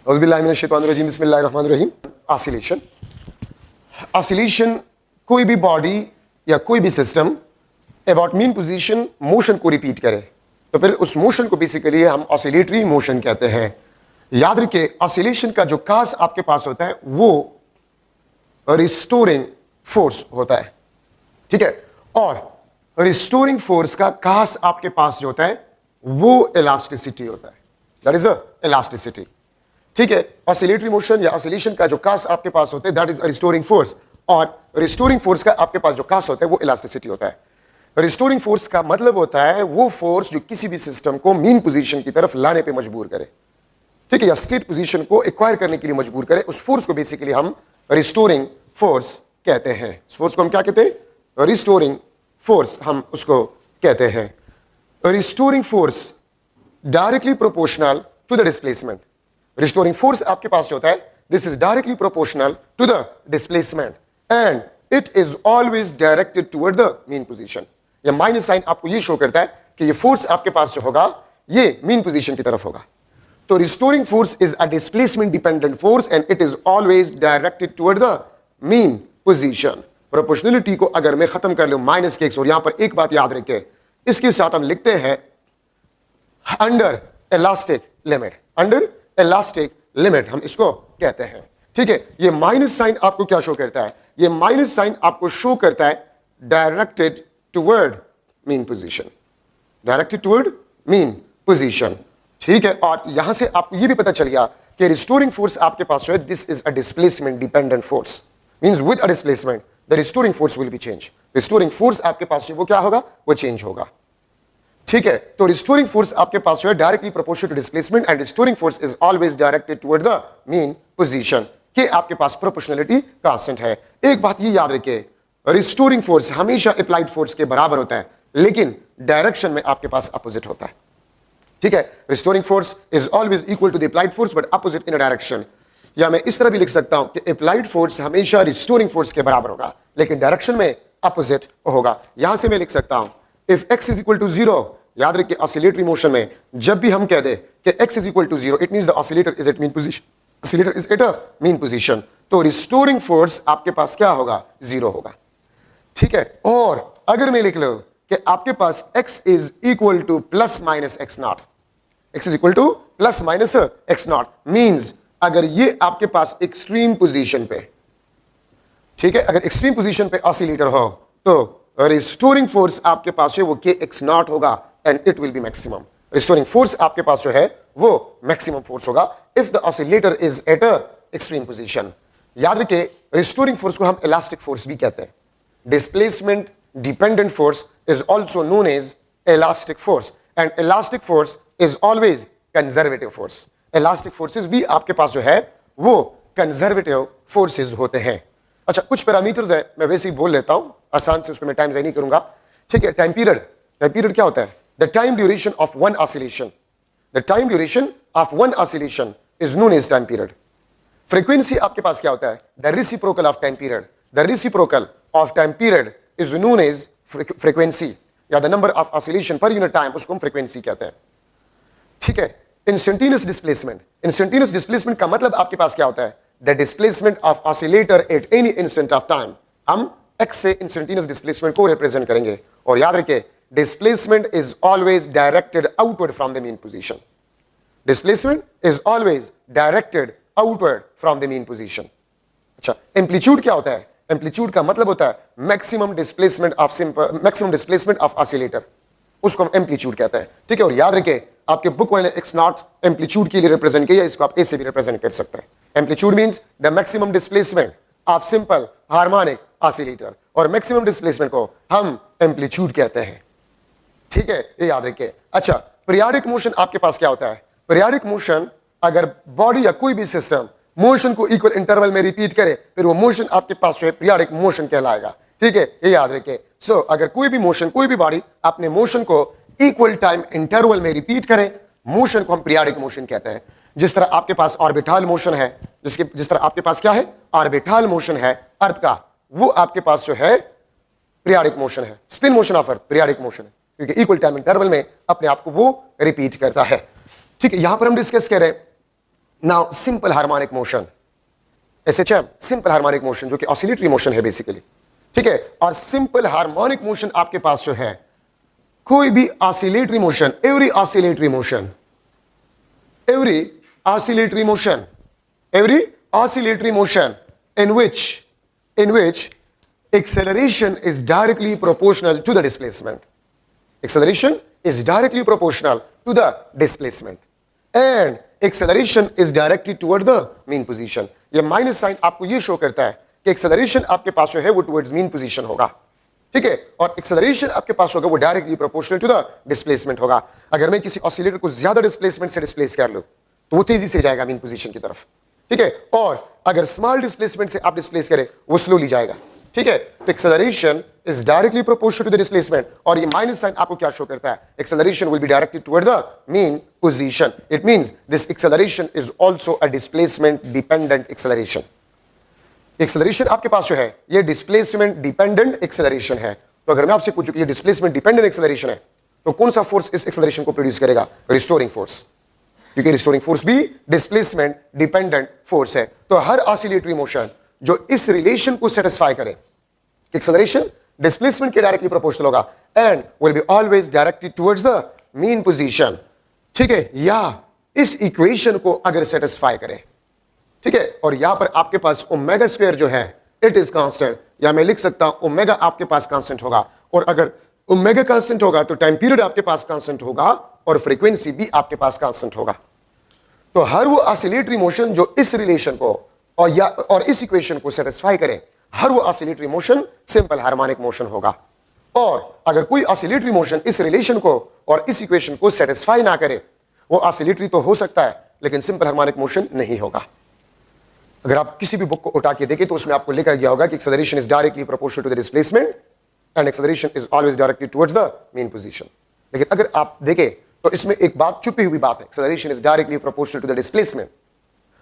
औज़ुबिल्लाहि बिस्मिल्लाहिर्रहमानिर्रहीम। Oscillation, oscillation कोई भी बॉडी या कोई भी system about mean position motion को रिपीट करे तो फिर उस मोशन को बेसिकली हम ऑसिलेटरी मोशन कहते हैं। याद रखिए, ऑसिलेशन का जो काज आपके पास होता है वो रिस्टोरिंग फोर्स होता है, ठीक है। और रिस्टोरिंग फोर्स का काज आपके पास जो होता है वो इलास्टिसिटी होता है, दैट इज इलास्टिसिटी, ठीक है। ऑसिलेटरी मोशन या ऑसिलेशन का जो काज आपके पास होता है दैट इज रिस्टोरिंग फोर्स, और रिस्टोरिंग फोर्स का आपके पास जो काज होता है वो इलास्टिसिटी होता है। रिस्टोरिंग फोर्स का मतलब होता है वो फोर्स जो किसी भी सिस्टम को मीन पोजीशन की तरफ लाने पे मजबूर करे, ठीक है, या स्टेट पोजीशन को एक्वायर करने के लिए मजबूर करे। उस फोर्स को बेसिकली हम रिस्टोरिंग फोर्स कहते हैं। उस फोर्स को हम क्या कहते हैं? रिस्टोरिंग फोर्स हम उसको कहते हैं। Restoring force directly proportional to the displacement. Restoring force आपके पास जो होता है this is directly proportional to the displacement and it is always directed toward the mean position. या माइनस साइन आपको ये शो करता है कि ये फोर्स आपके पास जो होगा ये मीन पोजीशन की तरफ होगा। तो restoring force is a displacement dependent force and it is always directed toward the mean position. Proportionality को अगर मैं खत्म कर लूं माइनस के एक्स, और यहां पर एक बात याद रखें, इसके साथ हम लिखते हैं under elastic limit. Under elastic limit हम इसको कहते हैं, ठीक है। ये माइनस साइन आपको क्या शो करता है? ये माइनस साइन आपको शो करता है directed toward mean position, directed toward mean position, ठीक है। और यहां से आपको ये भी पता चल गया कि रिस्टोरिंग फोर्स आपके पास जो है this is a displacement dependent force, means with a displacement the restoring force will be change. Restoring force आपके पास जो वो क्या होगा? वो चेंज होगा, ठीक है। तो रिस्टोरिंग फोर्स आपके पास जो है directly proportional to displacement and restoring force is always directed toward the mean position के आपके पास प्रोपोर्शनलिटी कांस्टेंट है। एक बात ये याद रखिए, रिस्टोरिंग फोर्स हमेशा अप्लाइड फोर्स के बराबर होता है लेकिन डायरेक्शन में आपके पास अपोजिट होता है, ठीक है। Restoring force is always equal to the applied force but opposite in a direction. या मैं इस तरह भी लिख सकता हूं कि अप्लाइड फोर्स हमेशा रिस्टोरिंग फोर्स के बराबर होगा लेकिन डायरेक्शन में अपोजिट होगा। यहां से मैं लिख सकता हूं if x is equal to 0, याद रखिए ऑसिलेटरी मोशन में जब भी हम कह दे कि x is equal to 0 it means the oscillator is at mean position, oscillator is at a mean position. तो रिस्टोरिंग फोर्स आपके पास क्या होगा? 0 होगा, ठीक है। और अगर मैं लिख लो कि आपके पास x is equal to plus minus x not, x is equal to plus minus x not, means अगर ये आपके पास एक्सट्रीम पोजीशन पे, ठीक है, अगर एक्सट्रीम पोजीशन पे ऑसिलेटर हो तो रिस्टोरिंग फोर्स आपके पास है वो के एक्स नॉट होगा and it will B maximum. Restoring force आपके पास जो है वो मैक्सिमम फोर्स होगा if the oscillator is at a extreme position. याद रखिए रिस्टोरिंग फोर्स को हम इलास्टिक फोर्स भी कहते हैं। Displacement dependent force is also known as elastic force and elastic force is always conservative force. Elastic forces भी आपके पास जो है वो कंजर्वेटिव फोर्सेस होते हैं। अच्छा, कुछ पैरामीटर्स है मैं वैसे ही बोल लेता हूं आसान से, उसमें मैं टाइम ज़ाया नहीं करूंगा, ठीक है। टाइम पीरियड, टाइम पीरियड क्या होता है? The time duration of one oscillation, the time duration of one oscillation is known as time period. Frequency आपके पास क्या होता है? The reciprocal of time period, the reciprocal of time period is known as frequency या the number of oscillation per unit time, उसको हम frequency कहते हैं, ठीक है। इंस्टेंटेनियस डिस्प्लेसमेंट, इंस्टेंटेनियस डिस्प्लेसमेंट का मतलब आपके पास क्या होता है? The displacement of oscillator at any instant of time. हम x से इंस्टेंटेनियस डिस्प्लेसमेंट को रिप्रेजेंट करेंगे और याद रखिए displacement is always directed outward from the mean position. Displacement is always directed outward from the mean position. अच्छा, amplitude क्या होता है? एम्पलीट्यूड का मतलब होता है maximum displacement of simple, maximum displacement of oscillator, उसको हम एम्पलीट्यूड कहते हैं, ठीक है। और याद रखिए आपके बुक वाले एक्स नॉट एम्पलीट्यूड के लिए रिप्रेजेंट किया, इसको आप ए से भी रिप्रेजेंट कर सकते हैं। Amplitude means the maximum displacement of simple harmonic oscillator और मैक्सिमम डिस्प्लेसमेंट को हम एम्पलीट्यूड कहते हैं, ठीक है, ये याद रखिए। अच्छा, पीरियोडिक मोशन आपके पास क्या होता है? पीरियोडिक मोशन अगर बॉडी या कोई भी सिस्टम मोशन को इक्वल इंटरवल में रिपीट करे फिर वो मोशन आपके पास जो है पीरियोडिक मोशन कहलाएगा, ठीक है, ये याद रखिए। सो अगर कोई भी मोशन, कोई भी बॉडी अपने मोशन को इक्वल टाइम इंटरवल में रिपीट करे मोशन को हम पीरियोडिक मोशन कहते हैं। जिस तरह आपके पास ऑर्बिटल मोशन है, जिस तरह आपके पास क्या है? ऑर्बिटल मोशन है अर्थ का, वो आपके पास जो है पीरियोडिक मोशन है। Spin motion of earth periodic motion है क्योंकि इक्वल टाइम इंटरवल में अपने आप को वो रिपीट करता है, ठीक है। यहां पर हम डिस्कस कर रहे हैं now simple harmonic motion, SHM, simple harmonic motion, जो कि ऑसिलेटरी मोशन है बेसिकली, ठीक है। और सिंपल हार्मोनिक मोशन आपके पास जो है, कोई भी oscillatory motion, every oscillatory motion, every oscillatory motion in which acceleration is directly proportional to the displacement. Acceleration is directly proportional to the displacement and acceleration is directed toward the mean position. ये minus sign आपको ये show करता है कि acceleration आपके पास जो है वो टुवर्ड्स मीन पोजीशन होगा, ठीक है, और एक्सेलरेशन आपके पास होगा वो directly proportional to the displacement होगा। अगर मैं किसी ऑसिलेटर को ज्यादा डिस्प्लेसमेंट से डिस्प्लेस कर लूं तो वो तेजी से जाएगा मीन पोजीशन की तरफ, ठीक है, और अगर स्मॉल डिस्प्लेसमेंट से आप डिस्प्लेस करें वो स्लोली जाएगा, ठीक है। तो acceleration is directly proportional to the displacement, और ये माइनस साइन आपको क्या शो करता है, acceleration will be directed toward the mean position. It means this acceleration is also a displacement dependent acceleration. Acceleration आपके पास जो है ये डिस्प्लेसमेंट डिपेंडेंट एक्सेलरेशन है। तो अगर मैं आपसे पूछूं कि ये डिस्प्लेसमेंट डिपेंडेंट एक्सेलरेशन है तो कौन सा फोर्स इस एक्सेलरेशन को प्रोड्यूस करेगा, रिस्टोरिंग फोर्स, क्योंकि रिस्टोरिंग फोर्स भी डिस्प्लेसमेंट डिपेंडेंट फोर्स है। तो हर ऑसिलेटरी मोशन जो इस रिलेशन को सेटिस्फाई करे, एक्सेलरेशन डिस्प्लेसमेंट के डायरेक्टली प्रोपोर्शनल होगा and will be always directed towards the mean position, ठीक है, या इस इक्वेशन को अगर सेटिस्फाई करे, ठीक है, और यहां पर आपके पास ओमेगा स्क्वायर जो है इट इज कांस्टेंट, या मैं लिख सकता हूं ओमेगा आपके पास कांस्टेंट होगा, और अगर ओमेगा कांस्टेंट होगा तो टाइम पीरियड आपके पास कांस्टेंट होगा और फ्रीक्वेंसी भी आपके पास कांस्टेंट होगा। तो हर वो ऑसिलेटरी मोशन जो इस रिलेशन को और इस इक्वेशन को सेटिस्फाई करे, हर वो oscillatory motion simple harmonic motion होगा। और अगर कोई ऑसिलेटरी मोशन इस रिलेशन को और इस इक्वेशन को सेटिस्फाई ना करे, वो ऑसिलेटरी तो हो सकता है लेकिन सिंपल हार्मोनिक मोशन नहीं होगा। अगर आप किसी भी बुक को उठा के देखें तो उसमें आपको लिखा गया होगा कि acceleration is directly proportional to the displacement and acceleration is always directed towards the mean position. लेकिन अगर आप देखें तो इसमें एक बात छुपी हुई बात है, acceleration is directly proportional to the displacement,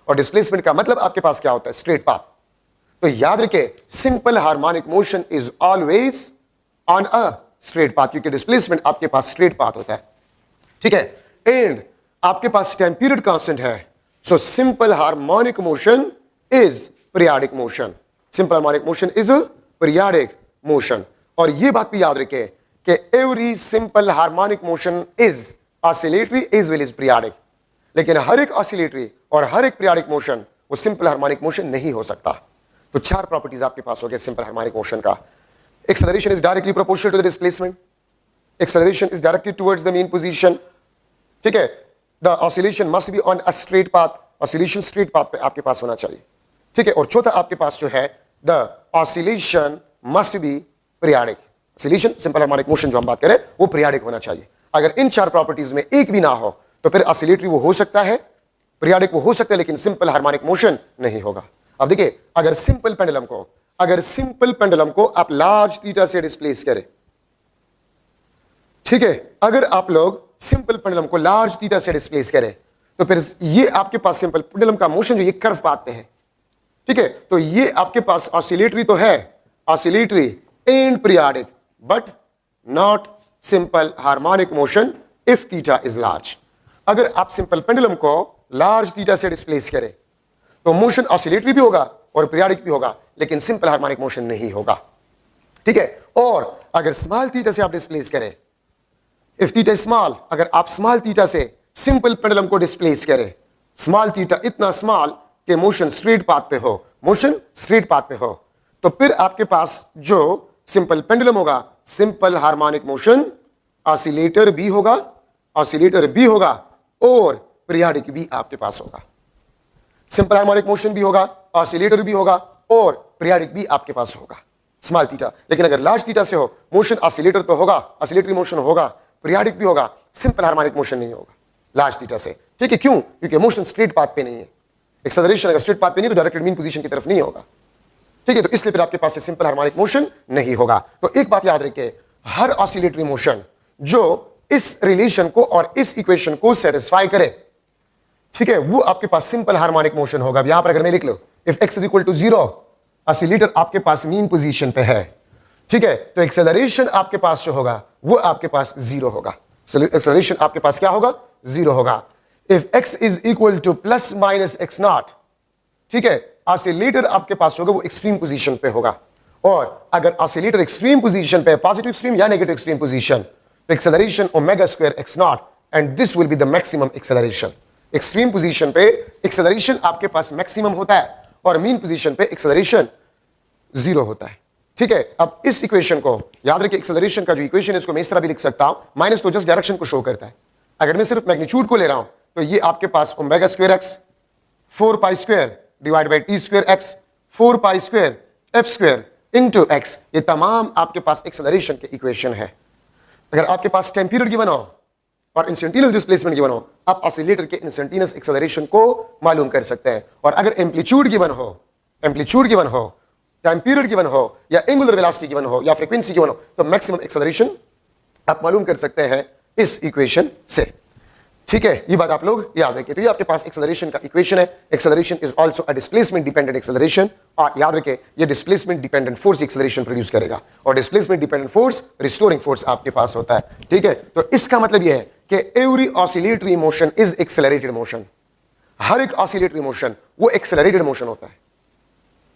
और डिस्प्लेसमेंट का मतलब आपके पास क्या होता है, स्ट्रेट पाथ। तो याद रखें simple harmonic motion is always on a straight path, क्योंकि डिस्प्लेसमेंट आपके पास स्ट्रेट पाथ होता है, ठीक है, एंड आपके पास टाइम पीरियड कांस्टेंट है। So simple harmonic motion is periodic motion, simple harmonic motion is a periodic motion। और ये बात भी याद रखें कि every simple harmonic motion is oscillatory as well as periodic, लेकिन हर एक oscillatory और हर एक periodic motion वो simple harmonic motion नहीं हो सकता। तो चार प्रॉपर्टीज आपके पास हो गए simple harmonic motion का। acceleration is directly proportional to the displacement, acceleration is directed towards the mean position, ठीक है, the oscillation must be on a straight path, oscillation straight path पे आपके पास होना चाहिए, ठीक है, और चौथा आपके पास जो है the oscillation must be periodic. Oscillation simple harmonic motion जो हम बात करें वो पीरियाडिक होना चाहिए। अगर इन चार प्रॉपर्टीज में एक भी ना हो तो फिर ऑसिलेटरी वो हो सकता है, पीरियाडिक वो हो सकता है, लेकिन सिंपल हार्मोनिक मोशन नहीं होगा। अब देखिए अगर सिंपल पेंडुलम को आप लार्ज थीटा से डिस्प्लेस करें, ठीक है, अगर आप लोग सिंपल पेंडुलम को लार्ज थीटा से डिस्प्लेस करें तो फिर ये आपके पास सिंपल पेंडुलम का मोशन जो ये कर्व पाते हैं, ठीक है, तो ये आपके पास ऑसिलेटरी तो है, oscillatory and periodic, but not simple harmonic motion if theta is large. अगर आप सिंपल पेंडुलम को लार्ज थीटा से डिस्प्लेस करें तो मोशन ऑसिलेटरी भी होगा और पीरियाडिक भी होगा, लेकिन सिंपल हार्मोनिक मोशन नहीं होगा, ठीक है। और अगर स्मॉल थीटा से आप डिस्प्लेस करें, इफ थीटा स्मॉल, अगर आप स्मॉल थीटा से सिंपल पेंडुलम को डिस्प्लेस करें, स्मॉल थीटा इतना स्मॉल कि मोशन स्ट्रेट पाथ पे हो, तो फिर आपके पास जो सिंपल पेंडुलम होगा, सिंपल हार्मोनिक मोशन ऑसिलेटर भी होगा और पीरियाडिक भी आपके पास होगा। सिंपल हार्मोनिक मोशन भी होगा, ऑसिलेटर भी होगा और पीरियाडिक भी आपके पास होगा स्मॉल थीटा। लेकिन अगर लार्ज थीटा से हो, मोशन ऑसिलेटर तो होगा, ऑसिलेटरी मोशन होगा, पीरियाडिक भी होगा, सिंपल हार्मोनिक मोशन नहीं होगा लार्ज थीटा से, ठीक है। क्यों? क्योंकि मोशन स्ट्रेट पाथ पे नहीं है। एक्सेलरेशन अगर स्ट्रेट पाथ पे नहीं तो डायरेक्टेड मीन पोजीशन की तरफ नहीं होगा, ठीक है, तो इसलिए फिर आपके पास से सिंपल हार्मोनिक मोशन नहीं होगा। तो एक बात याद रखिए, हर ऑसिलेटरी मोशन जो इस रिलेशन को और इस इक्वेशन को सेटिस्फाई करे, ठीक है, वो आपके पास सिंपल हार्मोनिक मोशन होगा। यहां पर अगर मैं लिख लो if x is equal to 0, oscillator आपके पास मीन पोजीशन पे है, ठीक है, तो एक्सेलरेशन आपके पास जो होगा वो आपके पास 0 होगा। एक्सेलरेशन आपके पास क्या होगा? 0 होगा। If x is equal to plus minus x naught, ठीक है, ऑसिलेटर आपके पास होगा वो एक्सट्रीम पोजीशन पे होगा। और अगर ऑसिलेटर एक्सट्रीम पोजीशन पे, पॉजिटिव एक्सट्रीम या नेगेटिव एक्सट्रीम पोजीशन, तो acceleration omega square x not and this will be the maximum acceleration. Extreme position पे एक्सेलरेशन आपके पास मैक्सिमम होता है और मीन पोजीशन पे एक्सेलरेशन 0 होता है, ठीक है। अब इस इक्वेशन को याद रखिए, एक्सेलरेशन का जो इक्वेशन है इसको मैं इस तरह भी लिख सकता हूं, माइनस तो जस्ट डायरेक्शन को शो करता है। अगर मैं सिर्फ मैग्नीट्यूड को ले रहा हूं तो ये आपके पास omega square X 4 pi square divide by T square X 4 pi square F square into X, ये तमाम आपके पास एक्सेलरेशन के इक्वेशन है। अगर आपके पास टाइम पीरियड गिवन हो और इंस्टेंटेनियस डिस्प्लेसमेंट गिवन हो, आप ऑसिलेटर के इंस्टेंटेनियस एक्सेलरेशन को मालूम कर सकते हैं। और अगर एम्पलीट्यूड गिवन हो, टाइम पीरियड गिवन हो, या एंगुलर वेलोसिटी गिवन हो, या फ्रीक्वेंसी गिवन हो, तो मैक्सिमम एक्सेलरेशन आप मालूम कर सकते हैं इस इक्वेशन से, ठीक है। ये बात आप लोग याद रखिए। तो ये आपके पास एक्सेलरेशन का इक्वेशन है। Acceleration is also a displacement dependent acceleration, और याद रखिए ये displacement dependent force acceleration produce करेगा, और displacement dependent force restoring force आपके पास होता है, ठीक है। तो इसका मतलब यह है कि every oscillatory motion is accelerated motion. हर एक ऑसिलेटरी मोशन वो एक्सेलरेटेड मोशन होता है,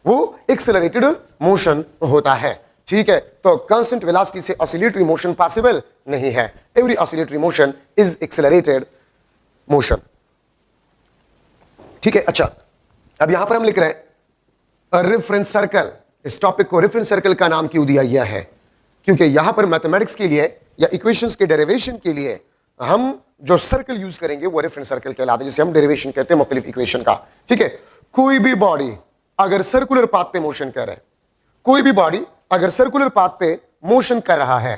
वो एक्सेलरेटेड मोशन होता है, ठीक है। तो कांस्टेंट वेलोसिटी से ऑसिलेटरी मोशन पॉसिबल नहीं है। Every oscillatory motion is accelerated motion, ठीक है। अच्छा, अब यहां पर हम लिख रहे हैं रेफरेंस सर्कल। इस टॉपिक को रेफरेंस सर्कल का नाम क्यों दिया गया है? क्योंकि यहां पर मैथमेटिक्स के लिए या इक्वेशंस के डेरिवेशन के लिए हम जो सर्कल यूज करेंगे वो रेफरेंस सर्कल कहलाता है, जिसे हम डेरिवेशन कहते हैं मुख्तलिफ इक्वेशन का, ठीक है। कोई भी बॉडी अगर सर्कुलर पाथ पे मोशन कर रहा है, कोई भी बॉडी अगर सर्कुलर पाथ पे मोशन कर रहा है,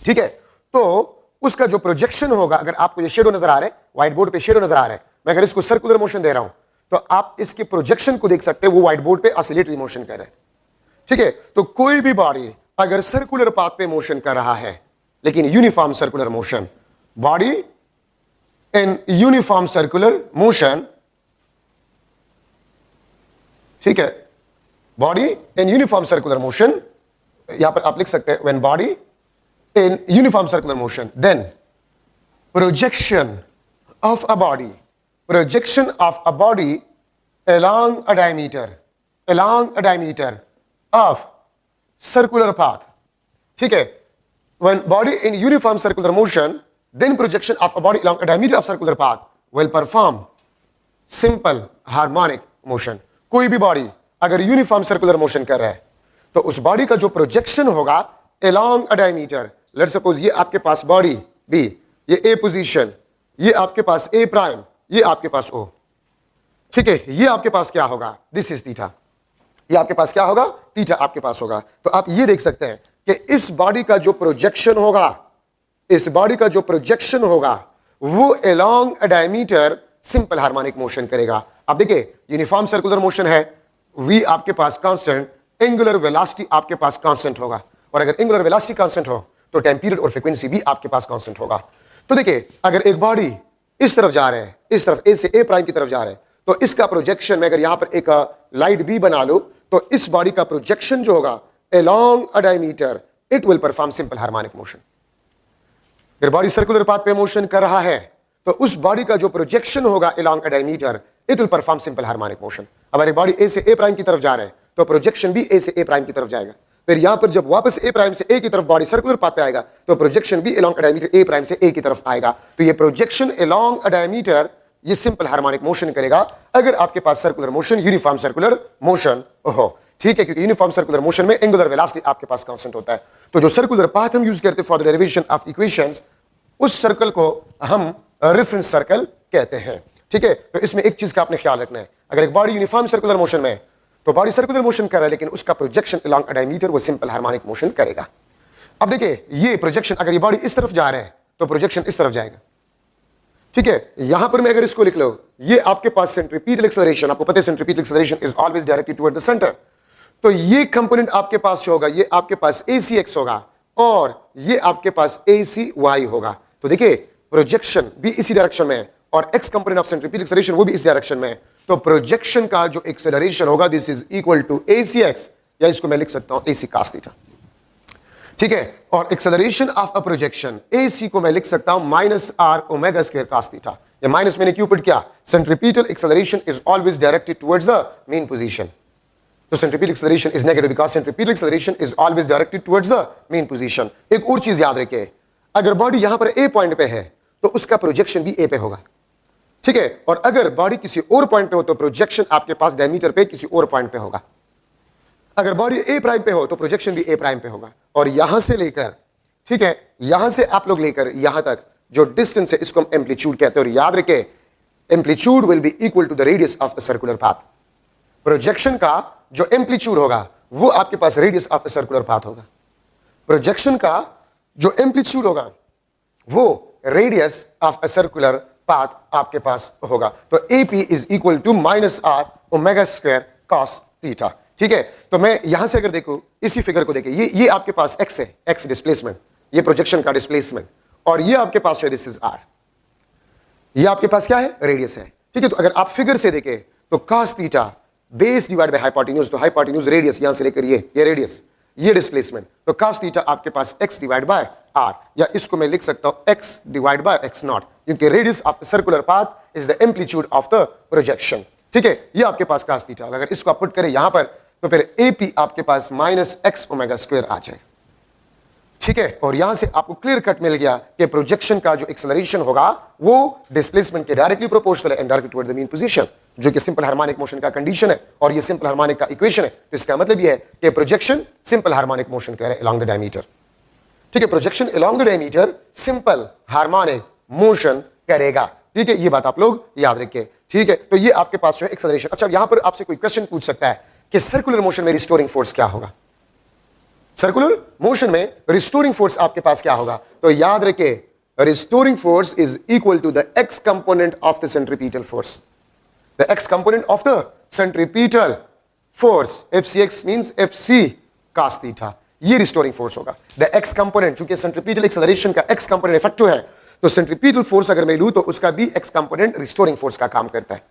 ठीक है, तो उसका जो प्रोजेक्शन होगा, अगर आपको ये शेडो नजर आ रहा है, व्हाइट बोर्ड पे शेडो नजर आ रहा है, मैं अगर इसको सर्कुलर मोशन दे रहा हूं तो आप इसके प्रोजेक्शन को देख सकते हैं, वो व्हाइट बोर्ड पे ऑसिलेटरी मोशन कर रहा है, ठीक है। तो कोई भी बॉडी अगर सर्कुलर पाथ पे मोशन कर रहा है, लेकिन uniform circular motion, body in uniform circular motion, ठीक है, body in uniform circular motion, यहां पर आप लिख सकते हैं when body in uniform circular motion, then projection of a body along a diameter of circular path, ठीक है। when body in uniform circular motion, then projection of a body along a diameter of circular path will perform simple harmonic motion। कोई भी body अगर uniform circular motion कर रहा है तो उस बॉडी का जो प्रोजेक्शन होगा along a diameter, let's suppose ये आपके पास बॉडी बी, ये ए पोजीशन, ये आपके पास ए प्राइम, ये आपके पास ओ, ठीक है। ये आपके पास क्या होगा? This is theta. ये आपके पास क्या होगा? थीटा आपके पास होगा। तो आप ये देख सकते हैं कि इस बॉडी का जो प्रोजेक्शन होगा, इस बॉडी का जो प्रोजेक्शन होगा वो along a diameter simple harmonic motion करेगा। अब देखिए यूनिफॉर्म सर्कुलर मोशन है, वी आपके पास कांस्टेंट, एंगुलर वेलोसिटी आपके पास कांस्टेंट होगा, और अगर एंगुलर वेलोसिटी कांस्टेंट हो तो टाइम पीरियड और फ्रीक्वेंसी भी आपके पास कांस्टेंट होगा। तो देखिए अगर एक बॉडी इस तरफ जा रहे हैं, इस तरफ ए से ए प्राइम की तरफ जा रहे हैं, तो इसका प्रोजेक्शन, मैं अगर यहां पर एक लाइट बी बना लूं तो इस बॉडी का प्रोजेक्शन जो होगा along a diameter, it will perform simple harmonic motion। अगर बॉडी सर्कुलर पाथ पे मोशन कर रहा है तो उस बॉडी का जो प्रोजेक्शन होगा along a diameter, it will perform simple harmonic motion। अब अगर बॉडी ए से ए प्राइम की तरफ जा रहे हैं तो प्रोजेक्शन भी ए से ए प्राइम की तरफ जाएगा, फिर यहां पर जब वापस ए प्राइम से ए की तरफ बॉडी सर्कुलर पाथ पे आएगा तो प्रोजेक्शन भी along a diameter A prime से ए की तरफ आएगा। तो ये प्रोजेक्शन along a diameter ये सिंपल हार्मोनिक मोशन करेगा अगर आपके पास circular motion, uniform circular motion हो, ठीक है, क्योंकि यूनिफॉर्म सर्कुलर मोशन में एंगुलर वेलोसिटी आपके पास कांस्टेंट होता है। तो जो सर्कुलर पाथ हम यूज करते हैं for the derivation of equations, उस सर्कल को हम रेफरेंस सर्कल कहते हैं, ठीक है। तो इसमें एक चीज का आपने ख्याल रखना है, अगर एक बॉडी यूनिफॉर्म सर्कुलर मोशन में, तो बॉडी सर्कुलर मोशन कर रहा है लेकिन उसका प्रोजेक्शन along a diameter वो सिंपल हार्मोनिक मोशन करेगा। अब देखिए ये प्रोजेक्शन, अगर ये बॉडी इस तरफ जा रहे हैं तो प्रोजेक्शन इस तरफ जाएगा, ठीक है। यहां पर मैं अगर इसको लिख लो, ये आपके पास सेंट्रीपिटल एक्सेलरेशन, आपको पता है centripetal acceleration is always directed toward the centre, तो ये कंपोनेंट आपके पास जो होगा ये आपके पास ACX होगा और ये आपके पास ACY होगा। तो देखिए प्रोजेक्शन भी इसी डायरेक्शन में है और x component of centripetal acceleration वो भी इस डायरेक्शन में है, तो प्रोजेक्शन का जो एक्सेलरेशन होगा this is equal to ACX, या इसको मैं लिख सकता हूं AC cos थीटा, ठीक है। और acceleration of a projection AC को मैं लिख सकता हूं -R omega square cos theta, ये माइनस मैंने क्यों पुट किया? Centripetal acceleration is always directed towards the mean position. तो centripetal acceleration is negative because centripetal acceleration is always directed towards the mean position. एक और चीज याद रखिए, अगर बॉडी यहां पर ए पॉइंट पे है तो उसका प्रोजेक्शन भी ए पे होगा. ठीक है, और अगर बॉडी किसी और पॉइंट पे हो तो प्रोजेक्शन आपके पास डायमीटर पे किसी और पॉइंट पे होगा. अगर बॉडी ए प्राइम पे हो तो प्रोजेक्शन भी ए प्राइम पे होगा. और यहां से लेकर, ठीक है, यहां से आप लोग लेकर यहां तक जो डिस्टेंस है इसको हम एम्पलीट्यूड कहते हैं. और याद रखें, amplitude will be equal to the radius of a circular path. Projection का जो एम्पलीट्यूड होगा वो आपके पास radius of a circular path होगा. प्रोजेक्शन का जो एम्पलीट्यूड होगा वो radius of a circular path आपके पास होगा. तो AP is equal to minus R omega square cos theta. ठीक है, तो मैं यहां से अगर देखूं, इसी फिगर को देखें, ये आपके पास x है, x डिस्प्लेसमेंट, ये प्रोजेक्शन का डिस्प्लेसमेंट, और ये आपके पास है दिस इज r. ये आपके पास क्या है? रेडियस है. ठीक है, तो अगर आप फिगर से देखें तो cos theta base divide by hypotenuse, तो हाइपोटेन्यूज रेडियस यहां से लेकर ये रेडियस, ये डिस्प्लेसमेंट, तो cos थीटा आपके पास x डिवाइड बाय r, या इसको मैं लिख सकता हूं x divide by x naught, क्योंकि radius of circular path is the amplitude of the projection. ठीक है, ये आपके पास cos थीटा. अगर इसको आप पुट करें यहां पर तो फिर AP आपके पास माइनस x ओमेगा स्क्वायर आ जाए. ठीक है, और यहां से आपको क्लियर कट मिल गया कि प्रोजेक्शन का जो एक्सेलरेशन होगा वो डिस्प्लेसमेंट के डायरेक्टली प्रोपोर्शनल है and directly toward the mean position, जो कि सिंपल हार्मोनिक मोशन का कंडीशन है, और ये सिंपल हार्मोनिक का इक्वेशन है. तो इसका मतलब ये है कि प्रोजेक्शन सिंपल हार्मोनिक मोशन कह रहे हैं अलोंग द डायमीटर. ठीक है, projection along the diameter simple harmonic motion करेगा. ठीक है, ये बात आप लोग याद रखिए. ठीक है, तो ये आपके पास जो है एक्सेलरेशन. अच्छा, यहां पर आपसे कोई क्वेश्चन पूछ सकता है कि सर्कुलर मोशन में रिस्टोरिंग फोर्स क्या होगा? सर्कुलर मोशन में रिस्टोरिंग फोर्स आपके पास क्या होगा? तो याद रखिए, restoring force is equal to the x component of the centripetal force. The x component of the centripetal force, FCX means FC cos theta, ये रिस्टोरिंग फोर्स होगा. द x कंपोनेंट, चूंकि सेंट्रीपिटल एक्सेलरेशन का x component effective है, तो centripetal force अगर मैं लूं तो उसका भी x कंपोनेंट रिस्टोरिंग फोर्स का काम करता है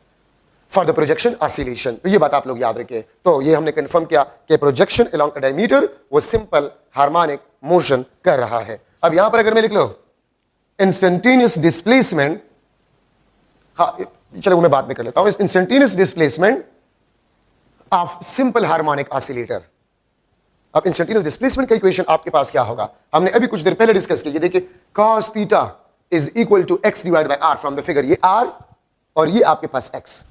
फॉर द प्रोजेक्शन ऑसिलेशन. तो ये बात आप लोग याद रखिए. तो ये हमने कंफर्म किया कि प्रोजेक्शन अलोंग अ डायमीटर वो सिंपल हार्मोनिक मोशन कर रहा है. अब यहां पर अगर मैं लिख लो इंस्टेंटेनियस डिस्प्लेसमेंट, हाँ चलो मैं बाद में कर लेता हूं, instantaneous displacement of simple harmonic oscillator. अब इंस्टेंटेनियस डिस्प्लेसमेंट का इक्वेशन आपके पास क्या होगा? हमने अभी कुछ देर पहले डिस्कस किया. देखिए, cos theta is equal to x divide by r from the figure. ये r और ये आपके पास x.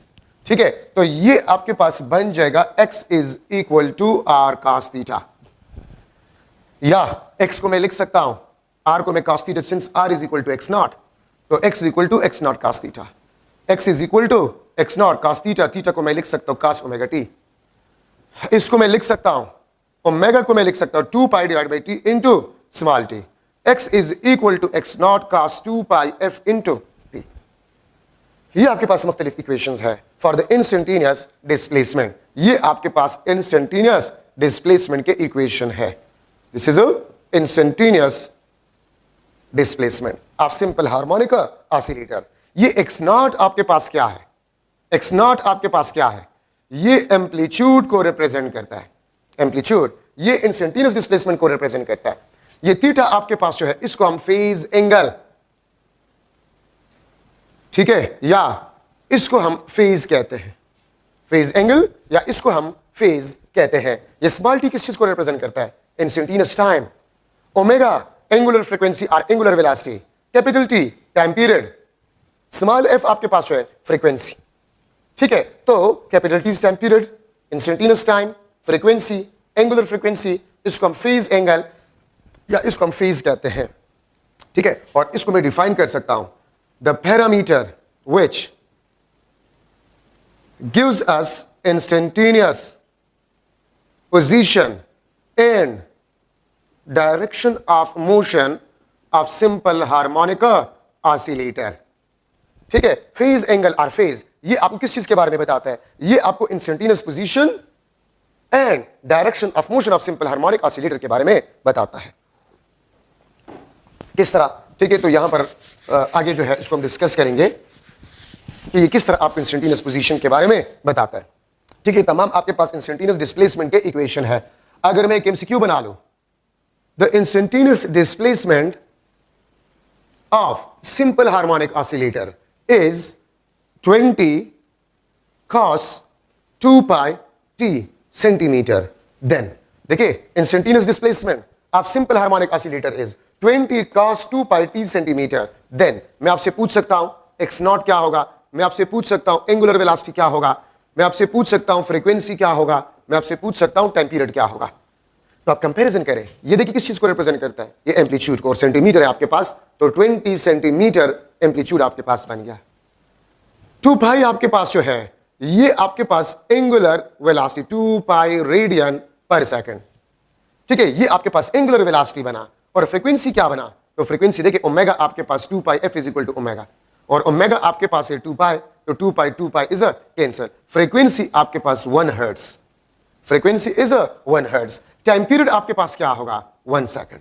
ठीक है, तो ये आपके पास बन जाएगा x is equal to r cos theta, या x को मैं लिख सकता हूं, r को मैं cos theta, since r is equal to x naught, तो x is equal to x naught cos theta. x is equal to x naught cos theta. Theta को मैं लिख सकता हूं cos ओमेगा t. इसको मैं लिख सकता हूं, ओमेगा को मैं लिख सकता हूं 2 pi divide by t into small t. x is equal to x naught cos 2 pi f into t. ये आपके पास मुख्तलिफ इक्वेशंस है फॉर द इंस्टेंटेनियस डिस्प्लेसमेंट. ये आपके पास इंस्टेंटेनियस डिस्प्लेसमेंट के इक्वेशन है. This is instantaneous displacement of simple harmonic oscillator. ये x नॉट आपके पास क्या है? x नॉट आपके पास क्या है? ये एम्पलीट्यूड को रिप्रेजेंट करता है. एम्पलीट्यूड ये इंस्टेंटेनियस डिस्प्लेसमेंट को रिप्रेजेंट करता है. ये थीटा आपके पास जो है इसको हम फेज एंगल, ठीक है, या इसको हम फेज कहते हैं, फेज एंगल, या इसको हम फेज कहते हैं. ये स्मॉल टी किस चीज को रिप्रेजेंट करता है? Instantaneous time. Omega angular frequency और angular velocity. Capital T time period. Small F आपके पास जो है फ्रीक्वेंसी. ठीक है, तो capital T time period, instantaneous time, frequency, angular frequency, इसको हम फेज एंगल या इसको हम फेज कहते हैं. ठीक है, और इसको मैं डिफाइन कर सकता हूं, the parameter which gives us instantaneous position and direction of motion of simple harmonic oscillator. ठीक है, फेज एंगल और फेज ये आपको किस चीज के बारे में बताता है? ये आपको instantaneous position and direction of motion of simple harmonic oscillator के बारे में बताता है. किस तरह? ठीक है, तो यहां पर आगे जो है इसको हम डिस्कस करेंगे कि ये किस तरह आप इंस्टेंटेनियस पोजीशन के बारे में बताता है. ठीक है, तमाम आपके पास इंस्टेंटेनियस डिस्प्लेसमेंट के इक्वेशन है. अगर मैं एक एमसीक्यू बना लूं, the instantaneous displacement of simple harmonic oscillator is 20 cos 2 pi t centimetre. Then देखिए instantaneous displacement of simple harmonic oscillator is 20 cos 2 pi t centimetre. Then मैं आपसे पूछ सकता हूं x नॉट क्या होगा, मैं आपसे पूछ सकता हूं एंगुलर वेलोसिटी क्या होगा, मैं आपसे पूछ सकता हूं फ्रीक्वेंसी क्या होगा, मैं आपसे पूछ सकता हूं टाइम पीरियड क्या होगा. तो आप कंपैरिजन करें, ये देखिए किस चीज को रिप्रेजेंट करता है, ये एम्पलीट्यूड को, और सेंटीमीटर है आपके पास, तो 20 सेंटीमीटर एम्पलीट्यूड आपके पास बन गया. 2 पाई आपके पास जो है ये आपके पास एंगुलर वेलोसिटी 2 पाई रेडियन पर सेकंड. ठीक है, ये आपके पास एंगुलर वेलोसिटी बना. और फ्रीक्वेंसी क्या बना, तो फ्रीक्वेंसी देखिए ओमेगा आपके पास 2 pi f is equal to omega, और ओमेगा आपके पास है 2 पाई, तो 2 pi is uh cancel. Frequency आपके पास 1 hertz, frequency is uh 1 hertz. Time period आपके पास क्या होगा, 1 सेकंड.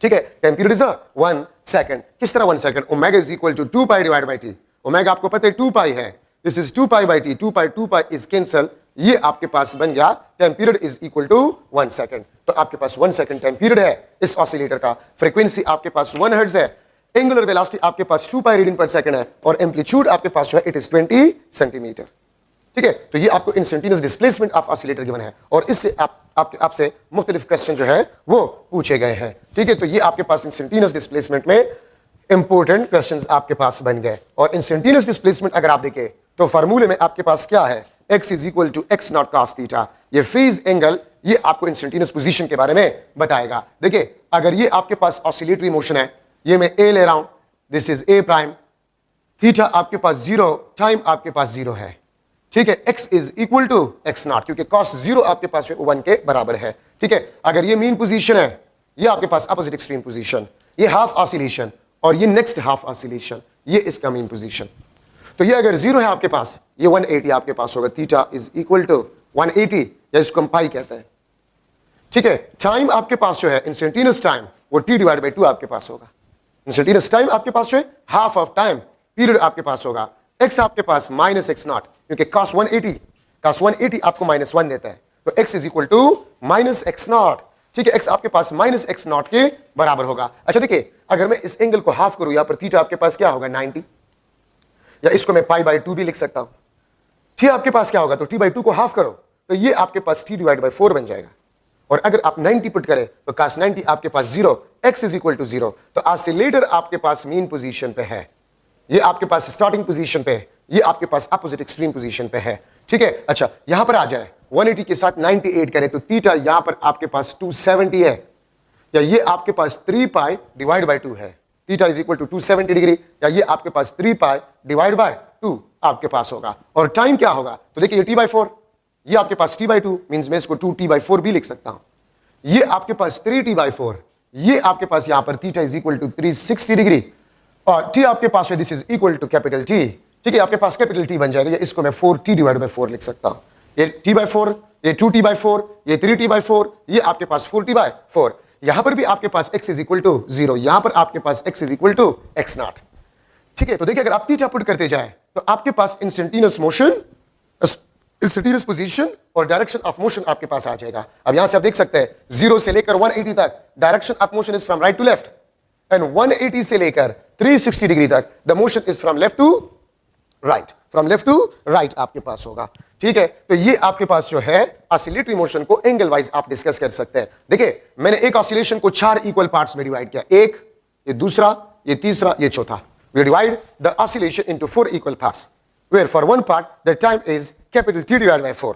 ठीक है, time period is uh 1 second. किस तरह 1 second, omega is equal to 2 pi divide by T. Omega आपको पता है 2 पाई है, this is 2 pi by T, 2 pi is cancel. ये आपके पास बन गया time period is equal to 1 second. तो आपके पास 1 सेकंड टाइम पीरियड है इस ऑसिलेटर का. फ्रीक्वेंसी आपके पास 1 हर्ट्ज है, एंगुलर वेलोसिटी आपके पास 2 पाई रेडियन पर सेकंड है, और एम्पलीट्यूड आपके पास जो है इट इज 20 सेंटीमीटर. ठीक है, तो ये आपको instantaneous displacement of oscillator given है, और इससे आपसे मुख्तलिफ क्वेश्चन जो है वो पूछे गए हैं. ठीक है, तो ये आपके पास इंस्टेंटेनियस डिस्प्लेसमेंट में इंपॉर्टेंट क्वेश्चंस आपके पास बन गए. और इंस्टेंटेनियस डिस्प्लेसमेंट अगर आप देखें तो फार्मूले में आपके पास क्या है, x is equal to x naught cos theta. ये फेज एंगल ये आपको इंस्टेंटेनियस पोजीशन के बारे में बताएगा. देखिए अगर ये आपके पास ऑसिलेटरी मोशन है, ये मैं a ले रहा हूं, this is a prime, theta आपके पास 0, टाइम आपके पास 0 है. ठीक है, x is equal to x naught, क्योंकि cos 0 आपके पास 1 के बराबर है. ठीक है, अगर ये मीन पोजीशन है, ये आपके पास अपोजिट एक्सट्रीम पोजीशन, ये हाफ ऑसिलेशन, और ये नेक्स्ट हाफ ऑसिलेशन, ये इसका मीन पोजीशन. तो ये अगर 0 है आपके पास, ये 180 आपके पास होगा, थीटा इज इक्वल टू 180, या इसको हम पाई कहते हैं. ठीक है, टाइम आपके पास जो है इंस्टेंटेनियस टाइम वो t डिवाइड बाई 2 आपके पास होगा. इंस्टेंटेनियस टाइम आपके पास जो है हाफ ऑफ टाइम पीरियड आपके पास होगा. x आपके पास माइनस x नॉट, क्योंकि cos 180 आपको -1 देता है, तो x is equal to minus x naught. ठीक है, x आपके पास माइनस x नॉट के बराबर होगा. अच्छा देखिए, अगर मैं इस एंगल को हाफ करूं, यहां पर थीटा आपके पास क्या होगा 90, या इसको मैं पाई बाई 2 भी लिख सकता हूं. ठीक, आपके पास क्या होगा, तो t बाई 2 को हाफ करो, तो ये आपके पास t डिवाइड बाई 4 बन जाएगा. और अगर आप 90 पुट करें तो cos 90 आपके पास 0, x इज इक्वल टू 0. तो ऑसिलेटर आपके पास मीन पोजीशन पे है, ये आपके पास स्टार्टिंग पोजीशन पे है, ये आपके पास अपोजिट एक्सट्रीम पोजीशन पे है. ठीक है, अच्छा यहां पर आ जाए, 180 के साथ 98 करें तो थीटा यहां पर आपके पास 270 है, या ये आपके पास 3 पाई डिवाइड बाई 2 है. Theta is equal to 270 degree, या ये आपके पास 3 पाई डिवाइड बाय 2 आपके पास होगा. और टाइम क्या होगा, तो देखिए ये t बाई 4, ये आपके पास t बाई 2, मींस मैं इसको 2t बाई 4 भी लिख सकता हूं. ये आपके पास 3t बाई 4, ये आपके पास यहां पर theta is equal to 360 degree, और t आपके पास है this is equal to capital T. ठीक है, आपके पास कैपिटल T बन जाएगा, या इसको मैं 4t डिवाइड बाई 4 लिख सकता हूं. ये t बाई 4, ये 2t बाई 4, ये 3t बाई 4, ये आपके पास 4t बाई 4. यहां पर भी आपके पास x इज इक्वल टू 0, यहां पर आपके पास x is equal to x naught. ठीक है, तो देखिए अगर आप थीटा पुट करते जाए तो आपके पास इंस्टेंटेनियस मोशन, इंस्टेंटेनियस पोजीशन और डायरेक्शन ऑफ मोशन आपके पास आ जाएगा. अब यहां से आप देख सकते हैं 0 से लेकर 180 तक direction of motion is from right to left, and 180 से लेकर 360 डिग्री तक the motion is from left to right, from left to right आपके पास होगा. ठीक है, तो ये आपके पास जो है ऑसिलेटरी मोशन को एंगल वाइज आप डिस्कस कर सकते हैं. देखिए मैंने एक ऑसिलेशन को 4 इक्वल पार्ट्स में डिवाइड किया, एक, ये दूसरा, ये तीसरा, ये चौथा. We divide the oscillation into 4 equal parts, where for one part the time is capital T divide by 4.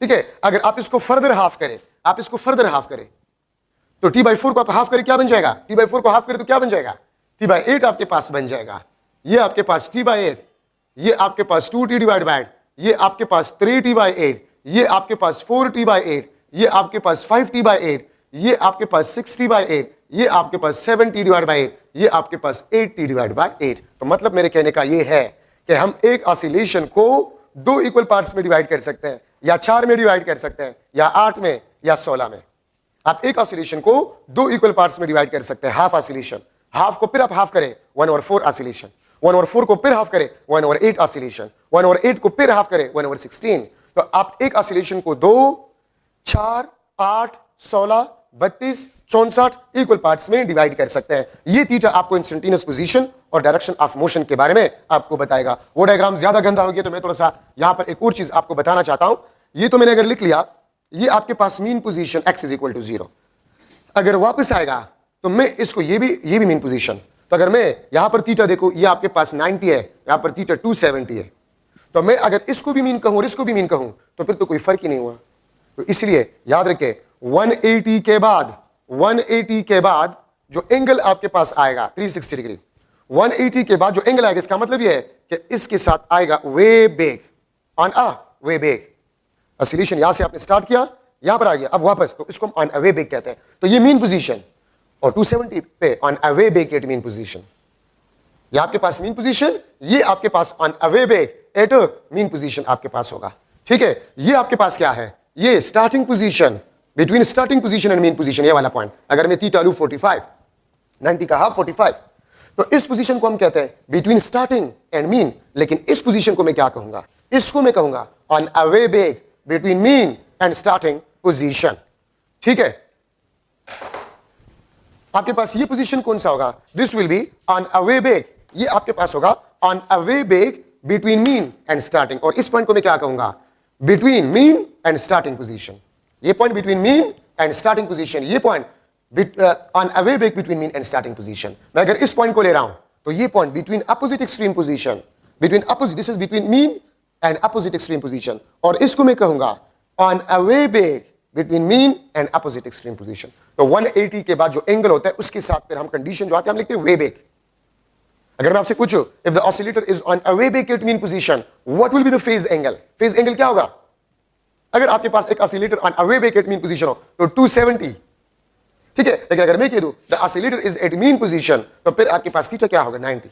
ठीक है, अगर आप इसको फर्दर हाफ करें, आप इसको फर्दर हाफ करें, तो t बाई 4 को आप हाफ करें क्या बन जाएगा, t बाई 4 को हाफ करें तो क्या बन जाएगा, t बाई 8 आपके पास बन जाएगा. ये आपके पास t बाई 8, ये आपके पास 2t डिवाइड बाय, ये आपके पास 3t बाई 8, ये आपके पास 4t बाई 8, ये आपके पास 5t बाई 8, ये आपके पास 6t बाई 8, ये आपके पास 7t डिवाइड बाय 8, ये आपके पास 8t डिवाइड बाय 8. तो मतलब मेरे कहने का ये है कि हम एक ऑसिलेशन को 2 इक्वल पार्ट्स में डिवाइड कर सकते हैं, या 4 में डिवाइड कर सकते हैं, या 8 में, या 16 में. आप एक ऑसिलेशन को 2 इक्वल पार्ट्स में डिवाइड कर सकते हैं, हाफ ऑसिलेशन, हाफ को फिर आप हाफ करें 1/4 ऑसिलेशन, 1/4 को फिर हाफ करें 1/8 ऑसिलेशन, 1/8 को फिर हाफ करें 1/16. तो आप एक ऑसिलेशन को 2, 4, 8, 16 32, 64 इक्वल पार्ट्स में डिवाइड कर सकते हैं। ये थीटा आपको इंस्टेंटेनियस पोजीशन और डायरेक्शन ऑफ मोशन के बारे में आपको बताएगा। वो डायग्राम ज्यादा गंदा हो गया तो मैं थोड़ा सा यहां पर एक और चीज आपको बताना चाहता हूं। ये तो मैंने अगर लिख लिया, ये आपके पास mean position x is equal to 0। अगर वापस आएगा तो मैं इसको ये भी मीन पोजीशन, तो अगर मैं यहां पर थीटा देखो, ये आपके पास 90 है, यहां पर थीटा 270 है, तो मैं अगर इसको भी मीन कहूं और इसको भी मीन कहूं तो फिर तो कोई फर्क ही नहीं हुआ। तो इसलिए याद रखें 180 के बाद जो एंगल आपके पास आएगा 360 डिग्री, 180 के बाद जो एंगल आएगा, इसका मतलब यह है कि इसके साथ आएगा way back on a way back. Oscillation यहां से आपने स्टार्ट किया, यहां पर आ गया, अब वापस, तो इसको ऑन अ वे बेग कहते हैं। तो ये मीन पोजीशन और 270 पे on a way back at mean position, ये आपके पास मीन पोजीशन, ये आपके पास on a way back at mean position आपके पास होगा। ठीक है, ये आपके पास क्या है, ये starting position, between starting position and mean position, ये वाला पॉइंट। अगर मैं थीटा लूं 45, 90 का हाफ 45, तो इस पोजीशन को हम कहते हैं बिटवीन स्टार्टिंग एंड मीन। लेकिन इस पोजीशन को मैं क्या कहूंगा, इसको मैं कहूंगा on a way back between mean and starting position. ठीक है, आपके पास ये पोजीशन कौन सा होगा, this will be on a way back, ये आपके पास होगा on a way back between mean and starting. और इस पॉइंट को मैं क्या कहूंगा, between mean and starting position. ये point between mean and starting position, ये point on a way back between mean and starting position. मैं अगर इस पॉइंट को ले रहा हूं तो ये point between opposite extreme position, between opposite, this is between mean and opposite extreme position. और इसको मैं कहूंगा on a way back between mean and opposite extreme position. तो 180 के बाद जो एंगल होता है उसके साथ फिर हम कंडीशन जो आते हैं हम लिखते हैं वे बेग। अगर मैं आपसे पूछूं if the oscillator is on a way back at mean position, what will be the phase angle, phase angle क्या होगा। अगर आपके पास एक oscillator on a way back at mean position हो तो 270, ठीक है। लेकिन अगर मैं कह दूं the oscillator is at mean position, तो फिर आपके पास थीटा क्या होगा, 90।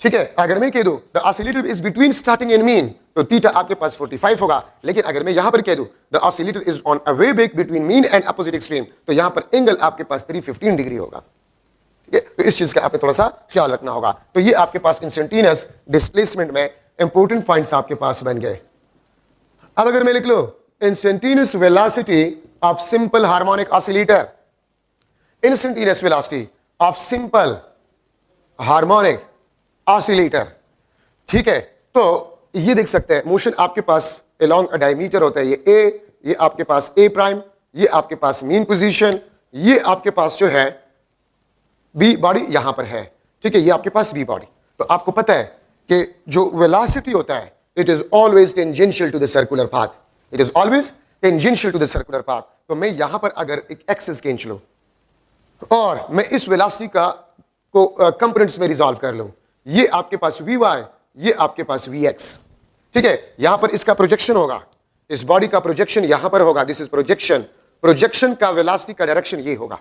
ठीक है, अगर मैं कह दूं the oscillator is between starting and mean, तो थीटा आपके पास 45 होगा। लेकिन अगर मैं यहां पर कह दूं the oscillator is on a way back between mean and opposite extreme, तो यहां पर एंगल आपके पास 315 डिग्री होगा। ठीक है, तो इस चीज का आपको थोड़ा सा ख्याल रखना होगा। तो ये आपके पास इंस्टेंटेनियस डिस्प्लेसमेंट में इंपॉर्टेंट पॉइंट्स आपके पास बन गए। अब अगर मैं लिख लो instantaneous velocity of simple harmonic oscillator, instantaneous velocity of simple harmonic oscillator. ठीक है, तो ये देख सकते हैं मोशन आपके पास अलोंग अ डायमीटर होता है, ये ए, ये आपके पास ए प्राइम, ये आपके पास मीन पोजीशन, ये आपके पास जो है बी बॉडी यहां पर है। ठीक है, ये आपके पास बी बॉडी। तो आपको पता है कि जो वेलोसिटी होता है it is always tangential to the circular path, it is always tangential to the circular path. तो मैं यहां पर अगर एक एक्सिस खींच लूं और मैं इस वेलोसिटी को कंपोनेंट्स में रिजॉल्व कर लूं, ये आपके पास वी वाई, ये आपके पास वी एक्स। ठीक है, यहां पर इसका प्रोजेक्शन होगा, इस बॉडी का प्रोजेक्शन यहां पर होगा, दिस इज प्रोजेक्शन। प्रोजेक्शन का वेलोसिटी का डायरेक्शन ये होगा,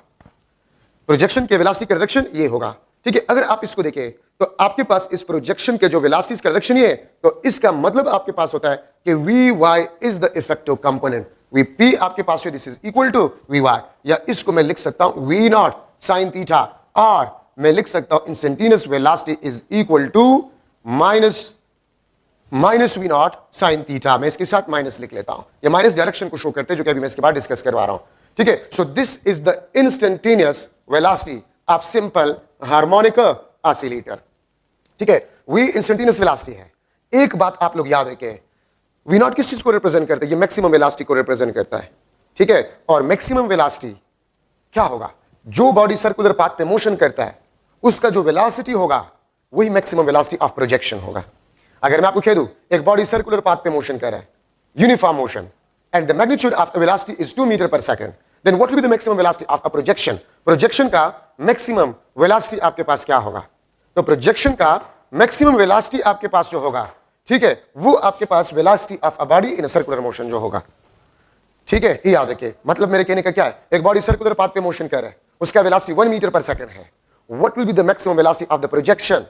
प्रोजेक्शन के वेलोसिटी का डायरेक्शन ये होगा। ठीक है, अगर आप इसको देखें तो आपके पास इस प्रोजेक्शन के जो वेलोसिटी का डायरेक्शन ये है, तो इसका मतलब आपके पास होता है कि v y is the effective component, v p आपके पास है, this is equal to v y. या इसको मैं लिख सकता हूं वी नॉट साइन थीटा, और मैं लिख सकता हूं instantaneous velocity is equal to minus we naught sine theta. मैं इसके साथ माइनस लिख लेता हूं, ये माइनस डायरेक्शन को शो करते हैं जो कि अभी मैं इसके बाद डिस्कस करवा रहा हूं। ठीक है, so this is the instantaneous velocity of simple harmonic oscillator. ठीक है, वी इंस्टेंटेनियस वेलोसिटी है। एक बात आप लोग याद रखें, वी नॉट किस चीज को रिप्रेजेंट करता है, ये मैक्सिमम वेलोसिटी को रिप्रेजेंट करता है। ठीक है, और मैक्सिमम वेलोसिटी क्या होगा, जो बॉडी सर्कुलर पाथ पे मोशन करता है उसका जो वेलोसिटी होगा वही मैक्सिमम वेलोसिटी ऑफ प्रोजेक्शन होगा। अगर मैं आपको कह दूं एक बॉडी सर्कुलर पाथ पे मोशन कर रहा है, uniform motion, and the magnitude of velocity is 2 metre per second, then what will be the maximum velocity of a projection. Projection का मैक्सिमम वेलोसिटी आपके पास क्या होगा, तो प्रोजेक्शन का मैक्सिमम वेलोसिटी आपके पास जो होगा, ठीक है, वो आपके पास velocity of a body in a circular motion जो होगा। ठीक है, ये याद रखिए। मतलब मेरे कहने का क्या है, एक बॉडी सर्कुलर पाथ पे मोशन कर रहा है, उसका वेलोसिटी 1 मीटर पर सेकंड है, what will be the maximum velocity of the projection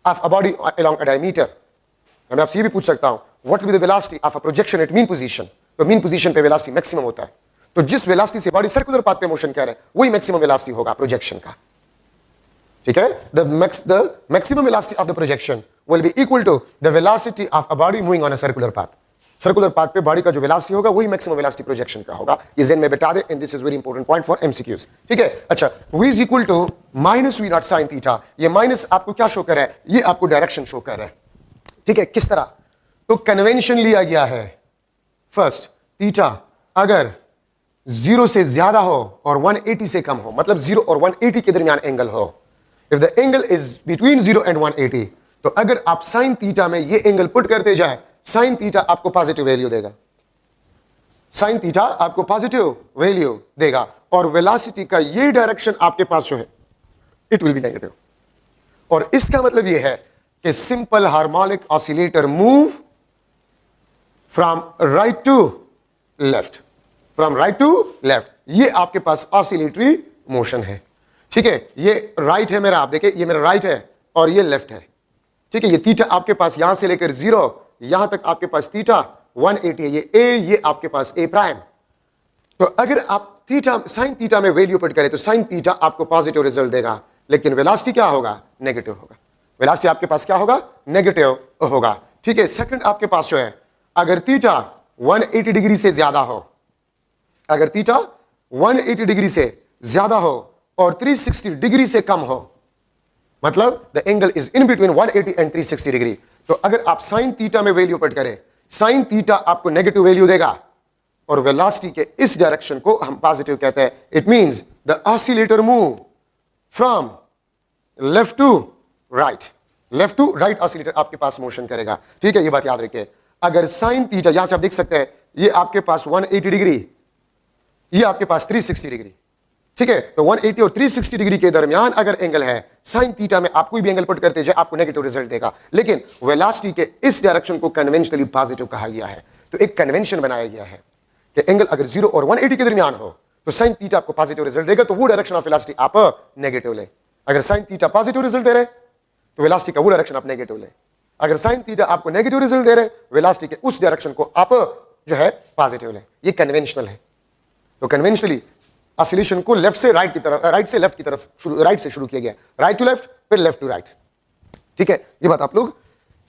of a body along a diameter। मैं आपसे ये भी पूछ सकता हूं what will be the velocity of a projection at mean position। तो mean position पे वेलोसिटी मैक्सिमम होता है, तो जिस वेलोसिटी से बॉडी सर्कुलर पाथ पे मोशन कर रहा है वही मैक्सिमम वेलोसिटी होगा प्रोजेक्शन का। ठीक है, the maximum velocity of the projection will be equal to the velocity of a body moving on a circular path। Circular path पे बॉडी का जो वेलोसिटी होगा वही मैक्सिमम वेलोसिटी प्रोजेक्शन का होगा। ये जेन में बता दे, and this is very important point for MCQs. ठीक है, अच्छा, v is equal to minus we naught sine theta. ये माइनस आपको क्या शो कर रहा है? ये आपको डायरेक्शन शो कर रहा है। ठीक है, किस तरह? तो कन्वेंशन लिया गया है, फर्स्ट थीटा अगर 0 से ज्यादा हो और 180 से कम हो, मतलब 0 और 180 के दरमियान एंगल हो, if the angle is between 0 and 180, तो अगर आप साइन थीटा में ये एंगल पुट करते जाए, साइन थीटा आपको पॉजिटिव वैल्यू देगा, साइन थीटा आपको पॉजिटिव वैल्यू देगा, और वेलोसिटी का ये डायरेक्शन आपके पास जो है इट विल बी नेगेटिव। और इसका मतलब ये है कि simple harmonic oscillator move from right to left, from right to left, ये आपके पास ऑसिलेटरी मोशन है। ठीक है, ये राइट है मेरा, आप देखिए ये मेरा राइट है और ये लेफ्ट है। ठीक है, ये थीटा आपके पास यहां से लेकर 0 यहां तक आपके पास थीटा 180 है, ये ए, ये आपके पास ए प्राइम। तो अगर आप थीटा साइन थीटा में वैल्यू पुट करें तो साइन थीटा आपको पॉजिटिव रिजल्ट देगा, लेकिन वेलोसिटी क्या होगा? नेगेटिव होगा। वेलोसिटी आपके पास क्या होगा? नेगेटिव होगा। ठीक है, सेकंड आपके पास जो है, अगर थीटा 180 डिग्री से ज्यादा हो, अगर थीटा 180 डिग्री से ज्यादा हो और 360 डिग्री से कम हो, मतलब the angle is in between 180 and 360 degree, तो अगर आप साइन थीटा में वैल्यू पुट करें, साइन थीटा आपको नेगेटिव वैल्यू देगा और वेलोसिटी के इस डायरेक्शन को हम पॉजिटिव कहते हैं। It means the oscillator move from left to right, left to right oscillator आपके पास मोशन करेगा। ठीक है, ये बात याद रखिए। अगर साइन थीटा, यहां से आप देख सकते हैं, ये आपके पास 180 डिग्री, ये आपके पास 360 डिग्री। ठीक है, तो 180 और 360 डिग्री के दरमियान अगर एंगल है, साइन थीटा में आप कोई भी एंगल पुट करते जाए आपको नेगेटिव रिजल्ट देगा, लेकिन वेलोसिटी के इस डायरेक्शन को कन्वेंशनली पॉजिटिव कहा गया है। तो एक कन्वेंशन बनाया गया है कि एंगल अगर 0 और 180 के दरमियान हो तो साइन थीटा आपको पॉजिटिव रिजल्ट देगा, तो वो डायरेक्शन ऑफ वेलोसिटी आप नेगेटिव ले। अगर साइन थीटा पॉजिटिव रिजल्ट दे रहे तो वेलोसिटी का वो डायरेक्शन आप नेगेटिव ले। अगर साइन थीटा आपको नेगेटिव रिजल्ट दे रहे, वेलोसिटी के उस डायरेक्शन को आप जो है पॉजिटिव ले। ये कन्वेंशनल है। तो कन्वेंशनली ऑसिलेशन को लेफ्ट से राइट की तरफ, राइट से लेफ्ट की तरफ, राइट से शुरू किया गया, राइट टू लेफ्ट फिर लेफ्ट टू राइट। ठीक है, ये बात आप लोग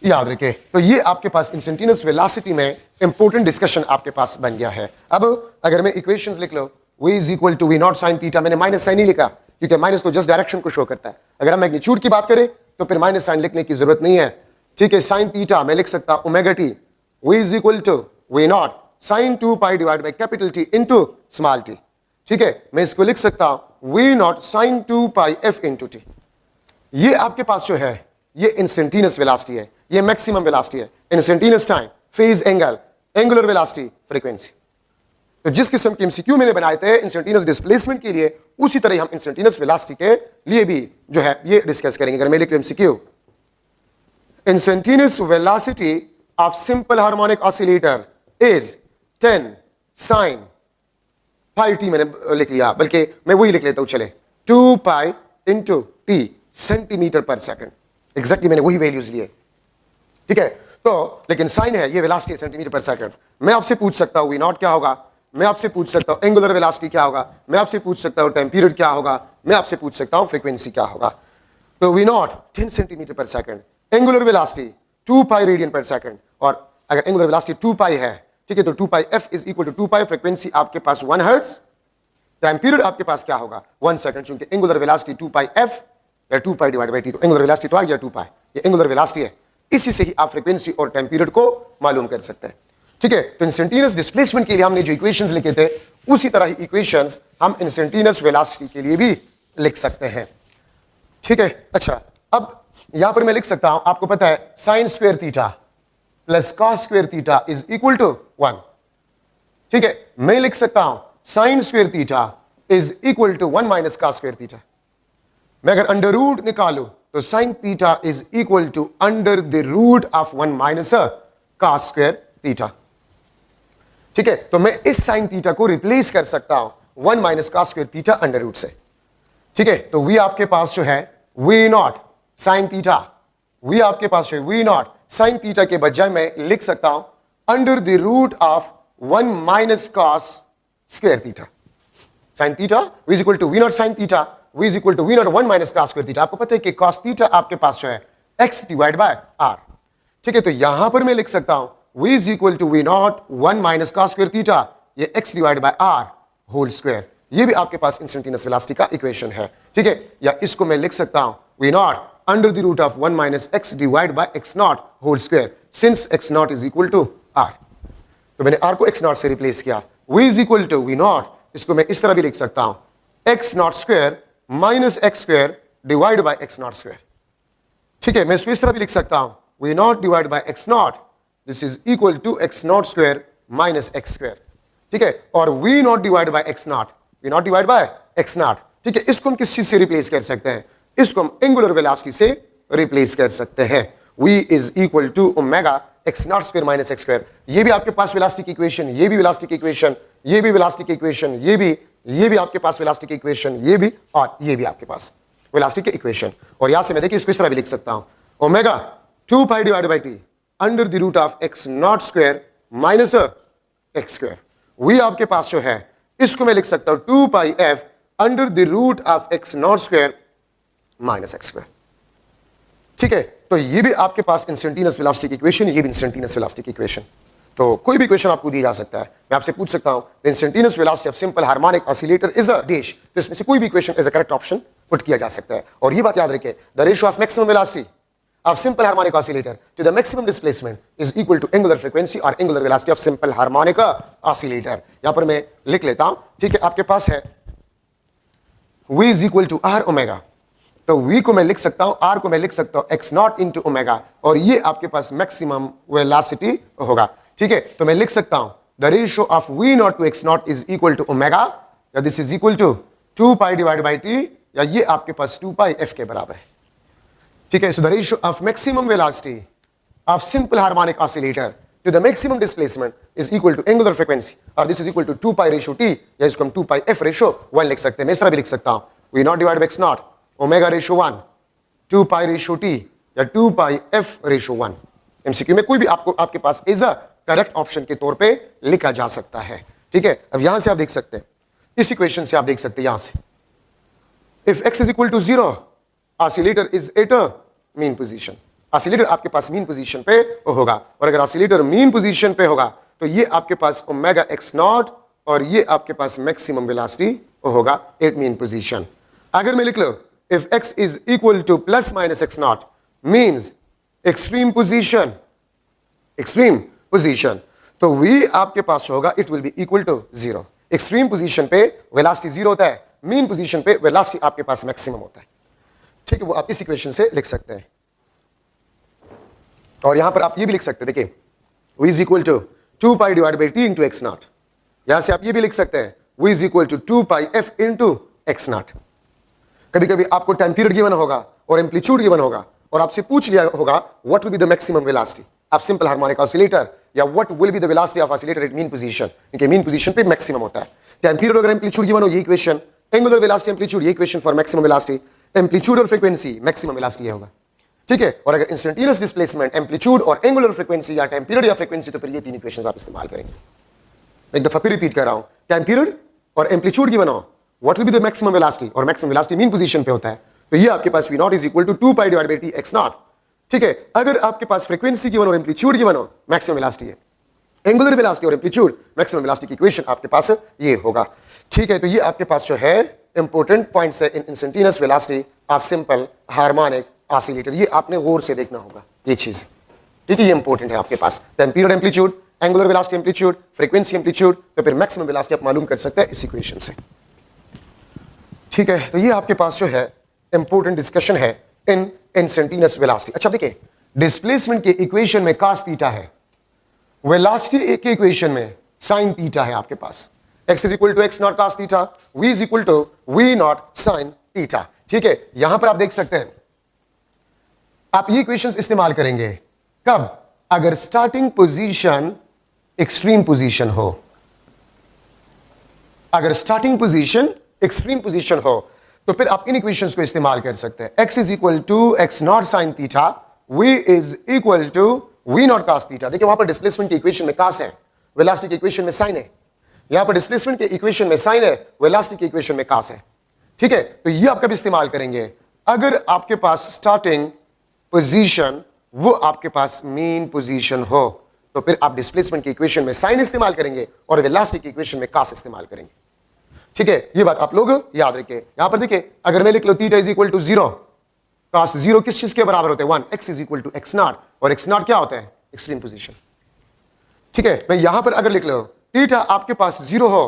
याद रखें। तो ये आपके पास इंस्टेंटेनियस वेलोसिटी में इंपॉर्टेंट डिस्कशन आपके पास बन गया है। अब अगर मैं इक्वेशंस लिख लो, v is equal to v naught sine theta, मैंने माइनस साइन नहीं लिखा क्योंकि माइनस तो जस्ट डायरेक्शन को शो करता है। अगर हम मैग्नीट्यूड की बात करें तो फिर माइनस साइन लिखने की जरूरत नहीं है। ठीक है, साइन थीटा मैं लिख सकता हूं omega t, v is equal to v naught sine 2 pi divide by capital T into small t. ठीक है, मैं इसको लिख सकता हूं v naught sine 2 pi f into t. ये आपके पास जो है ये इंस्टेंटेनियस वेलोसिटी है, ये मैक्सिमम वेलोसिटी है, instantaneous time, phase angle, angular velocity, frequency. तो जिस किस्म के एमसीक्यू मैंने बनाए थे इंस्टेंटेनियस डिस्प्लेसमेंट के लिए, उसी तरह हम इंस्टेंटेनियस वेलोसिटी के लिए भी जो है ये डिस्कस करेंगे। अगर मैं लिख MCQ, instantaneous velocity of simple harmonic oscillator is 10 sine pi T, मैंने लिख लिया, बल्कि मैं वही लिख लेता हूं, चले 2 पाई इंटू टी सेंटीमीटर पर सेकंड। एग्जैक्टली मैंने वही वैल्यूज लिए। ठीक है, तो लेकिन साइन है, ये वेलोसिटी है सेंटीमीटर पर सेकंड। मैं आपसे पूछ सकता हूं वी नॉट क्या होगा, मैं आपसे पूछ सकता हूं एंगुलर वेलोसिटी क्या होगा, मैं आपसे पूछ सकता हूं टाइम पीरियड क्या होगा, मैं आपसे पूछ सकता हूं फ्रीक्वेंसी क्या होगा। तो वी नॉट 10 सेंटीमीटर पर second, angular velocity 2 pi radian पर सेकंड, और अगर एंगुलर वेलोसिटी 2 पाई है, ठीक है, तो 2 pi f is equal to 2 pi, frequency आपके पास 1 हर्ट्ज, टाइम पीरियड आपके पास क्या होगा 1 सेकंड, क्योंकि एंगुलर वेलोसिटी 2 पाई एफ या 2 पाई डिवाइड बाई टी, तो एंगुलर वेलोसिटी तो आ गया 2 पाई, ये एंगुलर वेलोसिटी है। इसी से ही आप फ्रीक्वेंसी और टाइम पीरियड को मालूम कर सकते हैं। ठीक है, तो इंस्टेंटेनियस डिस्प्लेसमेंट के लिए हमने जो इक्वेशंस लिखे थे उसी तरह ही इक्वेशंस हम इंस्टेंटेनियस वेलोसिटी के लिए भी लिख सकते हैं। ठीक है, अच्छा, अब यहां पर मैं लिख सकता हूं, आपको पता है sine square theta plus cos square theta is equal to 1। ठीक है, मैं लिख सकता हूं साइन square theta is equal to 1 minus cos square theta. मैं अगर अंडर रूट निकालू तो sine theta is equal to under the root of 1 minus cos square theta. ठीक है, तो मैं इस साइन थीटा को रिप्लेस कर सकता हूं 1 minus cos square theta under root से। ठीक है, तो वी आपके पास जो है v naught sine theta, v आपके पास है वी नॉट साइन थीटा के बजाय मैं लिख सकता हूं under the root of 1 minus cos square theta. Sine theta v is equal to v naught sine theta, v is equal to v naught 1 minus cos square theta। आपको पता है कि cos theta आपके पास जो है x डिवाइड बाय r। ठीक है, तो यहां पर मैं लिख सकता हूं v is equal to v naught 1 minus cos square theta, ये x divide by r whole square. ये भी आपके पास इंस्टेंटेनियस वेलोसिटी का इक्वेशन है, ठीक है। या इसको मैं लिख सकता हूं v naught under the root of 1 minus x divide by x naught whole square, since x naught is equal to r। तो मैंने r को x नॉट से रिप्लेस किया, v is equal to v naught, इसको मैं इस तरह भी लिख सकता हूं x naught square minus x square divide by x naught square, ठीक है। मैं इसको इस तरह भी लिख सकता हूं v naught divide by x naught, this is equal to x naught square minus x square, ठीक है। और v naught divide by x naught, v naught divide by x naught, ठीक है। इसको हम किस चीज से रिप्लेस कर सकते हैं, इसको हम एंगुलर वेलोसिटी से रिप्लेस कर सकते हैं। v is equal to omega x naught square minus x square. ये भी आपके पास वेलोसिटी की इक्वेशन, ये भी वेलोसिटी की इक्वेशन, ये भी वेलोसिटी की इक्वेशन, ये भी आपके पास वेलोसिटी की इक्वेशन, ये भी और ये भी आपके पास वेलोसिटी की इक्वेशन। और यहां से मैं देखिए इसको इस तरह भी लिख सकता हूं omega 2 pi divide by t under the root of x naught square minus x square. v आपके पास जो है इसको मैं लिख सकता हूं 2 pi f under the root of x naught square minus x square, ठीक है। तो ये भी आपके पास इंस्टेंटेनियस वेलोसिटी की इक्वेशन, ये भी इंस्टेंटेनियस वेलोसिटी की इक्वेशन। तो कोई भी इक्वेशन आपको दी जा सकता है, मैं आपसे पूछ सकता हूं the instantaneous velocity of simple harmonic oscillator is a dash, तो इसमें से कोई भी equation as a correct option put किया जा सकता है। और ये बात याद रखिए, the ratio of maximum velocity of simple harmonic oscillator to the maximum displacement is equal to angular frequency or angular velocity of simple harmonic oscillator। यहां पर मैं लिख लेता हूं, ठीक है। आपके पास है v is equal to r omega, तो v को मैं लिख सकता हूं, r को मैं लिख सकता हूं x नॉट इंटू ओमेगा, और ये आपके पास मैक्सिमम वेलोसिटी होगा, ठीक है। तो मैं लिख सकता हूं the ratio of v naught to x naught is equal to omega, या this is equal to 2 pi divide by t, या ये आपके पास 2 पाई f के बराबर है, ठीक है। So the ratio of maximum velocity of simple harmonic oscillator to the maximum displacement is equal to angular frequency, और this is equal to 2 pi ratio t, या इसको हम 2 पाई f रेशियो 1 लिख सकते हैं। मैं इस तरह भी लिख सकता हूं v naught divide by x naught omega ratio 1 2 pi ratio t, या 2 पाई f रेशियो 1। एमसीक्यू में कोई भी आपको आपके पास एज अ करेक्ट ऑप्शन के तौर पे लिखा जा सकता है, ठीक है। अब यहां से आप देख सकते हैं, इस इक्वेशन से आप देख सकते हैं यहां से, if x is equal to 0 oscillator is at a mean position, oscillator आपके पास मीन पोजीशन पे होगा, और अगर ऑसिलेटर मीन पोजीशन पे होगा तो ये आपके पास ओमेगा x नॉट, और ये आपके पास मैक्सिमम वेलोसिटी होगा एट मीन पोजीशन। अगर मैं लिख लो if x is equal to plus minus x naught means extreme position, extreme position, तो v आपके पास होगा it will be equal to 0। Extreme position पे वेलोसिटी 0 होता है, मीन पोजीशन पे वेलोसिटी आपके पास मैक्सिमम होता है, ठीक है। वो आप इस इक्वेशन से लिख सकते हैं। और यहां पर आप ये भी लिख सकते हैं, देखिए v is equal to 2 pi divide by t into x naught, यहां से आप ये भी लिख सकते हैं v is equal to 2 pi f into x naught. कभी कभी आपको टाइम पीरियड गिवन होगा और एम्पलीट्यूड गिवन होगा, और आपसे पूछ लिया होगा what will be the maximum velocity of simple harmonic oscillator, या what will be the velocity of oscillator at mean position, क्योंकि मीन पोजीशन पे मैक्सिमम होता है। टाइम पीरियड अगर एम्पलीट्यूड गिवन हो, ये इक्वेशन, एंगुलर वेलोसिटी एम्पलीट्यूड, ये equation for maximum velocity, amplitude और फ्रीक्वेंसी मैक्सिमम वेलोसिटी होगा, ठीक है। और अगर इंस्टेंटेनियस डिस्प्लेसमेंट, एम्पलीट्यूड और एंगुलर फ्रीक्वेंसी, या टाइम पीरियड या फ्रीक्वेंसी, तो फिर ये तीन इक्वेशंस आप इस्तेमाल करेंगे। एक दफा फिर रिपीट कर रहा हूं, टाइम पीरियड और एम्पलीट्यूड गिवन हो, what will be the maximum velocity, और मैक्सिमम वेलोसिटी मीन पोजीशन पे होता है, तो ये आपके पास v naught is equal to 2 pi divide by t x naught, ठीक है। अगर आपके पास फ्रीक्वेंसी गिवन और एम्पलीट्यूड गिवन हो, मैक्सिमम वेलोसिटी है, एंगुलर वेलोसिटी और एम्पलीट्यूड, मैक्सिमम वेलोसिटी की इक्वेशन आपके पास ये होगा, ठीक है। तो ये आपके पास जो है इंपॉर्टेंट पॉइंट्स है in instantaneous velocity of simple harmonic oscillator, ये आपने गौर से देखना होगा ये चीज, ठीक है। ये इंपॉर्टेंट है आपके पास, time period amplitude, angular velocity amplitude, frequency amplitude, तो फिर मैक्सिमम वेलोसिटी आप मालूम कर सकते हैं इस इक्वेशन से, ठीक है। तो ये आपके पास जो है इंपॉर्टेंट डिस्कशन है इन इंस्टेंटेनियस वेलोसिटी। अच्छा देखिए, डिस्प्लेसमेंट के इक्वेशन में cos थीटा है, वेलोसिटी के इक्वेशन में sin थीटा है आपके पास, x is equal to x naught cos theta, v is equal to v naught sin theta, ठीक है। यहां पर आप देख सकते हैं, आप ये इक्वेशंस इस्तेमाल करेंगे कब, अगर स्टार्टिंग पोजीशन एक्सट्रीम पोजीशन हो, अगर स्टार्टिंग पोजीशन एक्सट्रीम पोजीशन हो तो फिर आप इन इक्वेशंस को इस्तेमाल कर सकते हैं। x is equal to x naught sine theta, v is equal to v naught cos theta. देखिए वहां पर डिस्प्लेसमेंट की इक्वेशन में cos है, वेलोसिटी की इक्वेशन में sin है, यहां पर डिस्प्लेसमेंट के इक्वेशन में sin है, वेलोसिटी की इक्वेशन में cos है, ठीक है। तो ये आप कब इस्तेमाल करेंगे, अगर आपके पास स्टार्टिंग पोजीशन वो आपके पास मीन पोजीशन हो, तो फिर आप डिस्प्लेसमेंट की इक्वेशन में साइन इस्तेमाल करेंगे और वेलोसिटी की इक्वेशन में कॉस इस्तेमाल करेंगे। ठीक है, ये बात आप लोग याद रखें। यहां पर देखिए, अगर मैं लिख लो theta is equal to 0, cos 0 किस चीज के बराबर होते हैं 1, x is equal to x naught, और x नॉट क्या होता है एक्सट्रीम पोजीशन। ठीक है, मैं यहां पर अगर लिख लो थीटा आपके पास 0 हो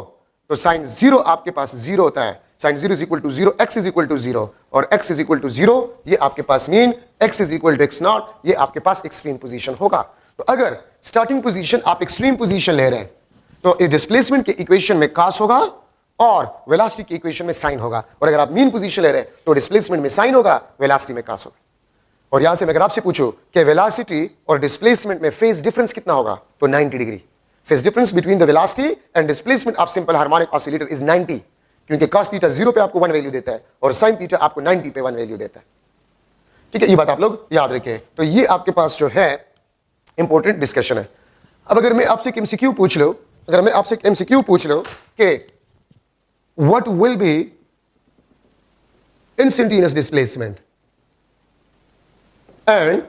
तो साइन 0 आपके पास 0 होता है, sine 0 is equal to 0, x is equal to 0 और x इज इक्वल टू 0, ये आपके पास mean x is equal to x naught, ये आपके पास एक्सट्रीम पोजीशन होगा। तो अगर स्टार्टिंग पोजीशन आप एक्सट्रीम पोजीशन ले रहे हैं तो डिस्प्लेसमेंट के इक्वेशन में कॉस होगा और वेलोसिटी की इक्वेशन में साइन होगा, और अगर आप मीन पोजीशन ले रहे हैं तो डिस्प्लेसमेंट में साइन होगा, वेलोसिटी में कॉस होगा। और यहां से मैं अगर आपसे पूछूं कि वेलोसिटी और डिस्प्लेसमेंट में फेज डिफरेंस कितना होगा तो 90 degree. Phase difference between the velocity and displacement of simple harmonic oscillator is 90, क्योंकि cos थीटा 0 पे आपको 1 वैल्यू देता है और sin थीटा आपको 90 पे 1 वैल्यू देता है। ठीक है, ये बात आप लोग याद रखें। तो ये आपके पास जो है इंपॉर्टेंट डिस्कशन है। अब अगर मैं आपसे एक एमसीक्यू पूछ लो, अगर मैं आपसे एक एमसीक्यू पूछ लो कि what will B instantaneous displacement and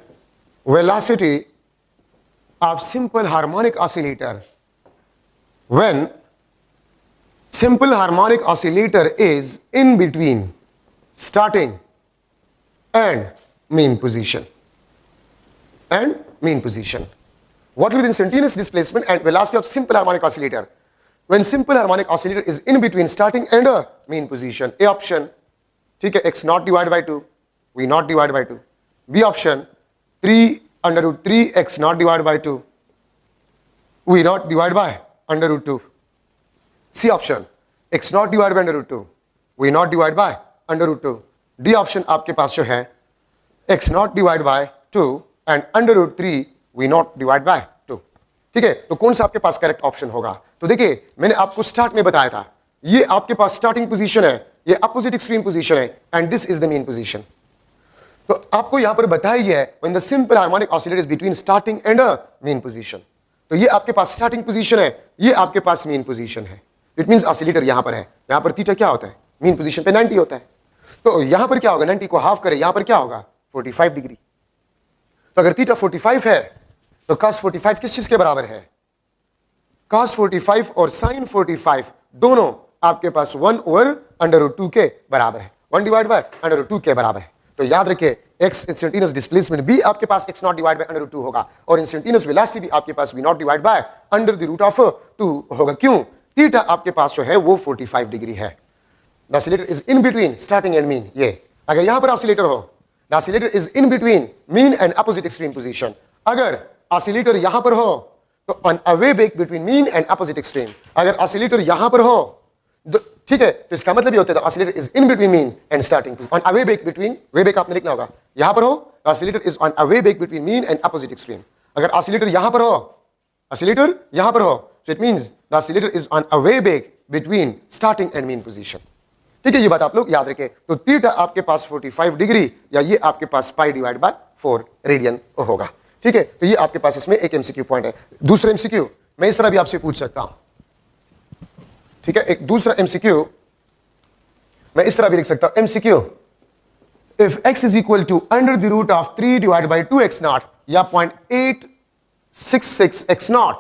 velocity of simple harmonic oscillator when simple harmonic oscillator is in between starting and mean position what will be the instantaneous displacement and velocity of simple harmonic oscillator when simple harmonic oscillator is in between starting and a mean position? A option, ठीक है, x naught divided by 2, v naught divided by 2. B option, 3 under root 3 x naught divided by 2, v naught divided by under root 2. C option, x naught divided by under root 2, v naught divided by under root 2. D option आपके पास जो है x naught divided by 2 and under root 3 v naught divided by 2. ठीक है, तो कौन सा आपके पास करेक्ट ऑप्शन होगा? तो देखिए, मैंने आपको स्टार्ट में बताया था, ये आपके पास स्टार्टिंग पोजीशन है, ये अपोजिट एक्सट्रीम पोजीशन है and this is the mean position. तो आपको यहां पर बताया ही है when the simple harmonic oscillator is between starting and a mean position. तो ये आपके पास स्टार्टिंग पोजीशन है, ये आपके पास मीन पोजीशन है। इट मींस ऑसिलेटर यहां पर है, यहां पर थीटा क्या होता है मीन पोजीशन पे 90 होता है। तो यहां पर क्या होगा, 90 को हाफ करें, यहां पर क्या होगा 45 डिग्री। तो अगर थीटा 45 है तो cos 45 किस चीज के बराबर है? cos 45 और sin 45 दोनों आपके पास 1 ओवर अंडर रूट 2 के बराबर है, 1 डिवाइड बाय अंडर रूट 2 के बराबर है। तो याद रखिए x इंस्टेंटेनियस डिस्प्लेसमेंट भी आपके पास x naught divide by under root 2 होगा और इंस्टेंटेनियस वेलोसिटी भी आपके पास v naught divide by under the root of 2 होगा। क्यों? थीटा आपके पास जो है वो 45 डिग्री है। The oscillator is in between starting and mean. ये अगर यहां पर ऑसिलेटर हो, the oscillator is in between mean and opposite extreme position. अगर ऑसिलेटर यहां पर हो तो on a way back between mean and opposite extreme. अगर ऑसिलेटर यहां पर हो, ठीक है, तो इसका मतलब ये होता है oscillator is in between mean and starting on a way back between, way back आपने लिखना होगा, यहां पर हो oscillator is on a way back between mean and opposite extreme. अगर ऑसिलेटर यहां पर हो, ऑसिलेटर यहां पर हो, so it means the oscillator is on a way back between starting and mean position. ठीक है, ये बात आप लोग याद रखें। तो थीटा आपके पास 45 डिग्री या ये आपके पास पाई डिवाइड बाय 4 रेडियन होगा। ठीक है, तो ये आपके पास इसमें एक एमसीक्यू पॉइंट है। दूसरा एमसीक्यू मैं इस तरह भी आपसे पूछ सकता हूं। ठीक है, एक दूसरा एमसीक्यू मैं इस तरह भी लिख सकता हूं, MCQ if x is equal to under the root of 3 divide by 2x naught या 0.866 x naught,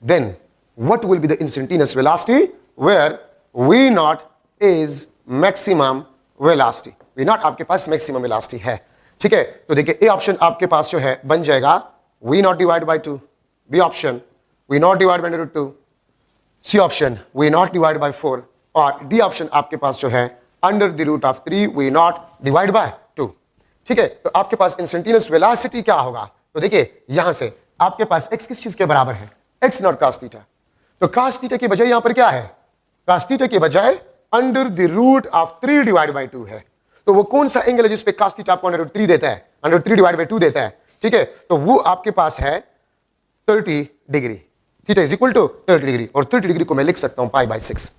then what will be the instantaneous velocity where v naught is maximum velocity. v naught आपके पास maximum velocity है। ठीक है, तो देखिए A option आपके पास जो है बन जाएगा v naught divide by 2, B option v naught divide by root 2, C option v naught divide by 4 और डी ऑप्शन आपके पास जो है under the root of 3 v naught divide by 2। ठीक है, तो आपके पास इंस्टेंटेनियस वेलोसिटी क्या होगा? तो देखिए यहां से आपके पास x किस चीज के बराबर है, x नॉट cos थीटा। तो cos थीटा के बजाय यहां पर क्या है, cos थीटा के बजाय under the root of 3 divide by 2 है। तो वो कौन सा एंगल है जिस पे cos थीटा आपको अंडर रूट 3 देता है, अंडर 3 डिवाइड बाय 2 देता है। ठीक है, तो वो आपके पास है 30 degree. Theta is equal to 30 degree और 30 डिग्री को मैं लिख सकता हूं पाई बाय 6।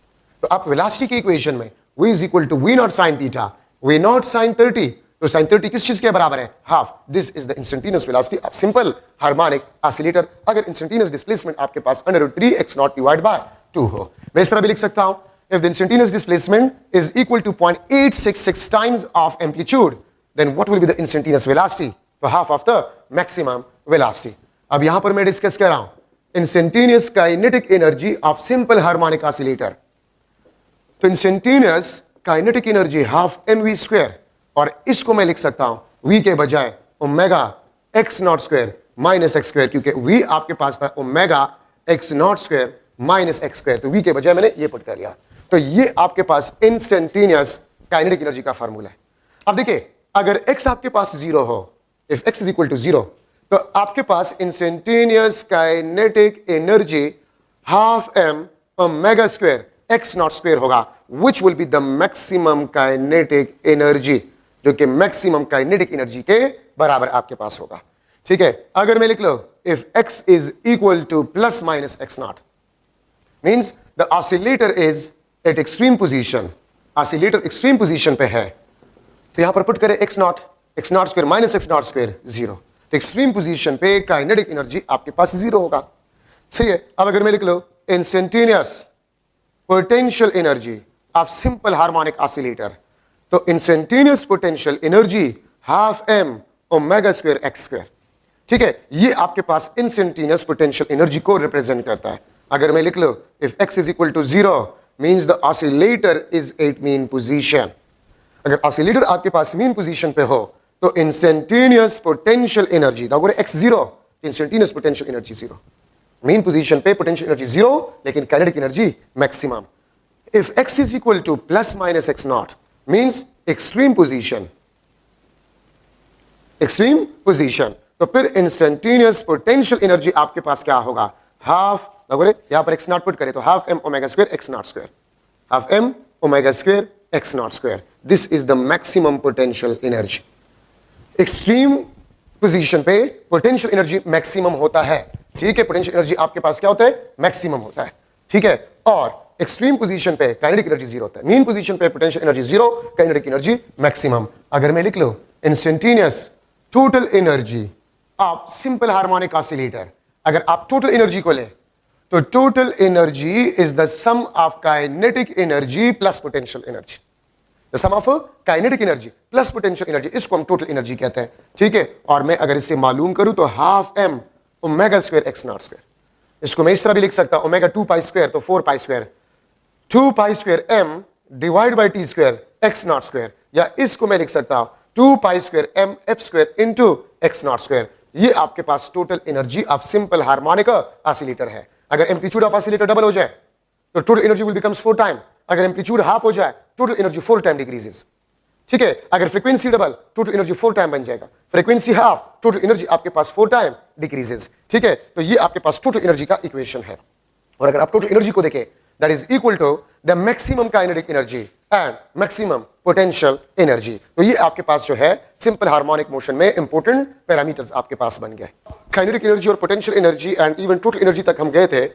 तो आप वेलोसिटी की इक्वेशन में v is equal to v naught sin theta, v naught sin 30, तो sin 30 किस चीज के बराबर है, half. This is the instantaneous velocity of simple harmonic oscillator अगर इंस्टेंटेनियस डिस्प्लेसमेंट आपके पास under root 3 x naught divide by 2 हो। मैं इस तरह भी लिख सकता हूं, if the instantaneous displacement is equal to 0.866 times of amplitude, then what will be the instantaneous velocity? So half of the maximum velocity. अब यहां पर मैं डिस्कस कर रहा हूं instantaneous kinetic energy of simple harmonic oscillator. तो instantaneous kinetic energy half m v square, और इसको मैं लिख सकता हूं v के बजाय omega x naught square minus x square, क्योंकि v आपके पास था omega x naught square minus x square, तो v के बजाय मैंने ये पुट कर लिया। तो ये आपके पास इंस्टेंटेनियस काइनेटिक एनर्जी का फार्मूला है। अब देखिए, अगर x आपके पास जीरो हो, if x is equal to zero, तो आपके पास instantaneous kinetic energy half M omega square x naught square होगा, which will be the maximum kinetic energy, जो कि मैक्सिमम काइनेटिक एनर्जी के बराबर आपके पास होगा। ठीक है, अगर मैं लिख लो if x is equal to plus minus x naught, means the oscillator is at extreme position, oscillator extreme position पे है, तो यहां पर पुट करें x naught square minus x naught square zero, तो एक्सट्रीम पोजीशन पे काइनेटिक एनर्जी आपके पास जीरो होगा। सही है। अब अगर मैं लिख लो instantaneous potential energy of simple harmonic oscillator, तो instantaneous potential energy half M omega square x square. ठीक है, ये आपके पास इंस्टेंटेनियस पोटेंशियल एनर्जी को रिप्रेजेंट करता है। अगर मैं लिख लो if x is equal to zero means the oscillator is at mean position, अगर ऑसिलेटर आपके पास मीन पोजीशन पे हो तो इंस्टेंटेनियस पोटेंशियल एनर्जी, अगर x zero, instantaneous potential energy zero, mean position पे पोटेंशियल एनर्जी जीरो लेकिन kinetic energy maximum. If x is equal to plus minus x not means extreme position, extreme position, तो फिर instantaneous potential energy आपके पास क्या होगा, half, अगर यहां पर एक्स नॉट पुट करें तो half M omega square x naught square, half M omega square x naught square, this is the maximum potential energy. Extreme position पे पोटेंशियल एनर्जी मैक्सिमम होता है। ठीक है, पोटेंशियल एनर्जी आपके पास क्या होता है, मैक्सिमम होता है। ठीक है, और एक्सट्रीम पोजीशन पे काइनेटिक एनर्जी जीरो होता है, मीन पोजीशन पे potential energy zero, kinetic energy maximum. अगर मैं लिख लो instantaneous total energy of simple harmonic oscillator, अगर आप टोटल एनर्जी को ले तो total energy is the sum of kinetic energy plus potential energy, the sum of kinetic energy plus potential energy, इसको हम टोटल एनर्जी कहते हैं। ठीक है, और मैं अगर इससे मालूम करूं तो half M omega square x naught square, इसको मैं इस तरह भी लिख सकता हूं ओमेगा 2 पाई स्क्वायर, तो 4 pi square, 2 pi square m divide by T square x naught square, या इसको मैं लिख सकता हूं 2 pi square m f square into x naught square. ये आपके पास total energy of simple harmonic oscillator है। अगर एम्पलीट्यूड ऑफ ऑसिलेटर डबल हो जाए तो total energy will becomes 4 time, अगर एम्पलीट्यूड हाफ हो जाए टोटल एनर्जी 4 टाइम डिक्रीजेस। ठीक है, अगर frequency double total energy 4 time बन जाएगा, फ्रीक्वेंसी हाफ टोटल एनर्जी आपके पास 4 टाइम डिक्रीजेस। ठीक है, तो ये आपके पास टोटल एनर्जी का इक्वेशन है। और अगर आप टोटल एनर्जी को देखें that is equal to the maximum kinetic energy and maximum potential energy, तो ये आपके पास जो है सिंपल हार्मोनिक मोशन में इंपॉर्टेंट पैरामीटर्स आपके पास बन गए। काइनेटिक एनर्जी और potential energy and even total energy तक हम गए थे।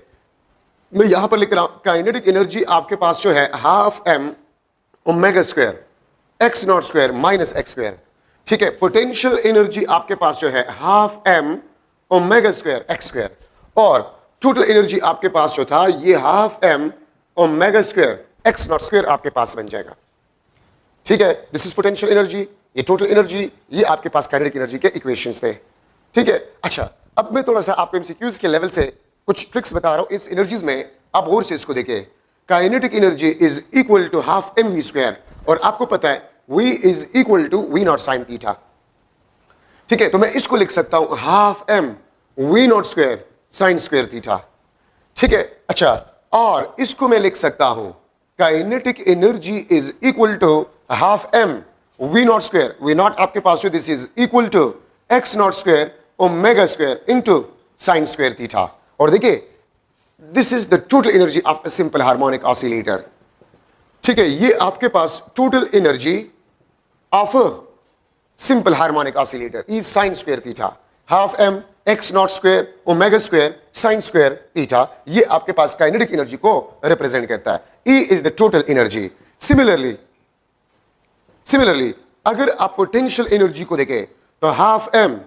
मैं यहां पर लिख रहा हूं काइनेटिक एनर्जी आपके पास जो है half M omega square x naught square minus x square. ठीक है, पोटेंशियल एनर्जी आपके पास जो है half M omega square x square, और टोटल एनर्जी आपके पास जो था ये half M omega square x naught square आपके पास बन जाएगा। ठीक है, दिस इज पोटेंशियल एनर्जी, ये टोटल एनर्जी, ये आपके पास काइनेटिक एनर्जी के इक्वेशंस थे। ठीक है, अच्छा अब मैं थोड़ा सा आपको एमसीक्यूज के लेवल से कुछ ट्रिक्स बता रहा हूं इस एनर्जीज में, आप और से इसको देखिए। Kinetic energy is equal to half m v square, और आपको पता है V is equal to v naught sine theta. ठीक है, तो मैं इसको लिख सकता हूं half m v naught square sine square theta. ठीक है, अच्छा और इसको मैं लिख सकता हूं kinetic energy is equal to half m v naught square, v naught आपके पास है, this is equal to X naught square omega square into sine square theta. और देखिए this is the total energy of a simple harmonic oscillator. ठीक है, ये आपके पास total energy of a simple harmonic oscillator is sine square theta, half m x naught square omega square sine square theta, ये आपके पास kinetic energy को represent करता है। E is the total energy. Similarly अगर आप पोटेंशियल एनर्जी को देखें तो half M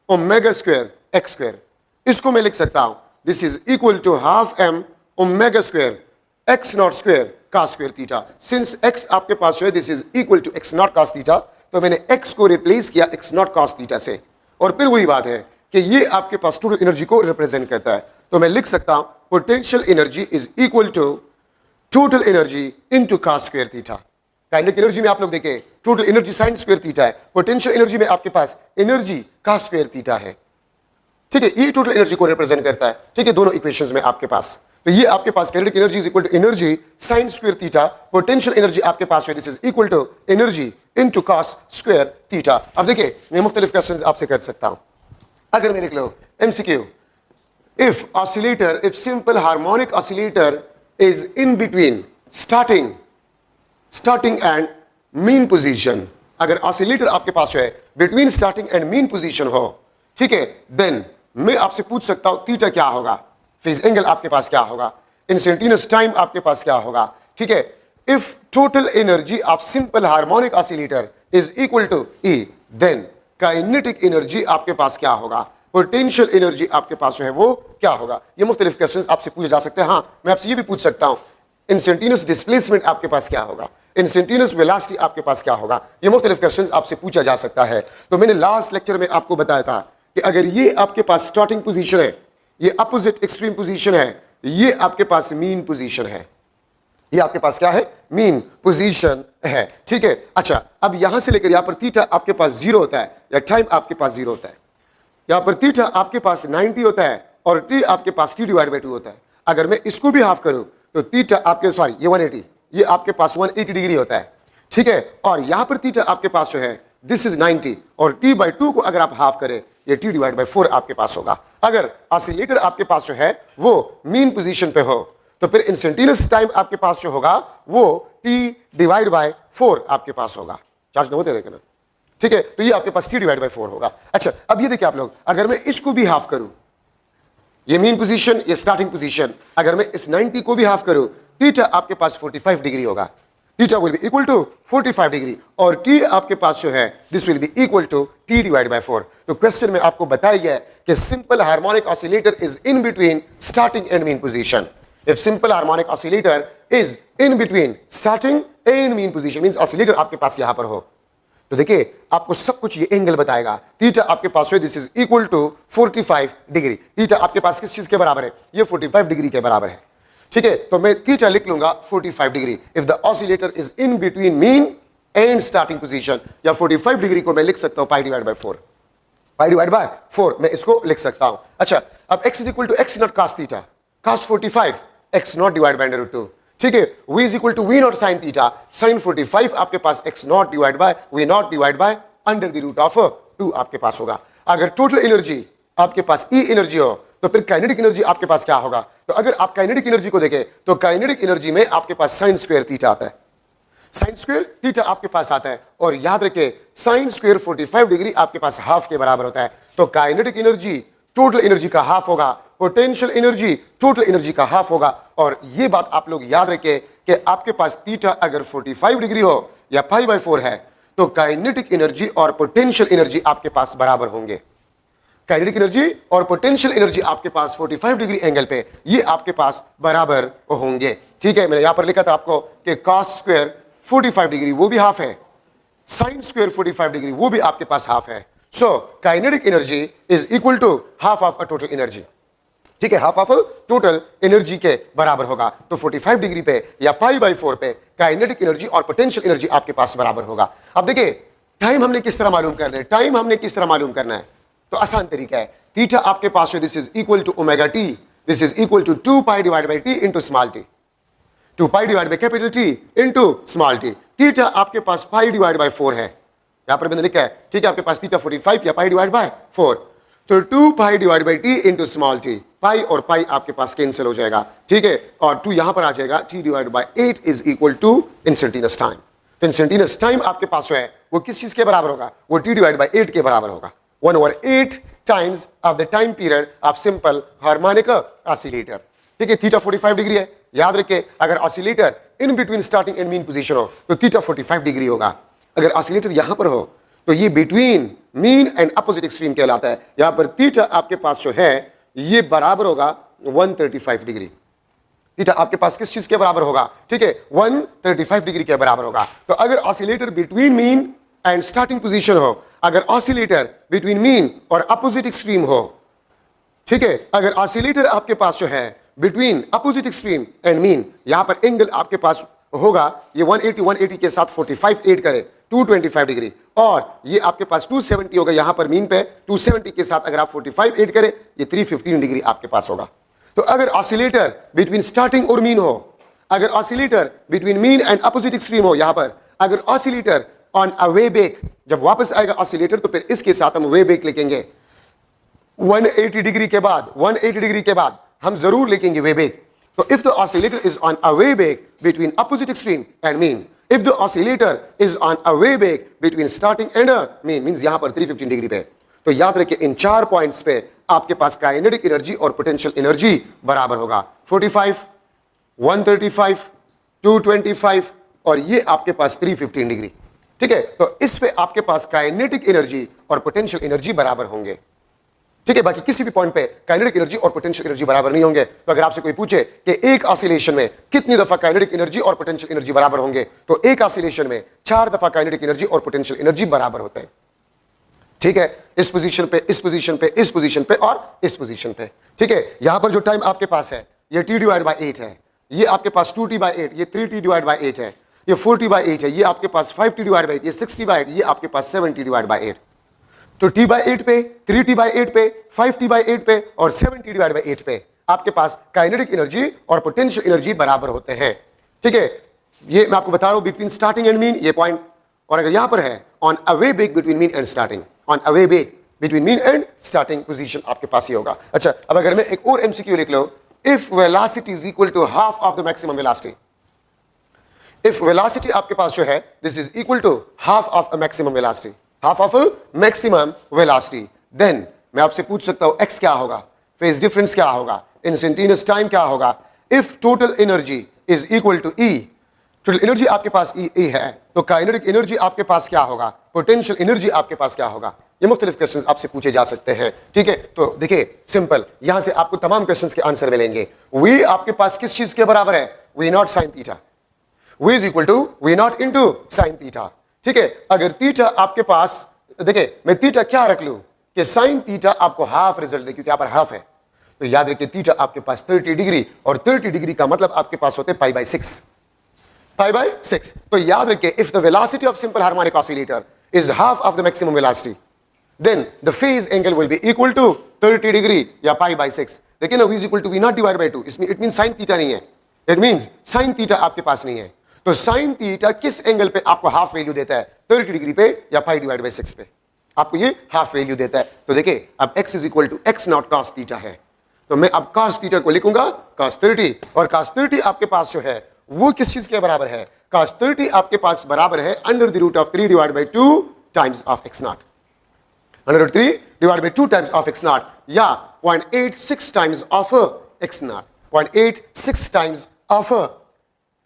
omega square x square, इसको मैं लिख सकता हूं this is equal to half M omega square x naught square cos square theta. Since x आपके पास है this is equal to x naught cos theta, तो मैंने x को रिप्लेस किया x नॉट cos थीटा से। और फिर वही बात है कि ये आपके पास टोटल एनर्जी को रिप्रेजेंट करता है। तो मैं लिख सकता हूं potential energy is equal to total energy into cos square theta. काइनेटिक एनर्जी में आप लोग देखें total energy sin square theta है, पोटेंशियल एनर्जी में आपके पास एनर्जी cos स्क्वायर थीटा है। ठीक है, ये टोटल एनर्जी को रिप्रेजेंट करता है। ठीक है, दोनों इक्वेशंस में आपके पास, तो ये आपके पास kinetic energy is equal to energy sin square theta, potential energy आपके पास है this is equal to energy into cos square theta. अब देखिए मैं मुख्तलिफ क्वेश्चंस आपसे कर सकता हूं। अगर मैं लिख लो MCQ, if oscillator, if simple harmonic oscillator is in between starting and mean position, अगर ऑसिलेटर आपके पास है between starting and mean position हो, ठीक है, देन मैं आपसे पूछ सकता हूं थीटा क्या होगा, फेज एंगल आपके पास क्या होगा, इंस्टेंटेनियस टाइम आपके पास क्या होगा। ठीक है, if total energy of simple harmonic oscillator is equal to E, then kinetic energy आपके पास क्या होगा, पोटेंशियल एनर्जी आपके पास जो है वो क्या होगा। ये मुख्तलिफ क्वेश्चंस आपसे पूछे जा सकते हैं। हाँ, मैं आपसे ये भी पूछ सकता हूं इंस्टेंटेनियस डिस्प्लेसमेंट आपके पास क्या होगा, इंस्टेंटेनियस वेलोसिटी आपके पास क्या होगा। ये मुख्तलिफ क्वेश्चंस आपसे पूछा जा सकता है। तो मैंने लास्ट लेक्चर में आपको बताया था कि अगर ये आपके पास स्टार्टिंग पोजीशन है, ये अपोजिट एक्सट्रीम पोजीशन है, ये आपके पास मीन पोजीशन है, ये आपके पास क्या है, मीन पोजीशन है। ठीक है, अच्छा अब यहां से लेकर यहां पर थीटा आपके पास 0 होता है या टाइम आपके पास 0 होता है, यहां पर थीटा आपके पास 90 होता है और t आपके पास t/2 होता है। अगर मैं इसको भी हाफ करूं तो थीटा आपके सॉरी ये 180, ये आपके पास 180 डिग्री होता है। ठीक है, और यहां पर थीटा आपके पास जो है दिस इज 90 और t/2 को अगर आप हाफ करें ये t/4 आपके पास होगा। अगर ऑसिलेटर आपके पास जो है वो मीन पोजीशन पे हो तो फिर इंस्टेंटेनियस टाइम आपके पास जो होगा वो t/4 आपके पास होगा। चार्ज न होते देखना। ठीक है, तो ये आपके पास t/4 होगा। अच्छा अब ये देखिए आप लोग, अगर मैं इसको भी हाफ करूं, ये मीन पोजीशन, ये स्टार्टिंग पोजीशन, अगर मैं इस 90 को भी हाफ करूं, थीटा आपके पास 45 डिग्री होगा, theta will be equal to 45 degree और t आपके पास जो है this will be equal to t/4। तो क्वेश्चन में आपको बताया गया है कि simple harmonic oscillator is in between starting and mean position. If simple harmonic oscillator is in between starting and mean position means oscillator आपके पास यहां पर हो, तो देखिए आपको सब कुछ ये एंगल बताएगा। थीटा आपके पास है this is equal to 45 degree. Theta आपके पास किस चीज के बराबर है, ये 45 डिग्री के बराबर है। ठीक है, तो मैं थीटा लिख लूंगा 45 degree if the oscillator is in between mean and starting position, या 45 डिग्री को मैं लिख सकता हूं π/4, π/4 मैं इसको लिख सकता हूं। अच्छा अब x is equal to x naught cos theta, cos 45 x naught divide by √2। ठीक है, v is equal to v naught sin theta, sin 45 आपके पास x naught divide by v naught divide by √2 आपके पास होगा। अगर टोटल एनर्जी आपके पास E एनर्जी हो तो फिर काइनेटिक एनर्जी आपके पास क्या होगा। तो अगर आप काइनेटिक एनर्जी को देखें तो काइनेटिक एनर्जी में आपके पास sin स्क्वायर थीटा आता है, sin स्क्वायर थीटा आपके पास आता है और याद रखें sin स्क्वायर 45 डिग्री आपके पास हाफ के बराबर होता है। तो काइनेटिक एनर्जी टोटल एनर्जी का हाफ होगा, पोटेंशियल एनर्जी टोटल एनर्जी का हाफ होगा। और ये बात आप लोग याद रखें कि आपके पास थीटा अगर 45 डिग्री हो या π/4 है तो काइनेटिक एनर्जी और पोटेंशियल एनर्जी आपके पास बराबर होंगे। काइनेटिक एनर्जी और पोटेंशियल एनर्जी आपके पास 45 डिग्री एंगल पे ये आपके पास बराबर होंगे। ठीक है, मैंने यहां पर लिखा था आपको कि cos स्क्वायर 45 डिग्री वो भी हाफ है, sin स्क्वायर 45 डिग्री वो भी आपके पास हाफ है। So kinetic energy is equal to half of a total energy. ठीक है, हाफ ऑफ टोटल एनर्जी के बराबर होगा। तो 45 डिग्री पे या π/4 पे काइनेटिक एनर्जी और पोटेंशियल एनर्जी आपके पास बराबर होगा। अब देखिए टाइम हमने किस तरह मालूम करना है, टाइम हमने किस तरह मालूम करना है, तो आसान तरीका है। थीटा आपके पास है this is equal to omega t, this is equal to 2π/t into small t, 2π/T into small t. Theta आपके पास π/4 है, यहां पर मैंने लिखा है। ठीक है, आपके पास थीटा 45 या π/4, तो 2π/T इंटू स्मॉल टी, पाई और पाई आपके पास कैंसिल हो जाएगा। ठीक है, और 2 यहां पर आ जाएगा, t/8 is equal to instantaneous time. तो इंस्टेंटेनियस टाइम आपके पास जो है वो किस चीज के बराबर होगा, वो t/8 के बराबर होगा, 1/8 times of the time period of simple harmonic oscillator. ठीक है, थीटा 45 डिग्री है, याद रखिए अगर oscillator in between starting and mean position हो तो थीटा 45 डिग्री होगा। अगर ऑसिलेटर यहां पर हो तो ये between mean and opposite extreme कहलाता है। यहां पर थीटा आपके पास जो है ये बराबर होगा 135 डिग्री। थीटा आपके पास किस चीज के बराबर होगा, ठीक है, 135 डिग्री के बराबर होगा। तो अगर oscillator between mean and starting position हो, अगर ऑसिलेटर बिटवीन मीन और अपोजिट एक्सट्रीम हो, ठीक है, अगर ऑसिलेटर आपके पास जो है between opposite extreme and mean, यहां पर एंगल आपके पास होगा ये 180 के साथ 45 ऐड करे 225 डिग्री, और ये आपके पास 270 होगा यहां पर मीन पे 270 के साथ अगर आप 45 ऐड करें ये 315 डिग्री आपके पास होगा। तो अगर ऑसिलेटर बिटवीन स्टार्टिंग और मीन हो, अगर oscillator between mean and opposite extreme हो, यहां पर अगर oscillator on a way back, जब वापस आएगा ऑसिलेटर तो फिर इसके साथ हम वे बैक लिखेंगे 180 डिग्री के बाद, 180 डिग्री के बाद हम जरूर लिखेंगे वे बैक। तो if the oscillator is on a way back between opposite extreme and mean, if the oscillator is on a way back between starting and mean, means यहां पर 315 डिग्री पे, तो याद रखिए इन 4 पॉइंट्स पे आपके पास काइनेटिक एनर्जी और पोटेंशियल एनर्जी बराबर होगा 45, 135, 225 और ये आपके पास 315 डिग्री, ठीक है। तो इस पे आपके पास काइनेटिक एनर्जी और पोटेंशियल एनर्जी बराबर होंगे, ठीक है। बाकी किसी भी पॉइंट पे काइनेटिक एनर्जी और पोटेंशियल एनर्जी बराबर नहीं होंगे। तो अगर आपसे कोई पूछे कि एक ऑसिलेशन में कितनी दफा काइनेटिक एनर्जी और पोटेंशियल एनर्जी बराबर होंगे, तो एक ऑसिलेशन में 4 दफा काइनेटिक एनर्जी और पोटेंशियल एनर्जी बराबर होते हैं, ठीक है। इस पोजीशन पे, इस पोजीशन पे, इस पोजीशन पे और इस पोजीशन पे, ठीक है। यहां पर जो टाइम आपके पास है ये t डिवाइड बाय 8 है, ये आपके पास 2t बाय 8, ये 3t डिवाइड बाय 8 है, ये 4t बाय 8 है, ये आपके पास 5t डिवाइड बाय 8, ये 6t बाय 8, ये आपके पास 7t डिवाइड बाय 8। तो t बाय 8 पे, 3t बाय 8 पे, 5t बाय 8 पे और 7t डिवाइड बाय 8 पे आपके पास काइनेटिक एनर्जी और पोटेंशियल एनर्जी बराबर होते हैं, ठीक है। ये मैं आपको बता रहा हूं बिटवीन स्टार्टिंग एंड मीन ये पॉइंट, और अगर यहां पर है on a way back between mean and starting, on a way back between mean and starting position आपके पास ही होगा। अच्छा, अब अगर मैं एक और एमसीक्यू लिख लो, if velocity is equal to half of the maximum velocity, if velocity आपके पास जो है this is equal to half of a maximum velocity, half of maximum velocity, then मैं आपसे पूछ सकता हूं एक्स क्या होगा, फेज डिफरेंस क्या होगा, इंस्टेंटेनियस टाइम क्या होगा। If total energy is equal to E, total energy आपके पास ई है, तो काइनेटिक एनर्जी आपके पास क्या होगा, पोटेंशियल एनर्जी आपके पास क्या होगा। ये मुख्तलिफ क्वेश्चंस आपसे पूछे जा सकते हैं, ठीक है। तो देखिए सिंपल, यहां से आपको तमाम क्वेश्चंस के आंसर मिलेंगे। वी आपके पास किस चीज के बराबर है, v naught sine theta, v is equal to v naught into sine theta, ठीक है। अगर थीटा आपके पास, देखिए मैं थीटा क्या रख लूं कि साइन थीटा आपको हाफ रिजल्ट दे, क्योंकि यहां पर हाफ है, तो याद रखिए थीटा आपके पास 30 डिग्री, और 30 डिग्री का मतलब आपके पास होते पाई बाय 6, पाई बाय 6। तो याद रखिए if the velocity of simple harmonic oscillator is half of the maximum velocity, then the phase angle will be equal to 30 degree या पाई बाय 6। लेकिन v is equal to v not divided by 2, इसमें it mean sine theta नहीं है, it means sine theta आपके पास नहीं है। तो sine theta किस एंगल पे आपको हाफ वैल्यू देता है, 30 डिग्री पे या पाई डिवाइड बाय 6 पे आपको ये हाफ वैल्यू देता है। तो देखिए अब x is equal to x naught cos theta है, तो मैं अब cos थीटा को लिखूंगा cos 30, और cos 30 आपके पास जो है वो किस चीज के बराबर है, cos 30 आपके पास बराबर है under the root of 3 divide by 2 times of x naught, under root 3 divide by 2 times of x naught, या 0.86 times of x naught, 0.86 times of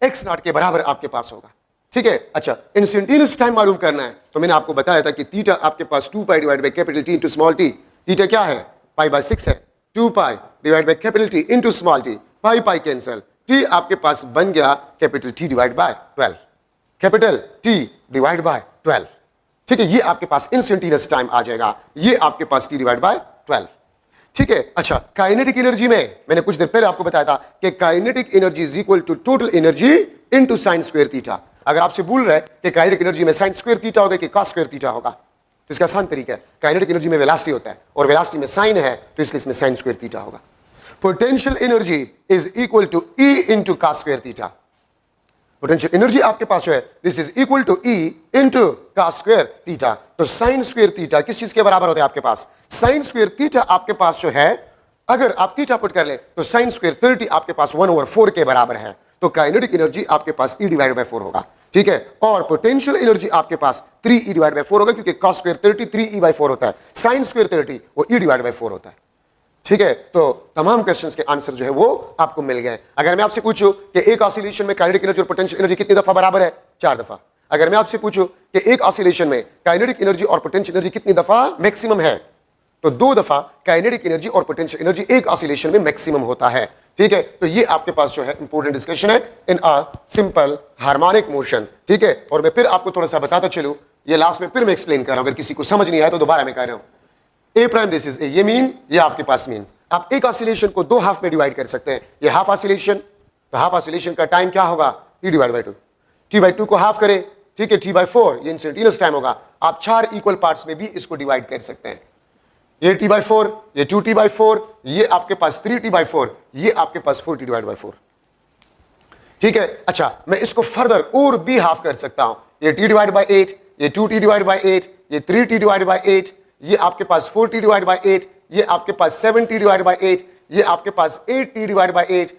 x naught के बराबर आपके पास होगा, ठीक है। अच्छा, इंस्टेंटेनियस टाइम मालूम करना है, तो मैंने आपको बताया था कि थीटा आपके पास 2 pi divide by capital T into small t, theta क्या है पाई बाय 6 है, 2 pi divide by capital T into small t, pi pi cancel, t आपके पास बन गया capital T divide bye 12, capital T divide bye 12, ठीक है। ये आपके पास इंस्टेंटेनियस टाइम आ जाएगा, ये आपके पास T डिवाइड बाय 12, ठीक है। अच्छा, काइनेटिक एनर्जी में मैंने कुछ देर पहले आपको बताया था कि kinetic energy is equal to total energy into sine square theta. अगर आपसे बोल रहे हैं कि काइनेटिक एनर्जी में साइन स्क्वायर थीटा होगा कि cos स्क्वायर थीटा होगा, तो इसका आसान तरीका है, काइनेटिक एनर्जी में वेलोसिटी होता है और वेलोसिटी में साइन है, तो इसलिए इसमें साइन स्क्वायर थीटा होगा। Potential energy is equal to E into cos square theta, potential energy आपके पास जो है this is equal to E into cos square theta. तो साइन स्क्वायर थीटा किस चीज के बराबर होता है आपके पास, साइन स्क्वायर थीटा आपके पास जो है, अगर आप थीटा पुट कर ले तो साइन स्क्वायर 30 आपके पास 1/4 के बराबर है, तो काइनेटिक एनर्जी आपके पास E डिवाइड बाय 4 होगा, ठीक है। और पोटेंशियल एनर्जी आपके पास 3E डिवाइड बाय 4 होगा, क्योंकि cos स्क्वायर 30 3E बाय 4 होता है, साइन स्क्वायर 30 वो E डिवाइड बाय 4 होता है, ठीक है। तो तमाम क्वेश्चंस के आंसर जो है वो आपको मिल गए। अगर मैं आपसे पूछूं कि एक ऑसिलेशन में काइनेटिक एनर्जी और पोटेंशियल एनर्जी कितनी दफा बराबर है, 4 दफा। अगर मैं आपसे पूछूं कि एक ऑसिलेशन में काइनेटिक एनर्जी और पोटेंशियल एनर्जी कितनी दफा मैक्सिमम है, तो 2 दफा काइनेटिक एनर्जी और पोटेंशियल एनर्जी एक ऑसिलेशन में मैक्सिमम होता है, ठीक है। तो ये आपके पास जो है इंपॉर्टेंट डिस्कशन है इन अ सिंपल हार्मोनिक मोशन, ठीक है। और मैं फिर आपको थोड़ा सा बताता चलूं, ये लास्ट में फिर मैं एक्सप्लेन कर रहा हूं, अगर किसी को समझ नहीं आया तो दोबारा मैं कह रहा हूं। ए प्राइम दिस इज ए, ये मीन, ये आपके पास मीन। आप एक ऑसिलेशन को दो हाफ में डिवाइड कर सकते हैं। ये हाफ ऑसिलेशन, तो हाफ ऑसिलेशन का टाइम क्या होगा, T divide by two. T by two को हाफ करें, ठीक है, टी बाई फोर, ये इंस्टेंटेनियस टाइम होगा। आप 4 इक्वल पार्ट्स में भी इसको डिवाइड कर सकते हैं। ये टी बाई फोर, ये 2t बाई फोर, ये आपके पास 3t बाई फोर, ये आपके पास 4t डिवाइड बाई फोर। ठीक है, अच्छा मैं इसको फर्दर और भी हाफ कर सकता हूं। ये t डिवाइड बाई 8, ये 2t डिवाइड बाई 8, ये 3t डिवाइड बाई 8, ये आपके पास 4t डिवाइड बाई 8, ये आपके पास 7t डिवाइड बाई 8, ये आपके पास 8t डिवाइड बाई 8,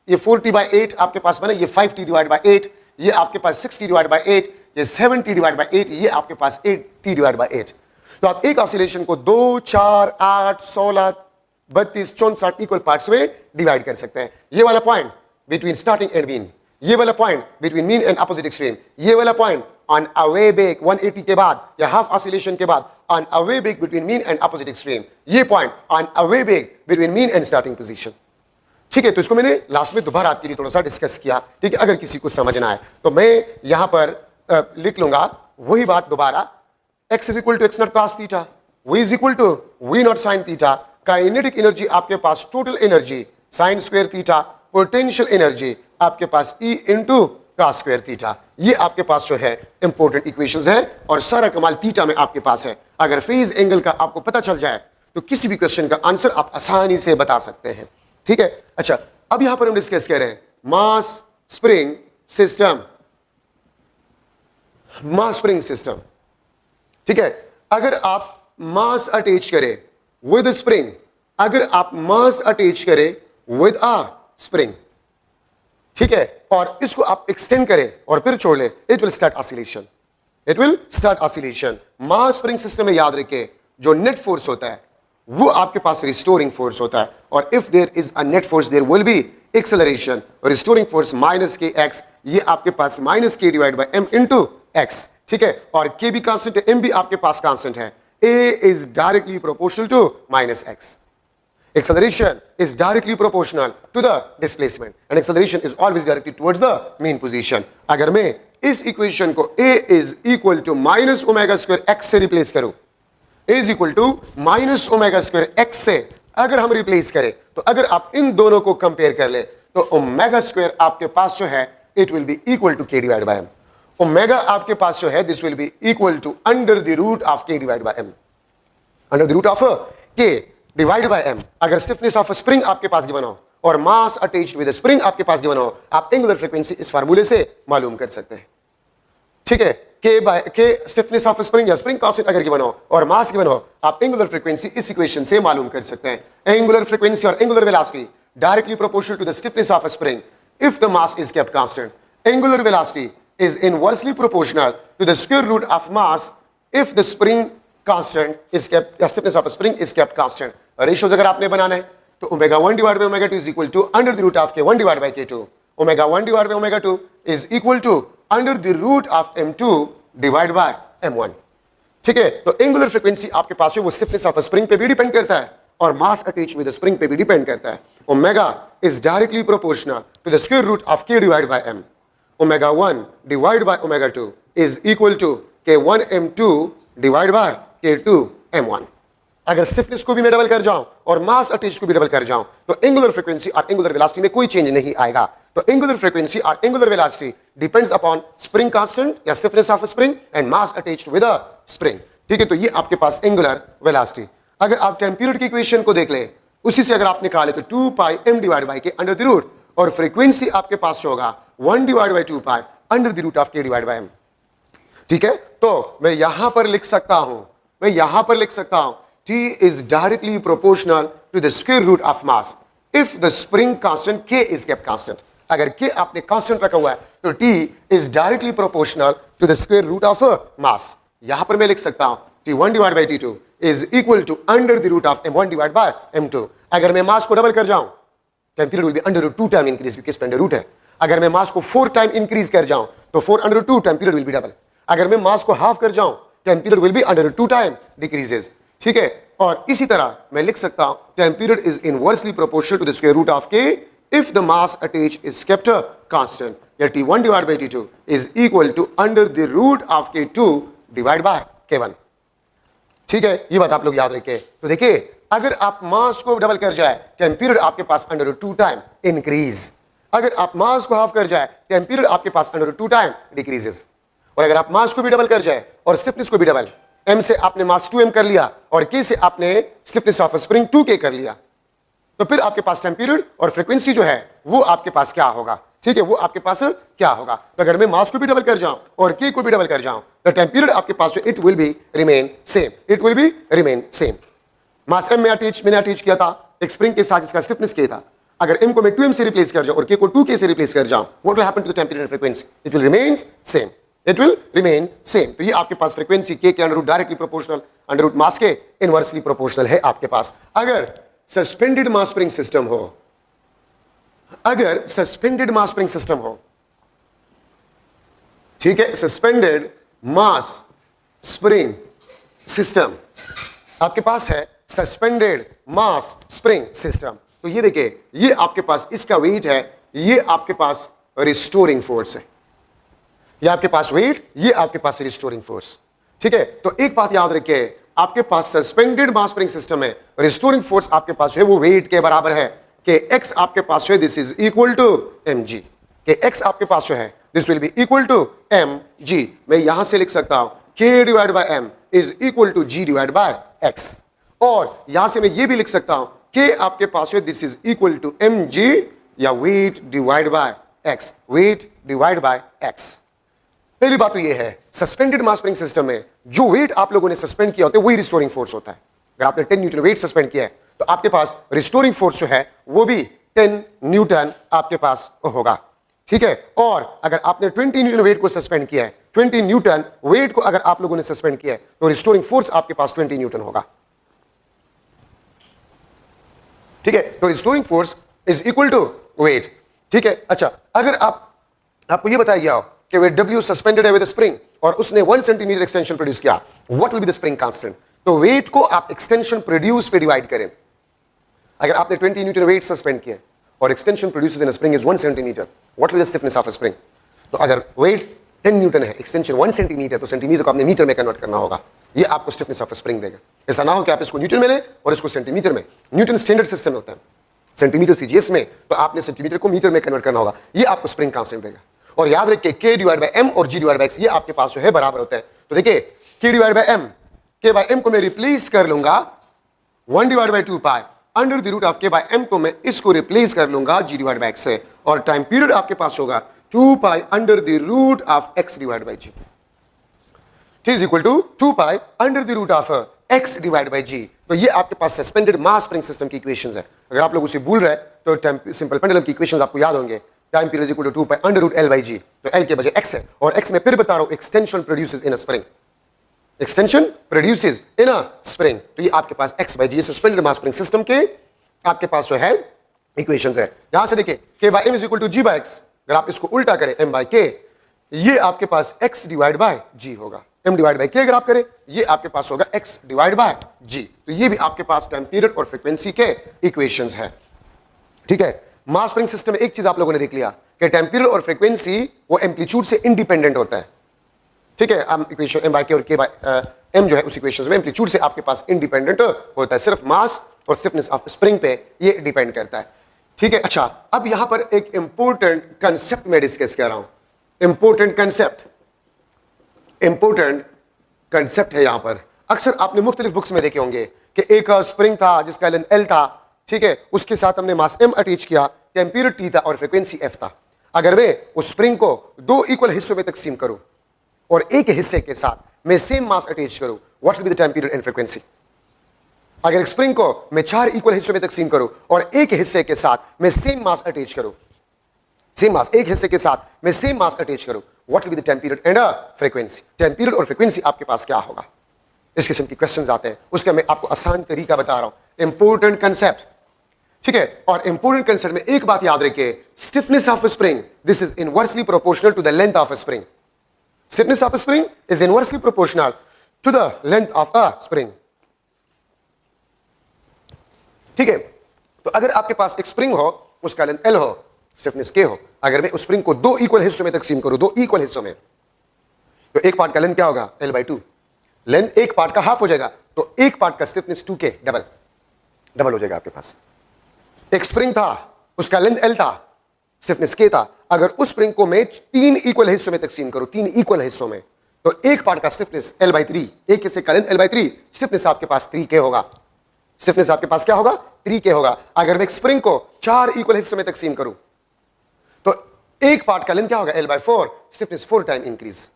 ये 4t बाई 8 आपके पास बना, ये 5t डिवाइड बाई 8, ये आपके पास 6t डिवाइड बाई 8, ये 7t डिवाइड बाई 8, ये आपके पास 8t डिवाइड बाई 8। तो आप एक ऑसिलेशन को 2, 4, 8, 16, 32, 64 इक्वल पार्ट्स में डिवाइड कर सकते हैं। ये वाला point between starting and mean, ये वाला point between mean and opposite extreme, ये वाला पॉइंट ऑन अवे बेक 180 के बाद या हाफ ऑसिलेशन के बाद on away back between mean and opposite extreme, ये point on away back between mean and starting position. ठीक है, तो इसको मैंने लास्ट में दोबारा आपके लिए थोड़ा सा डिस्कस किया। ठीक है, अगर किसी को समझना है तो मैं यहां पर लिख लूंगा वही बात दोबारा। x is equal to x naught cos theta, y is equal to v naught sin theta, kinetic energy आपके पास total energy sin square theta, potential energy आपके पास E into cos square theta. ये आपके पास जो है इंपॉर्टेंट इक्वेशंस है और सारा कमाल थीटा में आपके पास है। अगर फेज एंगल का आपको पता चल जाए तो किसी भी क्वेश्चन का आंसर आप आसानी से बता सकते हैं। ठीक है, अच्छा अब यहां पर हम डिस्कस कर रहे हैं मास स्प्रिंग सिस्टम। मास स्प्रिंग सिस्टम, ठीक है, अगर आप मास अटैच करें विद स्प्रिंग, अगर आप मास अटैच करें विद अ स्प्रिंग, ठीक है, और इसको आप एक्सटेंड करें और फिर छोड़ ले, it will start oscillation, it will start oscillation. Mass spring system में याद रखें जो नेट फोर्स होता है वो आपके पास रिस्टोरिंग फोर्स होता है, और if there is a net force there will be acceleration. Restoring force minus k x, ये आपके पास minus k divide by m into x. ठीक है, और के भी कांस्टेंट है, एम भी आपके पास कांस्टेंट है। A is directly proportional to minus x. Acceleration is directly proportional to the displacement and acceleration is always directed towards the mean position. अगर मैं इस इक्वेशन को A is equal to minus omega square x से replace करूं, A is equal to minus omega square x से अगर हम replace करें, तो अगर आप इन दोनों को कंपेयर कर ले तो ओमेगा स्क्वायर आपके पास जो है it will be equal to k divide by m। Omega आपके पास जो है this will be equal to under the root of k divide by m, under the root of k divide by m। अगर stiffness of spring आपके पास given हो और मास attached with spring आपके पास गिवन हो, आप एंगुलर फ्रीक्वेंसी इस फार्मूले से मालूम कर सकते हैं। ठीक है, के स्टिफनेस ऑफ स्प्रिंग या स्प्रिंग कांस्टेंट अगर गिवन हो और मास गिवन हो, आप एंगुलर फ्रीक्वेंसी इस इक्वेशन से मालूम कर सकते हैं। एंगुलर फ्रीक्वेंसी और angular velocity directly proportional to the stiffness of spring if the mass is kept constant. Angular velocity is inversely proportional to the square root of mass if the spring constant is kept, या stiffness of spring is kept constant. Ratios अगर आपने बनाना है तो omega 1 divide by omega 2 is equal to under the root of k1 divide by k2। Omega 1 divide by omega 2 is equal to under the root of m2 divide by m1। ठीक है, तो angular frequency आपके पास है वो stiffness of spring पे भी depend करता है और मास अटैच विद स्प्रिंग पे भी डिपेंड करता है। Omega is directly proportional to the square root of k divide by m। Omega 1 divide by omega 2 is equal to k1 m2 divide by k2 m1। अगर stiffness को भी मैं double कर जाऊं और मास अटैच को भी डबल कर जाऊं तो एंगुलर फ्रीक्वेंसी और एंगुलर वेलोसिटी में कोई चेंज नहीं आएगा। तो एंगुलर फ्रीक्वेंसी और angular velocity depends upon spring constant या stiffness of spring and mass attached with a spring. ठीक है, तो ये आपके पास एंगुलर वेलोसिटी। अगर आप टाइम पीरियड की इक्वेशन को देख ले, उसी से अगर आप निकाले तो 2 pi m divide by k under the root, और फ्रीक्वेंसी आपके पास होगा 1 divide by 2 pi under the root of k divide by m। ठीक है, तो मैं यहां पर लिख सकता हूं T is directly proportional to the square root of mass if the spring constant K is kept constant। अगर K आपने constant रखा हुआ है तो T is directly proportional to the square root of mass। यहां पर मैं लिख सकता हूं T1 divided by T2 is equal to under the root of M1 divided by M2। अगर मैं मास को डबल कर जाऊं time period will be under root 2 time increase, क्योंकि इसमें अंडर रूट है। अगर मैं मास को 4 टाइम इंक्रीज कर जाऊं तो 4 under 2 time period will be double. अगर मैं मास को हाफ कर जाऊं time period will be under 2 time decreases. ठीक है, और इसी तरह मैं लिख सकता हूं time period is inversely proportional to the square root of k if the mass attached is kept constant, या T1 divided by T2 is equal to under the root of K2 divided by K1। ठीक है, ये बात आप लोग याद रखिए। तो देखिए, अगर आप मास को डबल कर जाए, टाइम पीरियड आपके पास अंडर रूट 2 टाइम इंक्रीज। अगर आप मास को हाफ कर जाए, टाइम पीरियड आपके पास अंडर रूट 2 टाइम डिक्रीजेस। और अगर आप मास को भी डबल कर जाए और स्टिफनेस को भी डबल, m से आपने मास 2m कर लिया और k से आपने स्टिफनेस ऑफ स्प्रिंग 2k कर लिया, तो फिर आपके पास टाइम पीरियड और फ्रीक्वेंसी जो है वो आपके पास क्या होगा? ठीक है, वो आपके पास क्या होगा? तो अगर मैं मास को भी डबल कर जाऊं और k को भी डबल कर जाऊं, तो टाइम पीरियड आपके पास it will be remain same, it will be remain same. Mass m मैंने अटैच किया था एक स्प्रिंग के साथ जिसका स्टिफनेस k था। अगर m को मैं 2m से रिप्लेस कर जाऊं और k को 2k से रिप्लेस कर जाऊं, what will happen to the time period and frequency? It will remain same, it will remain same. तो ये आपके पास फ्रीक्वेंसी k के under root directly proportional, under root mass के इनवर्सली प्रोपोर्शनल है आपके पास। अगर सस्पेंडेड मास स्प्रिंग सिस्टम हो, अगर सस्पेंडेड मास स्प्रिंग सिस्टम हो, ठीक है, सस्पेंडेड मास स्प्रिंग सिस्टम आपके पास है, सस्पेंडेड मास स्प्रिंग सिस्टम। तो ये देखिए, ये आपके पास इसका वेट है, ये आपके पास रिस्टोरिंग फोर्स है, ये आपके पास वेट, ये आपके पास रिस्टोरिंग फोर्स। ठीक है, तो एक बात याद रखिए, आपके पास सस्पेंडेड मास स्प्रिंग सिस्टम है, रिस्टोरिंग फोर्स आपके पास है वो वेट के बराबर है कि x आपके पास है, this is equal to mg, कि x आपके पास जो है this will be equal to mg। मैं यहां से लिख सकता हूं k divide by m is equal to g divide by x, और यहां से मैं ये भी लिख सकता हूं k आपके पास है this is equal to mg या weight divide by x, weight divide by x। पहली बात तो ये है, सस्पेंडेड मास स्प्रिंग सिस्टम में जो वेट आप लोगों ने सस्पेंड किया होता है वही रिस्टोरिंग फोर्स होता है। अगर आपने 10 न्यूटन वेट सस्पेंड किया है तो आपके पास रिस्टोरिंग फोर्स जो है वो भी 10 न्यूटन आपके पास होगा। ठीक है, और अगर आपने 20 न्यूटन वेट को सस्पेंड किया है, 20 न्यूटन वेट को अगर आप लोगों ने सस्पेंड किया है तो रिस्टोरिंग फोर्स आपके पास 20 न्यूटन होगा। ठीक है, तो restoring force is equal to weight. ठीक है, अच्छा, अगर आपको ये बताया गया हो कि वेट W सस्पेंडेड है विद स्प्रिंग और उसने 1 सेंटीमीटर एक्सटेंशन प्रोड्यूस किया, what will be the spring constant? तो वेट को आप एक्सटेंशन प्रोड्यूस पे डिवाइड करें। अगर आपने 20 न्यूटन वेट सस्पेंड किया और extension produce in spring is 1 centimetre, what will the stiffness of spring? तो अगर वेट 10 न्यूटन है, एक्सटेंशन 1 सेंटीमीटर, तो सेंटीमीटर को आपने मीटर में कन्वर्ट करना होगा, ये आपको स्टिफनेस ऑफ स्प्रिंग देगा। ऐसा ना हो कि आप इसको न्यूटन में लें और इसको सेंटीमीटर में। न्यूटन स्टैंडर्ड सिस्टम होता है, सेंटीमीटर सीजीएस में, तो आपने सेंटीमीटर को मीटर में कन्वर्ट करना होगा, ये आपको स्प्रिंग कांस्टेंट देगा। और याद रखिए k डिवाइड बाय m और g डिवाइड बाय x ये आपके पास जो है बराबर होता है। तो देखिए, k divide by m, k by m को मैं रिप्लेस कर लूंगा 1 divide by 2 pi under the root of k by m को मैं इसको रिप्लेस कर लूंगा g डिवाइड बाय x से, और टाइम पीरियड आपके पास होगा 2 pi under the root of x divide by g, t is equal to 2 pi under the root of x divide by g। तो ये आपके पास सस्पेंडेड मास स्प्रिंग सिस्टम की इक्वेशंस है। अगर आप लोग उसे भूल रहे हैं तो सिंपल पेंडुलम की इक्वेशंस आपको याद होंगे। Time period equal to 2 pi under root L by g, तो L के बजाय x है, और x में फिर बता रहा हूं extension produces in a spring, extension produces in a spring. तो ये आपके पास x by g suspended mass spring system के आपके पास जो है इक्वेशंस है। यहां से देखिए, k by m is equal to g by x, अगर आप इसको उल्टा करें m बाय k, ये आपके पास x डिवाइड बाय g होगा। m डिवाइड बाय k अगर आप करें, ये आपके पास होगा x डिवाइड बाय g। तो ये भी आपके पास टाइम पीरियड और फ्रीक्वेंसी के इक्वेशंस है। ठीक है, मास स्प्रिंग सिस्टम में एक चीज आप लोगों ने देख लिया कि टाइम पीरियड और फ्रीक्वेंसी वो एम्पलीट्यूड से इंडिपेंडेंट होता है। ठीक है, इक्वेशन m बाय k और k बाय m जो है उस इक्वेशन में एम्पलीट्यूड से आपके पास इंडिपेंडेंट होता है, सिर्फ मास और स्टिफनेस ऑफ स्प्रिंग पे ये डिपेंड करता है। ठीक है, अच्छा, अब यहां पर एक इंपॉर्टेंट कंसेप्ट मैं डिस्कस कर रहा हूं, इंपॉर्टेंट कंसेप्ट है यहां पर। अक्सर आपने मुख्तलिफ बुक्स में देखे होंगे कि एक स्प्रिंग था जिसका लेंथ L था, ठीक है, उसके साथ हमने मास m अटैच किया, टाइम पीरियड T था और फ्रीक्वेंसी f था। अगर मैं उस स्प्रिंग को 2 इक्वल हिस्सों में तकसीम करूं और एक हिस्से के साथ मैं सेम मास अटैच करूं, what will be the time period and frequency? अगर एक स्प्रिंग को मैं 4 इक्वल हिस्सों में तकसीम करूं और एक हिस्से के साथ मैं सेम मास अटैच करूं, सेम मास, एक हिस्से के साथ मैं सेम मास अटैच करूं, what will be the time period and frequency? Time period और फ्रीक्वेंसी आपके पास क्या होगा? इस किस्म की क्वेश्चंस आते हैं, उसका मैं आपको आसान तरीका बता रहा हूं, इंपॉर्टेंट कंसेप्ट। ठीक है, और इंपॉर्टेंट कंसेप्ट में एक बात याद रखिए, stiffness of spring this is inversely proportional to the length of spring. Stiffness of spring is inversely proportional to the length of a spring. ठीक है, तो अगर आपके पास एक स्प्रिंग हो उसका लेंथ L हो, स्टिफनेस K हो। अगर मैं उस स्प्रिंग को दो इक्वल हिस्सों में तकसीम करूं, दो इक्वल हिस्सों में, तो एक पार्ट का लेंथ क्या होगा? L/2। लेंथ एक पार्ट का हाफ हो जाएगा, तो एक पार्ट का स्टिफनेस 2K, डबल हो जाएगा आपके पास। एक स्प्रिंग था, उसका लेंथ L था, स्टिफनेस K था। अगर उस स्प्रिंग को मैं तीन इक्वल हिस्सों में तकसीम करूं, तीन इक्वल हिस्सों में, तो एक पार्ट का स्टिफनेस L/3, एक हिस्से का लेंथ L/3, स्टिफनेस आपके पास 3K होगा। स्टिफनेस आपके पास क्या होगा? 3K होगा। अगर मैं एक स्प्रिंग को चार इक्वल हिस्सों में तकसीम करूं, तो एक पार्ट का लेंथ क्या होगा? L/4, stiffness 4 time increase.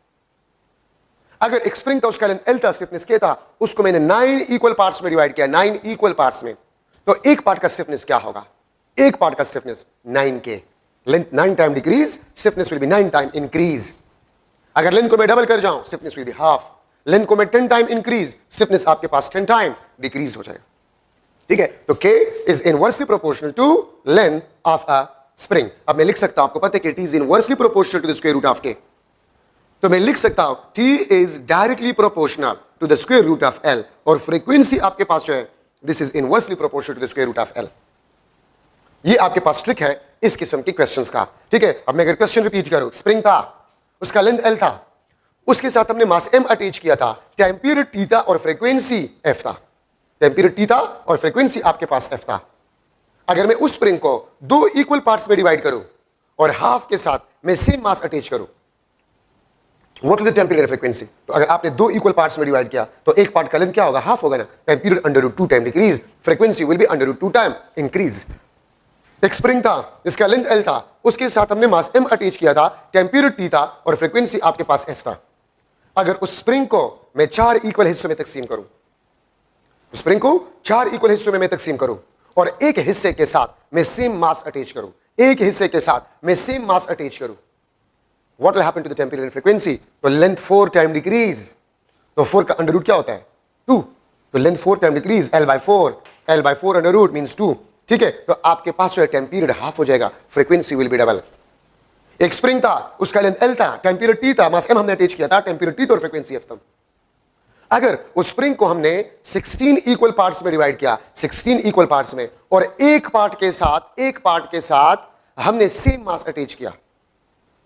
अगर एक स्प्रिंग था, उसका लेंथ L था, स्टिफनेस K था, उसको मैंने 9 इक्वल पार्ट्स में डिवाइड किया, 9 इक्वल पार्ट्स में, तो एक पार्ट का स्टिफनेस क्या होगा? एक पार्ट का stiffness 9K। Length 9 time decrease, stiffness will B 9 time increase. अगर लेंथ को मैं डबल कर जाऊं, stiffness will be half. Length को मैं 10 टाइम इंक्रीज, स्टिफनेस आपके पास 10 टाइम डिक्रीज हो जाएगा। ठीक है, तो K is inversely proportional to length of a spring. अब मैं लिख सकता हूं, आपको पता है कि T is inversely proportional to the square root of K, तो मैं लिख सकता हूं T is directly proportional to the square root of L, और फ्रीक्वेंसी आपके पास जो है, this is inversely proportional to the square root of L। ये आपके पास ट्रिक है इस किस्म के क्वेश्चंस का। ठीक है, अब मैं अगर क्वेश्चन रिपीट करूं, स्प्रिंग था, उसका लेंथ L था, उसके साथ हमने मास M अटैच किया था, टाइम पीरियड T था और फ्रीक्वेंसी F था। टाइम पीरियड T था और फ्रीक्वेंसी आपके पास F था। अगर मैं उस स्प्रिंग को दो इक्वल पार्ट्स में डिवाइड करूं और हाफ के साथ मैं सेम मास अटैच करूं, what is the time period frequency? तो अगर आपने दो इक्वल पार्ट्स में डिवाइड किया, तो एक पार्ट का लेंथ क्या होगा? हाफ होगा ना। Time period √2 time decrease, frequency will B √2 time increase. एक स्प्रिंग था, इसका लेंथ L था, उसके साथ हमने मास M अटैच किया था, टाइम पीरियड T था और फ्रीक्वेंसी आपके पास F था। अगर उस स्प्रिंग को मैं चार इक्वल हिस्सों में तकसीम करूं, स्प्रिंग को चार इक्वल हिस्सों में मैं तकसीम करूं और एक हिस्से के साथ मैं सेम मास अटैच करूं, एक हिस्से के साथ मैं सेम मास अटैच करूं, what will happen to the time period frequency? तो लेंथ 4 टाइम डिक्रीज, तो 4 का अंडर रूट क्या होता है? 2, तो length 4 time decrease, L/4 under root means 2। ठीक है, तो आपके पास जो है टाइम पीरियड हाफ हो जाएगा, फ्रीक्वेंसी विल बी डबल। एक स्प्रिंग था, उसका लेंथ L था, टाइम पीरियड T था, मास M हमने अटैच किया था, टाइम पीरियड T था और फ्रीक्वेंसी F था। अगर उस स्प्रिंग को हमने 16 इक्वल पार्ट्स में डिवाइड किया, 16 इक्वल पार्ट्स में, और एक पार्ट के साथ हमने सेम मास अटैच किया,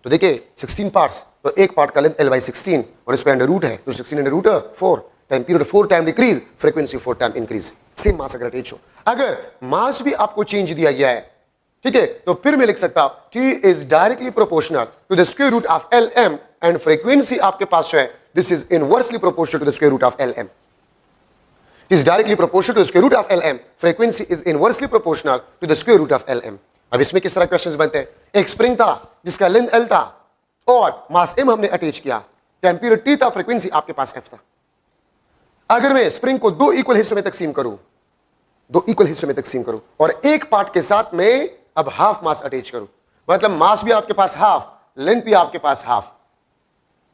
तो देखिए 16 पार्ट्स, तो एक पार्ट का लेंथ L/16 और इस पे अंडर रूट है, तो 16 under root 4, time period 4 time decrease, frequency 4 time increase. Same mass अगर अटैच हो, अगर मास भी आपको चेंज दिया गया है, ठीक है, तो फिर मैं लिख सकता हूं T is directly proportional to the square root of Lm, and frequency आपके पास जो है, this is inversely proportional to the square root of Lm। is directly proportional to the square root of Lm, frequency is inversely proportional to the square root of Lm। अब इसमें किस तरह questions बनते हैं? एक स्प्रिंग था जिसका length L था और मास M हमने अटैच किया, टाइम पीरियड T था, फ्रीक्वेंसी आपके पास F था। अगर मैं स्प्रिंग को दो इक्वल हिस्सों में तकसीम करूं और एक पार्ट के साथ मैं अब हाफ मास अटैच करूं, मतलब मास भी आपके पास हाफ, लेंथ भी आपके पास हाफ,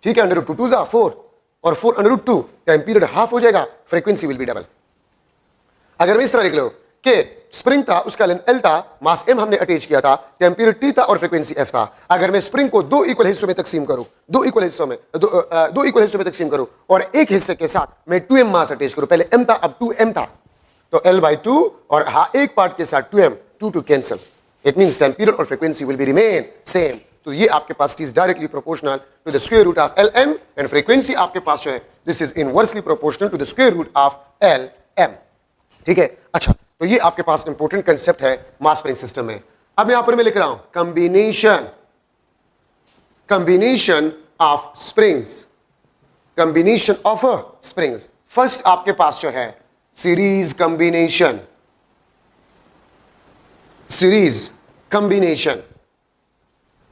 ठीक है, अंडर रूट 2 4 और 4 under root 2, time period half हो जाएगा, फ्रीक्वेंसी विल बी डबल। अगर मैं इस तरह लिख लो कि स्प्रिंग था, उसका लेंथ L था, मास M हमने अटैच किया था, टाइम पीरियड T था और फ्रीक्वेंसी F था। अगर मैं स्प्रिंग को दो इक्वल हिस्सों में तकसीम करूं, दो इक्वल हिस्सों में तकसीम करूं और एक हिस्से के साथ मैं 2m मास अटैच करूं, पहले M था अब 2m था, तो L/2 और एक पार्ट के साथ 2m, 2 cancel, it means time period और frequency will be remain same. तो ये आपके पास is directly proportional to the square root of Lm, and frequency आपके पास जो है, this is inversely proportional to the square root of Lm। ठीक है, अच्छा, तो ये आपके पास इंपॉर्टेंट कंसेप्ट है मास स्प्रिंग सिस्टम में। अब यहां पर मैं लिख रहा हूं कॉम्बिनेशन ऑफ स्प्रिंग्स। फर्स्ट आपके पास जो है सीरीज कॉम्बिनेशन,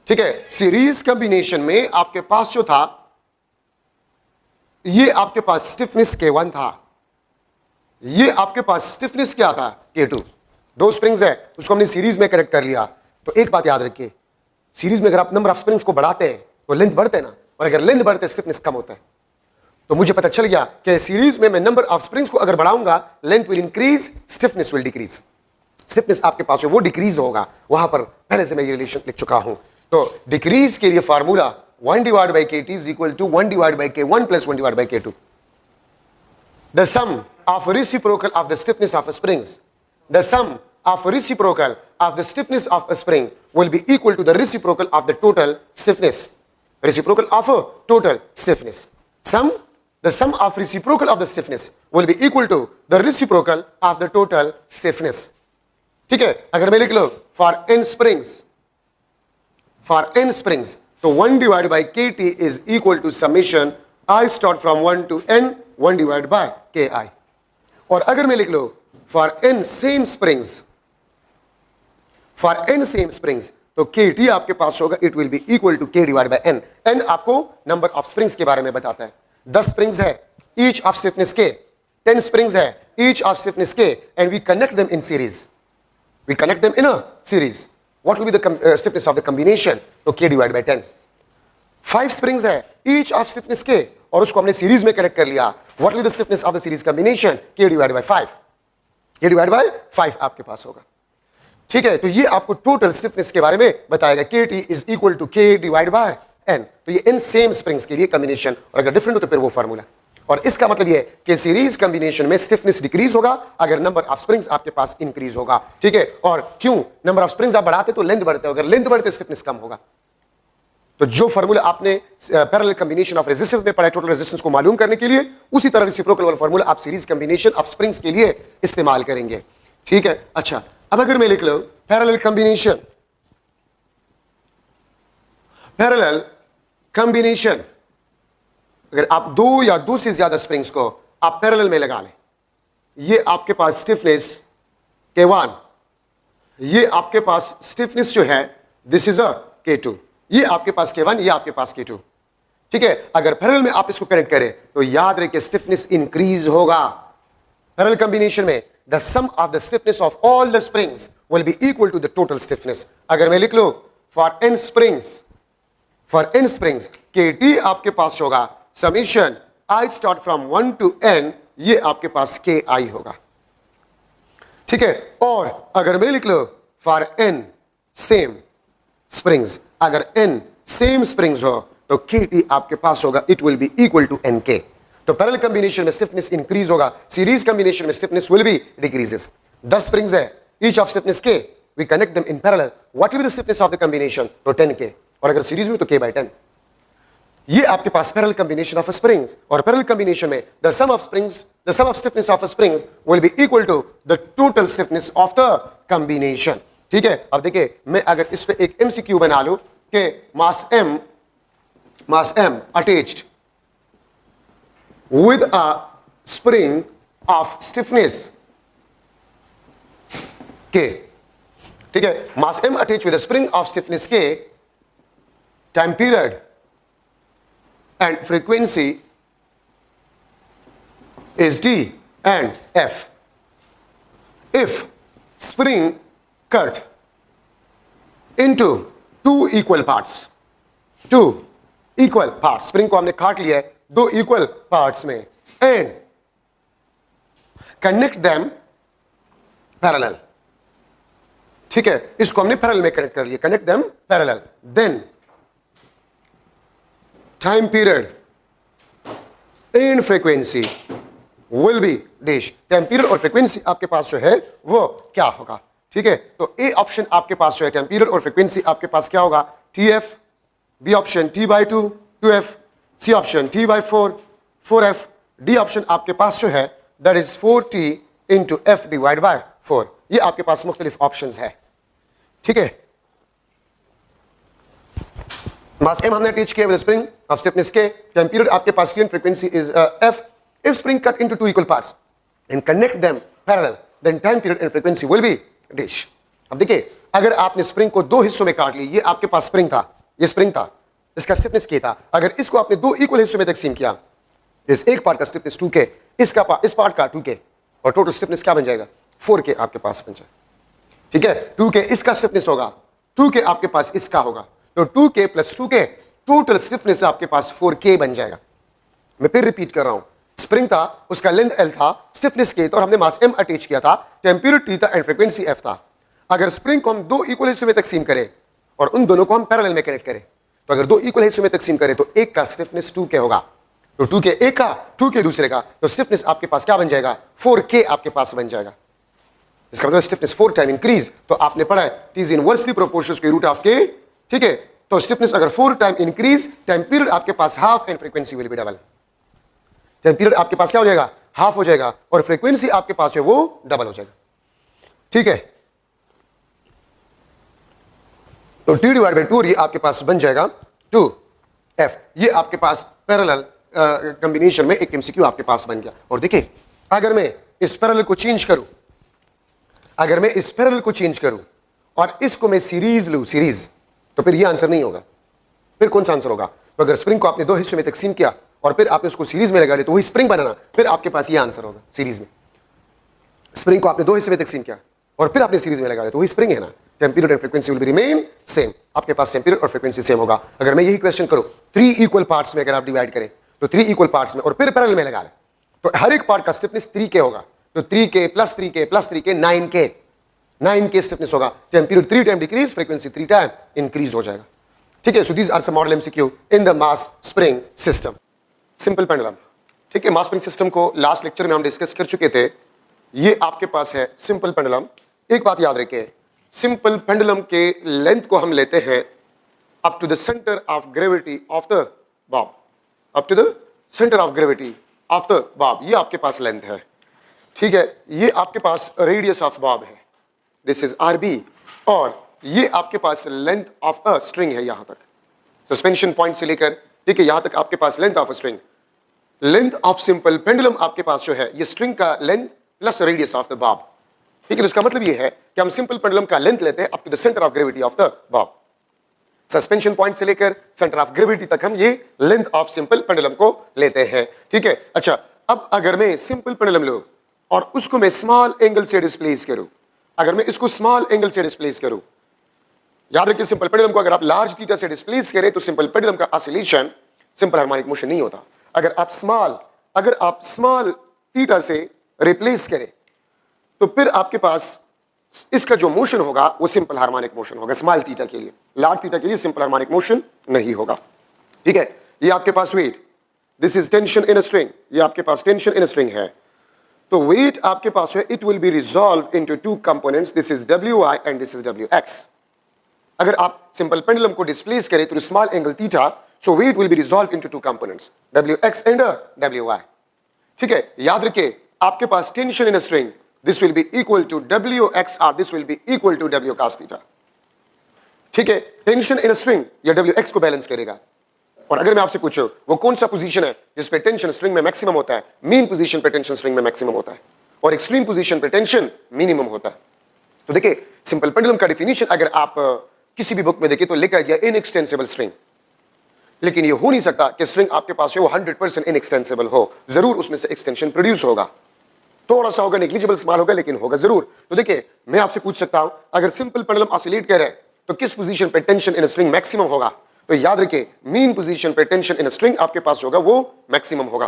ठीक है, सीरीज कॉम्बिनेशन में आपके पास जो था, ये आपके पास स्टिफनेस K1 था, ये आपके पास स्टिफनेस क्या था? K2। दो स्प्रिंग्स है, उसको हमने सीरीज में कनेक्ट कर लिया। तो एक बात याद रखिए, सीरीज में अगर आप नंबर ऑफ स्प्रिंग्स को बढ़ाते हैं तो लेंथ बढ़ते हैं ना, और अगर लेंथ बढ़ते स्टिफनेस कम होता है। तो मुझे पता चल गया कि सीरीज में मैं नंबर ऑफ स्प्रिंग्स को अगर बढ़ाऊंगा, length will increase, stiffness will decrease. Stiffness आपके पास है वो डिक्रीज होगा, वहां पर पहले से मैं ये रिलेशन लिख चुका हूं। तो डिक्रीज के लिए formula 1/KT is equal to 1/K1 plus 1/K2। The sum of reciprocal of the stiffness of springs, the sum of reciprocal of the stiffness of a spring will be equal to the reciprocal of the total stiffness. Reciprocal of a total stiffness. The sum of reciprocal of the stiffness will be equal to the reciprocal of the total stiffness. ठीक है, अगर मैं लिख लो for n springs, तो 1 divided by kt is equal to summation I start from 1 to n 1 divided by ki. और अगर मैं लिख लो for n same springs, तो kt आपके पास होगा it will be equal to k divided by n. n आपको नंबर ऑफ स्प्रिंग्स के बारे में बताता है. 10 स्प्रिंग्स है, each of stiffness k. 10 springs है, each of stiffness k, and we connect them in series. What will be the stiffness of the combination? तो k divided by 10. 5 springs है, each of stiffness k, और उसको हमने series में connect कर लिया. What will be the stiffness of the series combination? k divided by 5. k divided by 5 आपके पास होगा. ठीक है, तो ये आपको टोटल स्टिफनेस के बारे में बताएगा. kt is equal to k divided by n. तो ये इन सेम स्प्रिंग्स के लिए कॉम्बिनेशन, और अगर डिफरेंट हो तो फिर वो फार्मूला. और इसका मतलब ये कि सीरीज कॉम्बिनेशन में स्टिफनेस डिक्रीज होगा अगर नंबर ऑफ स्प्रिंग्स आपके पास इंक्रीज होगा. ठीक है, और क्यों? नंबर ऑफ स्प्रिंग्स आप बढ़ाते तो लेंथ बढ़ते, अगर लेंथ बढ़ते स्टिफनेस कम होगा. तो जो फार्मूला आपने पैरेलल कॉम्बिनेशन ऑफ रेजिस्टेंस में पढ़ा, टोटल रेजिस्टेंस को मालूम करने के लिए, उसी तरह रेसिप्रोकल वाला फार्मूला आप सीरीज कॉम्बिनेशन ऑफ स्प्रिंग्स के लिए इस्तेमाल करेंगे. ठीक है, अच्छा, अब अगर मैं लिख लो पैरेलल कॉम्बिनेशन, अगर आप दो या दो से ज्यादा स्प्रिंग्स को आप पैरेलल में लगा लें, ये आपके पास स्टिफनेस K1, ये आपके पास स्टिफनेस जो है दिस इज अ K2, ये आपके पास K1, ये आपके पास K2. ठीक है, अगर पैरेलल में आप इसको कनेक्ट करें तो याद रहे कि स्टिफनेस इंक्रीज होगा. पैरेलल कॉम्बिनेशन में the sum of the stiffness of all the springs will be equal to the total stiffness. अगर मैं लिख लो फॉर n स्प्रिंग्स kt आपके पास होगा summation I start from 1 to n, ये आपके पास ki होगा. ठीक है, और अगर मैं लिख लो फॉर n सेम स्प्रिंग्स, अगर n सेम स्प्रिंग्स हो तो kt आपके पास होगा it will be equal to nk. तो पैरेलल कॉम्बिनेशन में स्टिफनेस इंक्रीज होगा, सीरीज कॉम्बिनेशन में stiffness will be decreases. 10 springs है, each of stiffness k, we connect them in parallel. What will be the stiffness of the combination? तो 10k, और अगर series में तो k by 10. ये आपके पास पैरेलल कॉम्बिनेशन ऑफ स्प्रिंग्स, और पैरेलल कॉम्बिनेशन में the sum of stiffness of springs will be equal to the total stiffness of the combination. ठीक है, अब देखिए मैं अगर इस पे एक MCQ बना लूं कि मास m attached with a spring of stiffness K. ठीक है, mass M attached with a spring of stiffness K, time period and frequency is D and F. If spring cut into two equal parts, spring को हमने काट लिया है दो equal parts में, and connect them parallel. ठीक है, इसको हमने पैरेलल में कनेक्ट कर लिया, connect them parallel. Then time period and frequency will be dash. Time period और फ्रीक्वेंसी आपके पास जो है वो क्या होगा? ठीक है, तो ए ऑप्शन आपके पास जो है टाइम पीरियड और फ्रीक्वेंसी आपके पास क्या होगा? TF. B option T/2 2F. C option T/4 4F. D option आपके पास जो है that is 4T into F divide by 4. ये आपके पास मुख्तलिफ ऑप्शंस है. ठीक है, मास M हमने टीच किया with spring of stiffness K. Time period आपके पास T and frequency is F. If spring cut into two equal parts and connect them parallel, then time period and frequency will be dash. अब देखिए, अगर आपने spring को दो हिस्सों में काट ली, ये आपके पास स्प्रिंग था, ये स्प्रिंग था, इसका स्टिफनेस K था. अगर इसको आपने दो इक्वल हिस्सों में तकसीम किया, इस एक पार्ट का स्टिफनेस 2K, इस पार्ट का 2K, और टोटल स्टिफनेस क्या बन जाएगा? 4K आपके पास बन जाएगा. ठीक है, 2K इसका स्टिफनेस होगा, 2K आपके पास इसका होगा, तो 2K plus 2K total stiffness आपके पास 4K बन जाएगा. मैं फिर रिपीट कर रहा हूं, स्प्रिंग था, उसका लेंथ L था, स्टिफनेस K था, और हमने मास M अटैच किया था, टेम्परेचर T था एंड फ्रीक्वेंसी F था. अगर स्प्रिंग को हम दो इक्वल हिस्सों में तकसीम करें और उन दोनों को हम पैरेलल में कनेक्ट करें, तो अगर दो इक्वल हिस्सों में तकसीम करें तो एक का स्टिफनेस 2K होगा, तो 2K एक का, 2K दूसरे का, तो स्टिफनेस आपके पास क्या बन जाएगा? 4K आपके पास बन जाएगा. इसका मतलब स्टिफनेस 4 टाइम इंक्रीज, तो आपने पढ़ा है T is inversely proportional to root of K, ठीक है। तो स्टिफनेस अगर 4 टाइम इंक्रीज, टाइम पीरियड आपके पास half and frequency will be double. Time period आपके पास क्या हो जाएगा, हाफ हो जाएगा, और फ्रीक्वेंसी आपके पास है वो डबल हो जाएगा, ठीक है। तो T डिवाइड बाई 2 ये आपके पास बन जाएगा 2F। ये आपके पास पैरेलल कॉम्बिनेशन में एक एमसीक्यू आपके पास बन गया। और देखिए अगर मैं इस पैरेलल को चेंज करूं, अगर मैं इस पैरेलल को चेंज करूं और इसको मैं सीरीज लूं, सीरीज, तो फिर ये आंसर नहीं होगा। फिर कौन सा आंसर होगा? तो अगर स्प्रिंग को आपने दो हिस्सों में तकसीम किया और फिर आपने उसको सीरीज में लगा लिया तो वही स्प्रिंग बनाना, फिर आपके पास ये आंसर होगा सीरीज में। स्प्रिंग को आपने दो हिस्से में तकसीम किया और फिर आपने सीरीज में लगा लिया तो वही स्प्रिंग है ना। Time period and frequency will be remain same, आपके पास टाइम पीरियड और फ्रीक्वेंसी सेम होगा। अगर मैं यही क्वेश्चन करूं 3 इक्वल पार्ट्स में अगर आप डिवाइड करें तो 3 इक्वल पार्ट्स में और फिर पैरेलल में लगा लें तो हर एक पार्ट का स्टिफनेस 3K होगा। तो 3K plus 3K plus 3K 9K stiffness होगा। Time period 3 time decrease, frequency 3 time increase हो जाएगा, ठीक है। So these are some model MCQ in the mass spring system. Simple pendulum, ठीक है। मास स्प्रिंग सिस्टम को लास्ट लेक्चर में हम डिस्कस कर चुके थे। ये आपके पास है सिंपल पेंडुलम। एक बात याद रखिए, सिंपल पेंडुलम के लेंथ को हम लेते हैं up to the centre of gravity of the bob, up to the centre of gravity of the bob. ये आपके पास लेंथ है, ठीक है। ये आपके पास रेडियस ऑफ बॉब है, दिस इज RB, और ये आपके पास लेंथ ऑफ अ स्ट्रिंग है यहां तक, सस्पेंशन पॉइंट से लेकर, ठीक है, यहां तक आपके पास length of a string. Length of simple pendulum आपके पास जो है ये स्ट्रिंग का length plus radius of the bob, ठीक है। तो इसका मतलब ये है कि हम सिंपल पेंडुलम का लेंथ लेते हैं up to the centre of gravity of the bob. Suspension point से लेकर सेंटर ऑफ ग्रेविटी तक हम ये लेंथ ऑफ सिंपल पेंडुलम को लेते हैं, ठीक है। अच्छा, अब अगर मैं सिंपल पेंडुलम लूं और उसको मैं स्मॉल एंगल से डिस्प्लेस करूं, अगर मैं इसको स्मॉल एंगल से डिस्प्लेस करूं, याद रखिए सिंपल पेंडुलम को अगर आप लार्ज थीटा से डिस्प्लेस करें तो सिंपल पेंडुलम का ऑसिलेशन सिंपल हार्मोनिक मोशन नहीं होता। अगर आप स्मॉल थीटा से रिप्लेस करें तो फिर आपके पास इसका जो मोशन होगा वो सिंपल हार्मोनिक मोशन होगा स्मॉल थीटा के लिए। लार्ज थीटा के लिए सिंपल हार्मोनिक मोशन नहीं होगा, ठीक है। ये आपके पास weight, this is tension in a string, ये आपके पास टेंशन इन अ स्ट्रिंग है। तो वेट आपके पास है, it will be resolve into 2 components, this is WI and this is WX। अगर आप सिंपल पेंडुलम को डिस्प्लेस करें तो small angle theta, so weight will be resolve into 2 components, WX and WI, ठीक है। याद रखिए आपके पास tension in a string, this will be equal to WX or this will be equal to W cos theta, ठीक है। Tension in string या WX को बैलेंस करेगा। और अगर मैं आपसे पूछूं वो कौन सा पोजीशन है जिस पे टेंशन स्ट्रिंग में मैक्सिमम होता है, मीन पोजीशन पे टेंशन स्ट्रिंग में मैक्सिमम होता है और एक्सट्रीम पोजीशन पे टेंशन मिनिमम होता है। तो देखिए सिंपल पेंडुलम का डेफिनेशन अगर आप किसी भी बुक में देखिए तो लिखा गया इनएक्सटेंसिबल स्ट्रिंग, लेकिन ये हो नहीं सकता कि स्ट्रिंग आपके पास है वो 100% इनएक्सटेंसिबल हो, जरूर उसमें से एक्सटेंशन प्रोड्यूस होगा, थोड़ा सा होगा, नेग्लिजिबल स्मॉल होगा, लेकिन होगा जरूर। तो देखिए मैं आपसे पूछ सकता हूं अगर सिंपल पेंडुलम ऑसिलेट कर रहा है तो किस पोजीशन पे tension in a string maximum होगा? तो याद रखिए मीन पोजीशन पे टेंशन इन अ स्ट्रिंग आपके पास होगा वो मैक्सिमम होगा।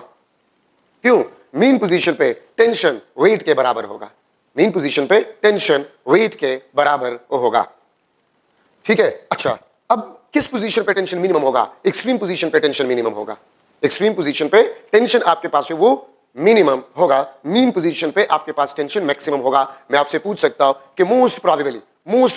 क्यों? मीन पोजीशन पे टेंशन वेट के बराबर होगा, मीन पोजीशन पे टेंशन वेट के बराबर होगा, ठीक है। अच्छा, अब किस पोजीशन पे टेंशन मिनिमम होगा? एक्सट्रीम पोजीशन पे टेंशन मिनिमम होगा। एक्सट्रीम पोजीशन पे टेंशन आपके पास है वो मिनिमम होगा, मीन पोजीशन पे आपके पास टेंशन मैक्सिमम होगा। मैं आपसे पूछ सकता हूं कि मोस्ट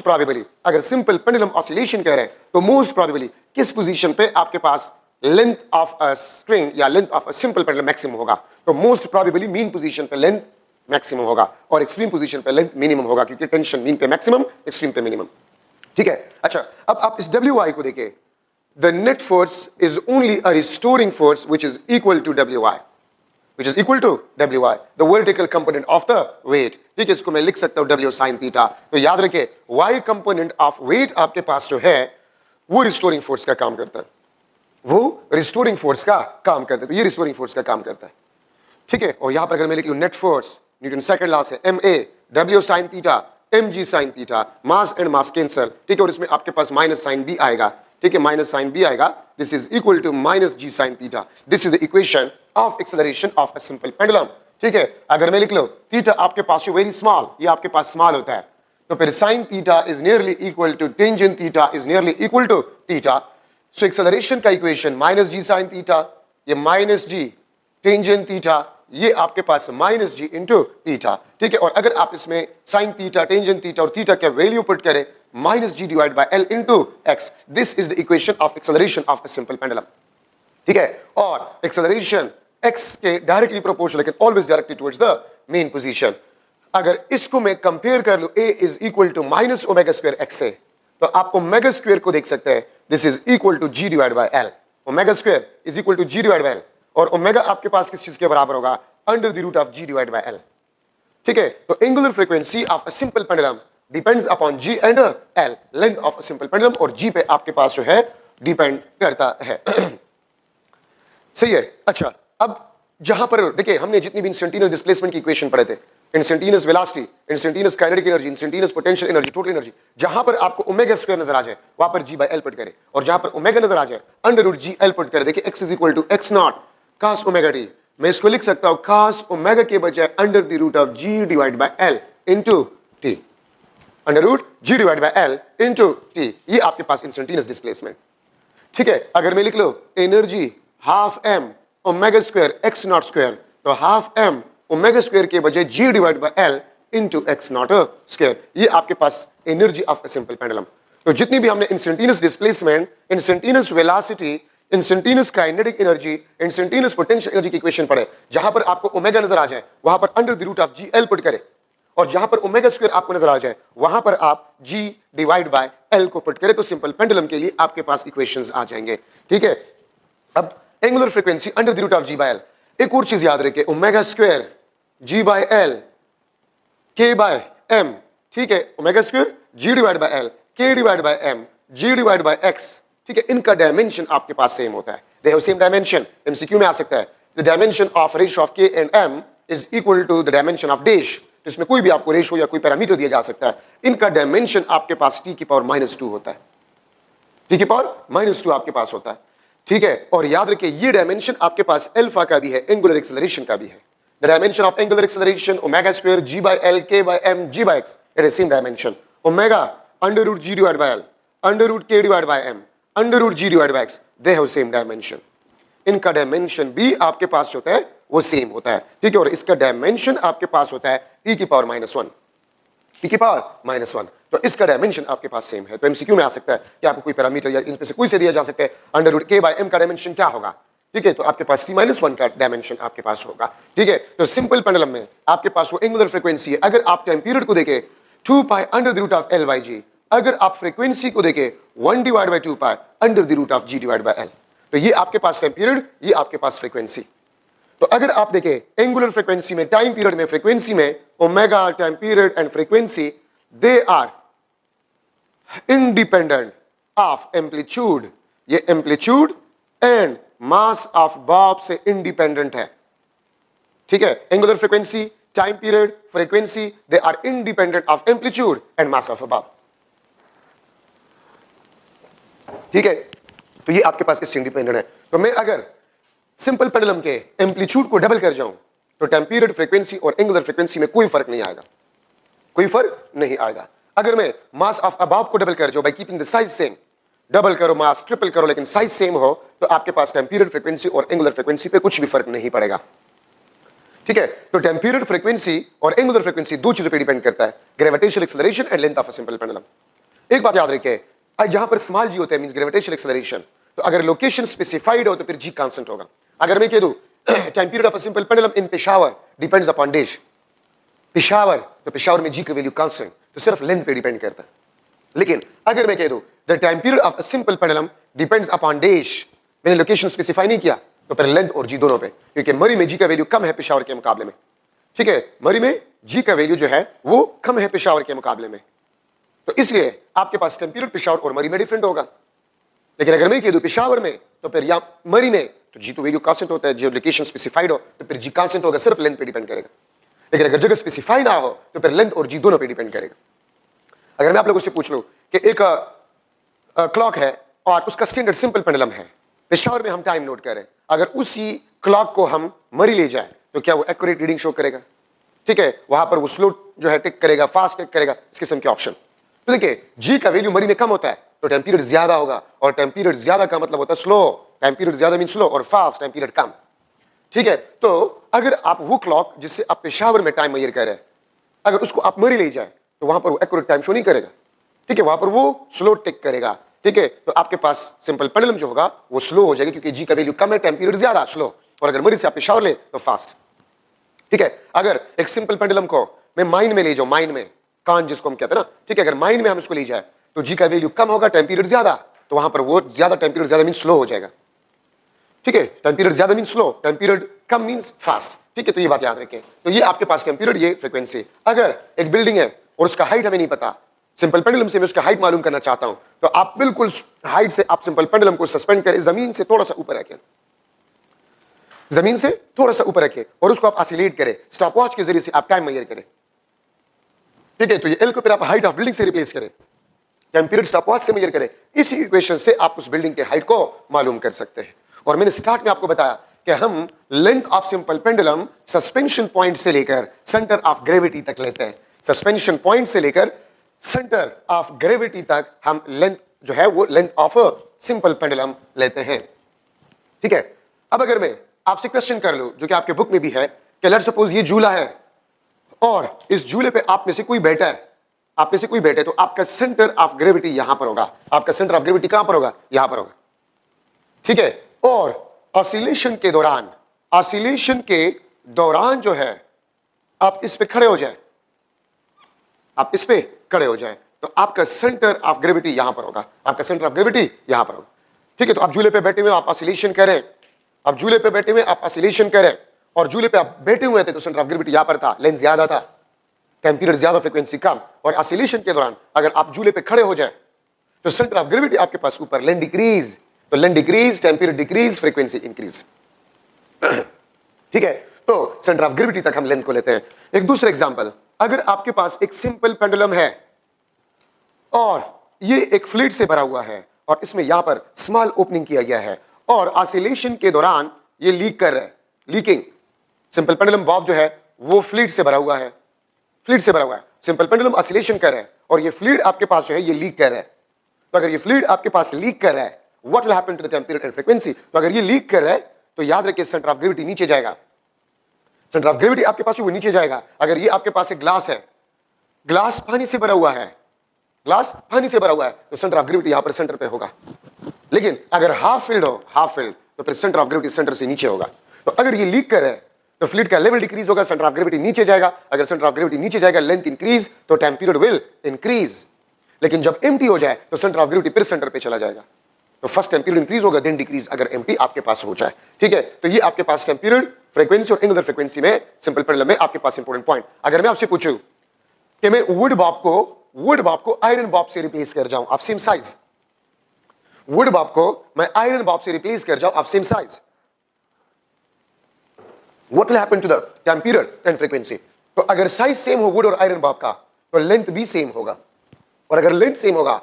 प्रोबेबली अगर सिंपल पेंडुलम ऑसिलेशन कह रहे हैं तो मोस्ट प्रोबेबली किस पोजीशन पे आपके पास लेंथ ऑफ अ स्ट्रिंग या length of a simple pendulum maximum होगा? तो मोस्ट प्रोबेबली मीन पोजीशन पे लेंथ मैक्सिमम होगा और एक्सट्रीम पोजीशन पे लेंथ मिनिमम होगा, क्योंकि टेंशन मीन पे मैक्सिमम, एक्सट्रीम पे मिनिमम, ठीक है। अच्छा, अब आप इस WI को देखिए, the net force is only a restoring force which is equal to WI, which is equal to WI, the vertical component of the weight, ठीक है। इसको मैं लिख सकता हूं W sin theta। तो याद रखिए Y component of weight आपके पास जो है वो रिस्टोरिंग फोर्स का काम करता है, वो रिस्टोरिंग फोर्स का काम करता है, तो ये रिस्टोरिंग फोर्स का काम करता है, ठीक है। और यहां पर अगर मैं लिख लूं net force, Newton second law से MA W sin theta mg sin theta, mass and mass cancel, ठीक है। और इसमें आपके पास माइनस साइन B आएगा, ठीक है, माइनस साइन B आएगा, this is equal to minus G sin theta, this is the equation of acceleration of a simple pendulum, ठीक है। अगर मैं लिख लो थीटा आपके पास वेरी स्मॉल, ये आपके पास स्मॉल होता है, तो फिर sin theta is nearly equal to tangent theta is nearly equal to theta. So acceleration का equation minus G sin theta, ये माइनस G टेंजेंट थीटा, ये आपके पास माइनस जी इंटू थीटा, ठीक है। और अगर आप इसमें साइन थीटा, टेंजेंट थीटा और थीटा का वैल्यू पुट करें minus G divide by L into X, this is the equation of acceleration of a simple pendulum, ठीक है। और एक्सेलरेशन एक्स के डायरेक्टली प्रोपोर्शनल लेकिन always directly towards the mean position. अगर इसको मैं कंपेयर कर लूं a is equal to minus omega square X से, तो आप ओमेगा स्क्वायर को देख सकते हैं, this is equal to G divide by L. Omega square is equal to G divide by L, और ओमेगा आपके पास किस चीज के बराबर होगा, under the root of G divide by L, ठीक है। तो angular frequency of a simple pendulum depends upon G and L, length of a simple pendulum, और जी पे आपके पास जो है डिपेंड करता है। सही है। अच्छा, अब जहां पर देखिए हमने जितनी भी इंस्टेंटेनियस डिस्प्लेसमेंट की इक्वेशन पढ़े थे, instantaneous velocity, instantaneous kinetic energy, instantaneous potential energy, total energy, जहां पर आपको ओमेगा स्क्वायर नजर आ जाए वहां पर जी बाय एल पुट करें, और जहां पर ओमेगा नजर आ जाए under root G L put करें। देखिए X is equal to X not cos omega T, मैं इसको लिख सकता हूं cos ओमेगा के बजाय under the root of G divide by L into T, under root G divide by L into T, ये आपके पास इंस्टेंटेनियस डिस्प्लेसमेंट, ठीक है। अगर मैं लिख लो energy half M omega square x naught square, तो हाफ एम ओमेगा स्क्वायर के बजाय G divide by L into X naught square, ये आपके पास energy of a simple pendulum. तो जितनी भी हमने instantaneous displacement, instantaneous velocity, instantaneous kinetic energy, instantaneous potential energy की इक्वेशन पढ़े, जहां पर आपको ओमेगा नजर आ जाए वहां पर under the root of G L put करें, और जहां पर ओमेगा स्क्वायर आपको नजर आ जाए वहां पर आप जी डिवाइड बाय एल को पुट करें, तो सिंपल पेंडुलम के लिए आपके पास इक्वेशंस आ जाएंगे, ठीक है। अब angular frequency under the root of G by L, एक और चीज याद रखिए, omega square G by L K by M, ठीक है। Omega square G divide by L K divide by M G divide by X, ठीक है। इनका डायमेंशन आपके पास सेम होता है, they have same dimension. MCQ में आ सकता है the dimension of ratio of K and M is equal to the dimension of dash, तो इसमें कोई भी आपको रेशियो या कोई पैरामीटर दिया जा सकता है। इनका डायमेंशन आपके पास टी की पावर -2 होता है, टी की पावर -2 आपके पास होता है, ठीक है। और याद रखिए ये डायमेंशन आपके पास अल्फा का भी है, एंगुलर एक्सेलरेशन का भी है। The dimension of angular acceleration omega square G by L K by M G by X, it is same dimension. Omega under root G divide by L under root K divide by M under root G divide by X, they have same dimension. इनका dimension भी आपके पास होता है वो same होता है, ठीक है। और इसका डायमेंशन आपके पास होता है टी की पावर -1, टी की पावर -1, तो इसका डायमेंशन आपके पास सेम है। तो एमसीक्यू में आ सकता है कि आपको कोई पैरामीटर या इनमें से कोई से दिया जा सकता है, अंडर रूट के बाय एम का डायमेंशन क्या होगा, ठीक है। तो आपके पास टी -1 का डायमेंशन आपके पास होगा, ठीक है। तो सिंपल पेंडुलम में आपके पास वो एंगुलर फ्रीक्वेंसी है। अगर आप टाइम पीरियड को देखें 2 pi under the root of L by G, अगर आप फ्रीक्वेंसी को देखें 1 divide by 2 pi under the root of G divide by L, तो ये आपके पास टाइम पीरियड, ये आपके पास फ्रीक्वेंसी। तो अगर आप देखें एंगुलर फ्रीक्वेंसी में, टाइम पीरियड में, फ्रीक्वेंसी में, omega, time period and frequency, they are independent of amplitude, ये amplitude and mass of bob से इंडिपेंडेंट है, ठीक है। Angular frequency, time period, frequency, they are independent of amplitude and mass of bob, ठीक है। तो ये आपके पास इससे इंडिपेंडेंट है। तो मैं अगर सिंपल पेंडुलम के एम्पलीट्यूड को डबल कर जाऊं तो टाइम पीरियड, फ्रीक्वेंसी और एंगुलर फ्रीक्वेंसी में कोई फर्क नहीं आएगा, कोई फर्क नहीं आएगा। अगर मैं मास ऑफ अबाव को डबल कर जाऊं by keeping the size same, double करो मास, ट्रिपल करो, लेकिन साइज सेम हो, तो आपके पास टाइम पीरियड, फ्रीक्वेंसी और एंगुलर फ्रीक्वेंसी पे कुछ भी फर्क नहीं पड़ेगा, ठीक है। तो टाइम पीरियड, फ्रीक्वेंसी और एंगुलर फ्रीक्वेंसी दो चीजों पे डिपेंड करता है, gravitational acceleration and length of a simple pendulum. एक बात याद रखिए, जहां पर स्मॉल जी होता है मींस ग्रेविटेशनल एक्सेलरेशन, तो अगर लोकेशन स्पेसिफाइड हो तो फिर जी कांस्टेंट होगा। अगर मैं कह दूं time period of a simple pendulum in Peshawar depends upon dash, Peshawar, तो पेशावर में जी का वैल्यू कांस्टेंट, तो सिर्फ लेंथ पे डिपेंड करता है। लेकिन अगर मैं कह दूं the time period of a simple pendulum depends upon dash, मैंने लोकेशन स्पेसिफाई नहीं किया, तो फिर लेंथ और जी दोनों पे, क्योंकि मरी में जी का वैल्यू कम है पेशावर के मुकाबले में, ठीक है। मरी में जी का वैल्यू जो है वो कम है पेशावर के मुकाबले में, तो इसलिए आपके पास टाइम पीरियड पेशावर और मरी में डिफरेंट होगा। लेकिन अगर मैं कह दूं पेशावर में, तो फिर या मरी में तो जी तो वैल्यू कांस्टेंट होता है, जो लोकेशन स्पेसिफाइड हो तो फिर जी कांस्टेंट होगा, सिर्फ लेंथ पे डिपेंड करेगा। लेकिन अगर जगह स्पेसिफाई ना हो तो फिर लेंथ और जी दोनों पे डिपेंड करेगा। अगर मैं आप लोगों से पूछ लूं कि एक क्लॉक है और उसका स्टैंडर्ड सिंपल पेंडुलम है, पेशावर में हम टाइम नोट करें, अगर उसी क्लॉक को हम मरी ले जाए तो क्या वो एक्यूरेट रीडिंग शो करेगा, ठीक है। वहां पर वो स्लो जो है टिक करेगा, फास्ट टिक करेगा, इस किस्म के ऑप्शन। तो देखिए जी का वैल्यू मरी में कम होता है तो टाइम पीरियड ज्यादा होगा, और टाइम पीरियड ज्यादा का मतलब होता है स्लो, टाइम पीरियड ज्यादा मीन स्लो, और फास्ट टाइम पीरियड कम। ठीक है, तो अगर आप वो क्लॉक जिससे आप पेशावर में टाइम मेजर कर रहे हैं, अगर उसको आप मरी ले जाए तो वहां पर वो एक्यूरेट टाइम शो नहीं करेगा। ठीक है, वहां पर वो स्लो टिक करेगा। ठीक है, तो आपके पास सिंपल पेंडुलम जो होगा वो स्लो हो जाएगा, क्योंकि जी का वैल्यू कम है, टाइम पीरियड ज्यादा, स्लो। और अगर मरी से आप पेशावर ले तो फास्ट। ठीक है, अगर एक सिंपल पेंडुलम को मैं माइंड में ले जाऊं, माइंड में, कान जिसको हम कहते हैं ना, ठीक है, अगर माइंड में हम इसको ले जाए तो जी का वैल्यू कम होगा, टाइम पीरियड ज्यादा, तो वहां पर वो ज्यादा टाइम पीरियड ज्यादा मीन स्लो हो जाएगा। ठीक है, टाइम पीरियड ज्यादा मीन स्लो, टाइम पीरियड कम मींस फास्ट। ठीक है, तो ये बात याद रखें। तो ये आपके पास टाइम पीरियड, ये फ्रीक्वेंसी। अगर एक बिल्डिंग है और उसका हाइट हमें नहीं पता, सिंपल पेंडुलम से मैं उसका हाइट मालूम करना चाहता हूं, तो आप बिल्कुल हाइट से आप सिंपल पेंडुलम को सस्पेंड करें, जमीन से थोड़ा सा ऊपर रखें, जमीन से थोड़ा सा ऊपर रखें, और उसको आप ऑसिलेट करें, स्टॉप वॉच के जरिए से आप टाइम मेजर करें। ठीक है, तो ये एल को फिर आप हाइट ऑफ बिल्डिंग से रिप्लेस करें, टाइम पीरियड स्टॉप वॉच से मेजर करें। इसी इक्वेशन से आप उस बिल्डिंग के हाइट को मालूम कर सकते हैं। और मैंने स्टार्ट में आपको बताया कि हम length of simple pendulum suspension point से लेकर सेंटर ऑफ ग्रेविटी तक लेते हैं। सस्पेंशन पॉइंट से लेकर सेंटर ऑफ ग्रेविटी तक हम लेंथ जो है वो लेंथ ऑफ सिंपल पेंडुलम लेते हैं। ठीक है, अब अगर मैं आपसे क्वेश्चन कर लूं जो कि आपके बुक में भी है कि लेट्स सपोज ये झूला है और इस झूले पे आप में से कोई बैठा है, आप में से कोई बैठे, तो आपका सेंटर ऑफ ग्रेविटी यहां पर होगा। आपका सेंटर ऑफ ग्रेविटी कहां पर होगा? यहां पर होगा। ठीक है, और ऑसिलेशन के दौरान, ऑसिलेशन के दौरान जो है आप इस पे खड़े हो जाए, आप इस पे खड़े हो जाए, तो आपका सेंटर ऑफ ग्रेविटी यहां पर होगा। आपका सेंटर ऑफ ग्रेविटी यहां पर होगा। ठीक है, तो आप झूले पे बैठे हुए आप ऑसिलेशन करें, आप झूले पे बैठे हुए आप ऑसिलेशन करें, और झूले पे आप बैठे हुए थे तो सेंटर ऑफ ग्रेविटी यहां पर था, लेंथ ज्यादा था, टाइम पीरियड ज्यादा, फ्रीक्वेंसी कम। और ऑसिलेशन के दौरान अगर आप झूले पे खड़े हो जाए तो सेंटर ऑफ ग्रेविटी आपके पास ऊपर, लेंथ डिक्रीज, तो length decrease, time period decrease, frequency increase. ठीक है, तो सेंटर ऑफ ग्रेविटी तक हम लेंथ को लेते हैं। एक दूसरा एग्जांपल, अगर आपके पास एक सिंपल पेंडुलम है और ये एक फ्लूइड से भरा हुआ है और इसमें यहां पर स्मॉल ओपनिंग किया गया है और ऑसिलेशन के दौरान ये लीक कर रहा है, लीकिंग। सिंपल पेंडुलम बॉब जो है वो फ्लूइड से भरा हुआ है, फ्लूइड से भरा हुआ है, सिंपल पेंडुलम ऑसिलेशन कर रहा है और ये फ्लूइड आपके पास जो है ये लीक कर रहा है। तो अगर ये फ्लूइड आपके पास लीक कर रहा है, what will happen to the time period and frequency? तो अगर ये लीक कर रहा है तो याद रखिए सेंटर ऑफ ग्रेविटी नीचे जाएगा, सेंटर ऑफ ग्रेविटी आपके पास वो नीचे जाएगा। अगर ये आपके पास एक ग्लास है, ग्लास पानी से भरा हुआ है, ग्लास पानी से भरा हुआ है, तो सेंटर ऑफ ग्रेविटी यहां पर सेंटर पे होगा। लेकिन अगर हाफ फिल्ड हो, हाफ फिल्ड, तो फिर सेंटर ऑफ ग्रेविटी सेंटर से नीचे होगा। तो अगर ये लीक कर रहा है तो फ्लूइड का लेवल डिक्रीज होगा, सेंटर ऑफ ग्रेविटी नीचे जाएगा। अगर सेंटर ऑफ ग्रेविटी नीचे जाएगा, लेंथ इंक्रीज, तो टाइम पीरियड विल इंक्रीज। लेकिन जब एम्प्टी हो जाए तो सेंटर ऑफ ग्रेविटी फिर सेंटर पे चला जाएगा, तो फर्स्ट टाइम पीरियड इंक्रीज होगा, देन डिक्रीज अगर एम्प्टी आपके पास हो जाए। ठीक है, तो ये आपके पास टाइम पीरियड, फ्रीक्वेंसी और एंगुलर फ्रीक्वेंसी में सिंपल पेंडुलम में आपके पास इंपॉर्टेंट पॉइंट। अगर मैं आपसे पूछूं कि मैं वुड बॉब को आयरन बॉब से रिप्लेस कर जाऊं of same size, would Bob को मैं आयरन बॉब से रिप्लेस कर जाऊं of same size, what will happen to the time period and frequency? तो अगर साइज सेम हो वुड और आयरन बॉब का तो लेंथ भी सेम होगा, और अगर लेंथ सेम होगा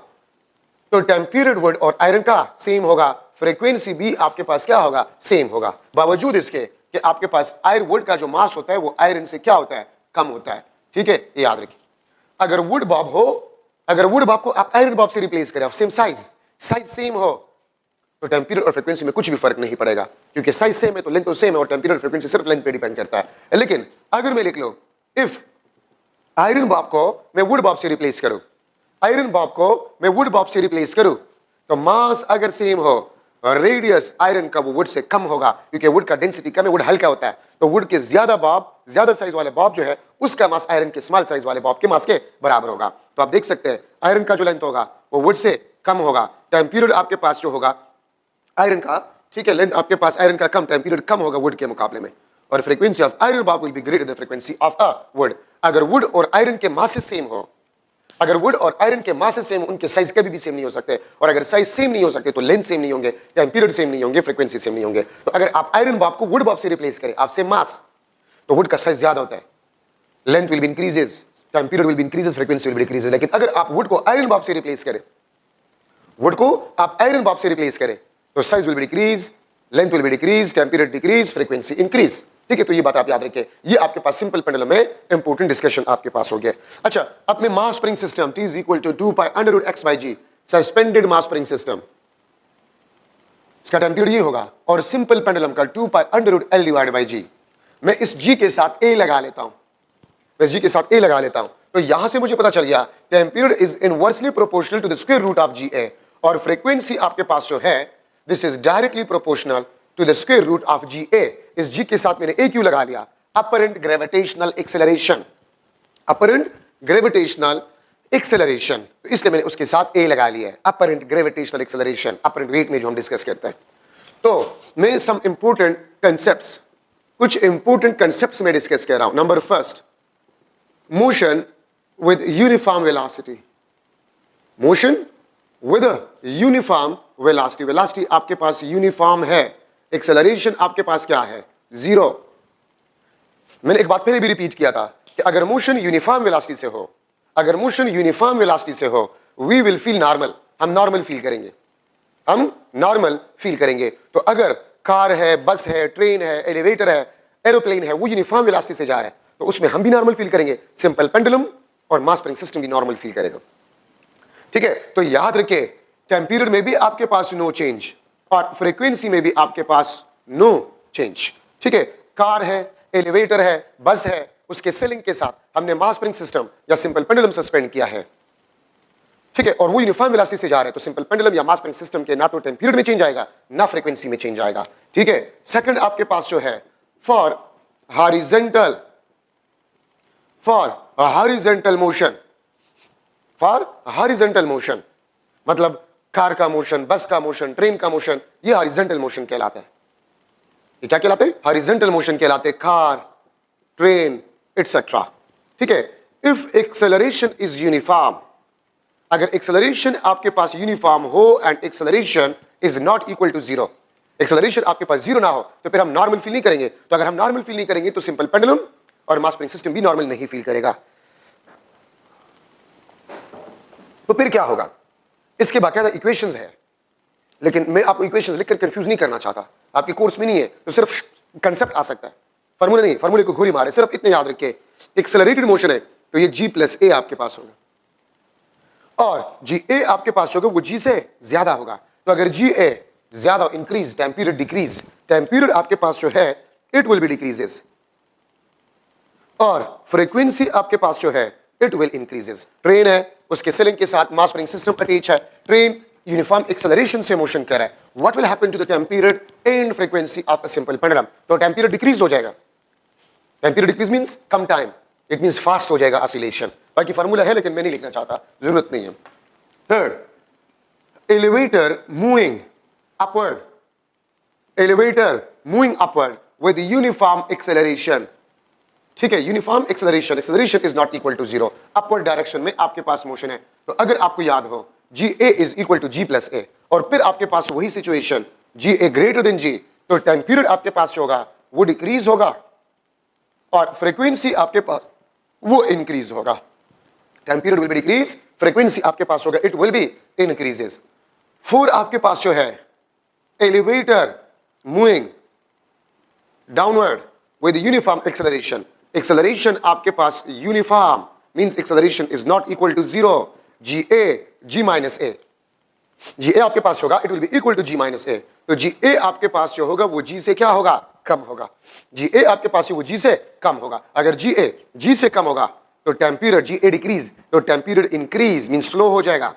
तो टाइम पीरियड वुड और आयरन का सेम होगा, फ्रीक्वेंसी भी आपके पास क्या होगा? सेम होगा। बावजूद इसके कि आपके पास आयरन वुड का जो मास होता है वो आयरन से क्या होता है? कम होता है। ठीक है, ये याद रखिए। अगर वुड बॉब हो, अगर वुड बॉब को आप आयरन बॉब से रिप्लेस करें, सेम साइज, साइज सेम हो, तो टाइम पीरियड और फ्रीक्वेंसी में कुछ भी फर्क नहीं पड़ेगा, क्योंकि साइज सेम है तो लेंथ तो सेम है और टाइम पीरियड फ्रीक्वेंसी सिर्फ लेंथ पे डिपेंड करता है। लेकिन अगर मैं लिख लो इफ आयरन बॉब को मैं वुड बॉब से रिप्लेस करूं, आयरन बॉब को मैं वुड बॉब से रिप्लेस करूं, तो मास अगर सेम हो, रेडियस आयरन का वो वुड से कम होगा, क्योंकि वुड का डेंसिटी कम है, वुड हल्का होता है। तो वुड के ज्यादा बॉब, ज्यादा साइज वाले बॉब जो है उसका मास आयरन के स्मॉल साइज वाले बॉब के मास के बराबर होगा। तो आप देख सकते हैं आयरन का जो लेंथ होगा वो वुड से कम होगा, टाइम पीरियड आपके पास जो होगा आयरन का, ठीक है, लेंथ आपके पास आयरन का कम, टाइम पीरियड कम होगा वुड के मुकाबले में, और frequency of iron Bob will be greater than frequency of a would. अगर वुड और आयरन के मासेस सेम हो, अगर वुड और आयरन के मासेस सेम, उनके साइज कभी भी सेम नहीं हो सकते, और अगर साइज सेम नहीं हो सकते तो लेंथ सेम नहीं होंगे, टाइम पीरियड सेम नहीं होंगे, फ्रीक्वेंसी सेम नहीं होंगे। तो अगर आप आयरन बॉब को वुड बॉब से रिप्लेस करें, आप सेम मास, तो वुड का साइज ज्यादा होता है, length will be increases, time period will be increases, frequency will be decreases. लेकिन अगर आप वुड को आयरन बॉब से रिप्लेस करें, वुड को आप आयरन बॉब से रिप्लेस करें, तो size will be decrease, length will be decrease, time period decrease, frequency increase. ठीक है, तो ये बात आप याद रखें। ये आपके पास सिंपल पेंडुलम में इंपॉर्टेंट डिस्कशन आपके पास हो गया। अच्छा, अपने mass spring system T = 2 pi √x/g, suspended mass spring system, इसका टाइम पीरियड ये होगा, और सिंपल पेंडुलम का 2 pi under root L divide by G. मैं इस जी के साथ ए लगा लेता हूं, मैं जी के साथ ए लगा लेता हूं, तो यहां से मुझे पता चल गया time period is inversely proportional to the square root of G A, और फ्रीक्वेंसी आपके पास जो है this is directly proportional to the square root of G A. इस जी के साथ मैंने ए क्यों लगा लिया? Apparent gravitational acceleration, apparent gravitational acceleration, तो इसलिए मैंने उसके साथ ए लगा लिया है, apparent gravitational acceleration, apparent weight में जो हम डिस्कस करते हैं। तो मैं सम इंपोर्टेंट कंसेप्ट्स, कुछ इंपोर्टेंट कंसेप्ट्स में डिस्कस कर रहा हूं। Number first, motion with uniform velocity, motion with uniform velocity, velocity आपके पास यूनिफॉर्म है, एक्सेलरेशन आपके पास क्या है? जीरो। मैंने एक बात पहले भी रिपीट किया था कि अगर मोशन यूनिफॉर्म वेलोसिटी से हो, अगर मोशन यूनिफॉर्म वेलोसिटी से हो, वी विल फील नॉर्मल, हम नॉर्मल फील करेंगे, हम नॉर्मल फील करेंगे। तो अगर कार है, बस है, ट्रेन है, एलिवेटर है, एरोप्लेन है, वो यूनिफॉर्म वेलोसिटी से जा रहा है, तो उसमें हम भी नॉर्मल फील करेंगे। सिंपल पेंडुलम और मास स्प्रिंग सिस्टम भी नॉर्मल फील करेगा। ठीक है, तो याद रखिए टाइम पीरियड में भी आपके पास नो चेंज और फ्रीक्वेंसी में भी आपके पास नो चेंज। ठीक है, कार है, एलिवेटर है, बस है, उसके सीलिंग के साथ हमने मास स्प्रिंग सिस्टम या सिंपल पेंडुलम सस्पेंड किया है। ठीक है, और वो यूनिफॉर्म वेलोसिटी से जा रहे हैं, तो सिंपल पेंडुलम या मास स्प्रिंग सिस्टम के ना तो टाइम पीरियड में चेंज आएगा ना फ्रीक्वेंसी में चेंज आएगा। ठीक है, सेकंड आपके पास जो है for horizontal motion, for horizontal motion मतलब कार का मोशन, बस का मोशन, ट्रेन का मोशन, ये हॉरिजॉन्टल मोशन कहलाता है। ये क्या कहलाते हैं? हॉरिजॉन्टल मोशन कहलाते हैं, कार, ट्रेन एटसेट्रा। ठीक है, इफ एक्सेलरेशन इज यूनिफॉर्म, अगर एक्सेलरेशन आपके पास यूनिफॉर्म हो and acceleration is not equal to zero, acceleration आपके पास जीरो ना हो, तो फिर हम नॉर्मल फील नहीं करेंगे। तो अगर हम नॉर्मल फील नहीं करेंगे तो सिंपल पेंडुलम और मास स्प्रिंग सिस्टम भी नॉर्मल नहीं फील करेगा। तो फिर क्या होगा? इसके बाकायदा इक्वेशंस है, लेकिन मैं आपको इक्वेशंस लिखकर कंफ्यूज नहीं करना चाहता, आपके कोर्स में नहीं है, तो सिर्फ कंसेप्ट आ सकता है, फार्मूला नहीं, फार्मूले को गोली मारे। सिर्फ इतने याद रखिए, एक्सेलरेटेड मोशन है तो ये जी प्लस ए आपके पास होगा, और जी ए आपके पास होगा वो जी से ज्यादा होगा। तो अगर जी ए ज्यादा increase, time period decrease, time period आपके पास जो है इट विल बी डिक्रीजेस, और फ्रीक्वेंसी आपके पास जो है इट विल इंक्रीजेस। ट्रेन है, उसके सीलिंग के साथ मास स्प्रिंग सिस्टम अटैच है, ट्रेन यूनिफॉर्म एक्सेलरेशन से मोशन कर रहा है, what will happen to the time period and frequency of a simple pendulum? तो टाइम पीरियड डिक्रीज हो जाएगा। टाइम पीरियड डिक्रीज मींस कम टाइम, इट मींस फास्ट हो जाएगा ऑसिलेशन। बाकी फार्मूला है लेकिन मैं नहीं लिखना चाहता, जरूरत नहीं है। Third, elevator moving upward, elevator moving upward with uniform acceleration. ठीक है, uniform acceleration, acceleration is not equal to zero, upward direction में आपके पास मोशन है। तो अगर आपको याद हो G A is equal to G plus A, और फिर आपके पास वही situation G A greater than G, तो टाइम पीरियड आपके पास जो होगा वो डिक्रीज होगा और फ्रीक्वेंसी आपके पास वो इंक्रीज होगा। Time period will be decrease, frequency आपके पास होगा it will be increases. For आपके पास जो है elevator moving downward with uniform acceleration, acceleration आपके पास uniform means acceleration is not equal to zero, G A G minus A, G A आपके पास होगा it will be equal to G minus A. तो जी ए आपके पास जो होगा वो जी से क्या होगा? कम होगा। जी ए आपके पास वो जी से कम होगा। अगर जी ए जी से कम होगा तो time period G A decrease, तो time period increase mean slow हो जाएगा,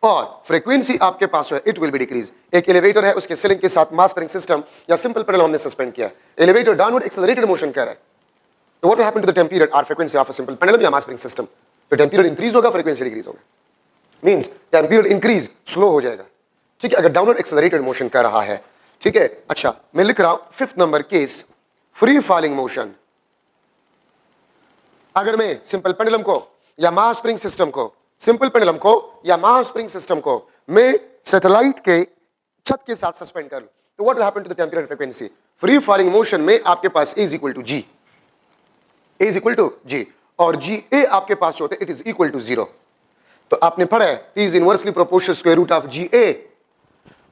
और फ्रीक्वेंसी आपके पास है इट विल बी डिक्रीज। एक एलिवेटर है, उसके सीलिंग के साथ मास स्प्रिंग सिस्टम या सिंपल पेंडुलम हमने सस्पेंड किया, एलिवेटर डाउनवर्ड एक्सेलरेटेड मोशन कर रहा है, तो what will happen to the time period और frequency of a simple pendulum या मास स्प्रिंग सिस्टम? तो टाइम पीरियड इंक्रीज होगा, फ्रीक्वेंसी डिक्रीज होगा, means time period increase slow हो जाएगा। ठीक है, अगर डाउनवर्ड एक्सेलरेटेड मोशन कर रहा है। ठीक है, अच्छा मैं लिख रहा हूं fifth number case, free falling motion. अगर मैं सिंपल पेंडुलम को या मास स्प्रिंग सिस्टम को, सिंपल पेंडुलम को या मास स्प्रिंग सिस्टम को मैं सैटेलाइट के छत के साथ सस्पेंड कर लूं, तो what will happen to the time period frequency? Free falling motion में आपके पास A is equal to G, A is equal to G, और जी ए आपके पास होते it is equal to zero. तो आपने पढ़ा है T is inversely proportional square root of G A,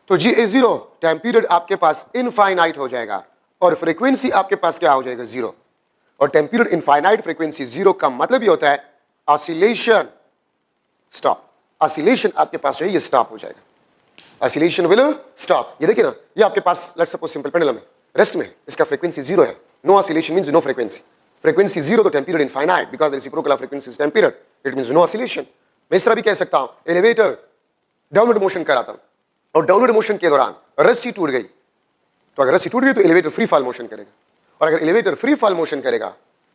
तो G A zero, time period आपके पास इनफाइनाइट हो जाएगा और फ्रीक्वेंसी आपके पास क्या हो जाएगा? जीरो। और time period infinite, frequency zero का मतलब ये होता है ऑसिलेशन स्टॉप, ऑसिलेशन आपके पास जो है ये स्टॉप हो जाएगा। Oscillation will stop. ये देखिए ना, ये आपके पास लेट्स सपोज सिंपल पेंडुलम है, रेस्ट में है, इसका फ्रीक्वेंसी 0 है, no oscillation means no frequency. Frequency 0 तो time period infinite because the reciprocal of frequency is time period, it means no oscillation. मैं इस तरह भी कह सकता हूं, एलिवेटर डाउनवर्ड मोशन कर रहा था और डाउनवर्ड मोशन के दौरान रस्सी टूट गई, तो अगर रस्सी टूट गई तो एलिवेटर फ्री फॉल मोशन करेगा, और अगर एलिवेटर फ्री फॉल मोशन करेगा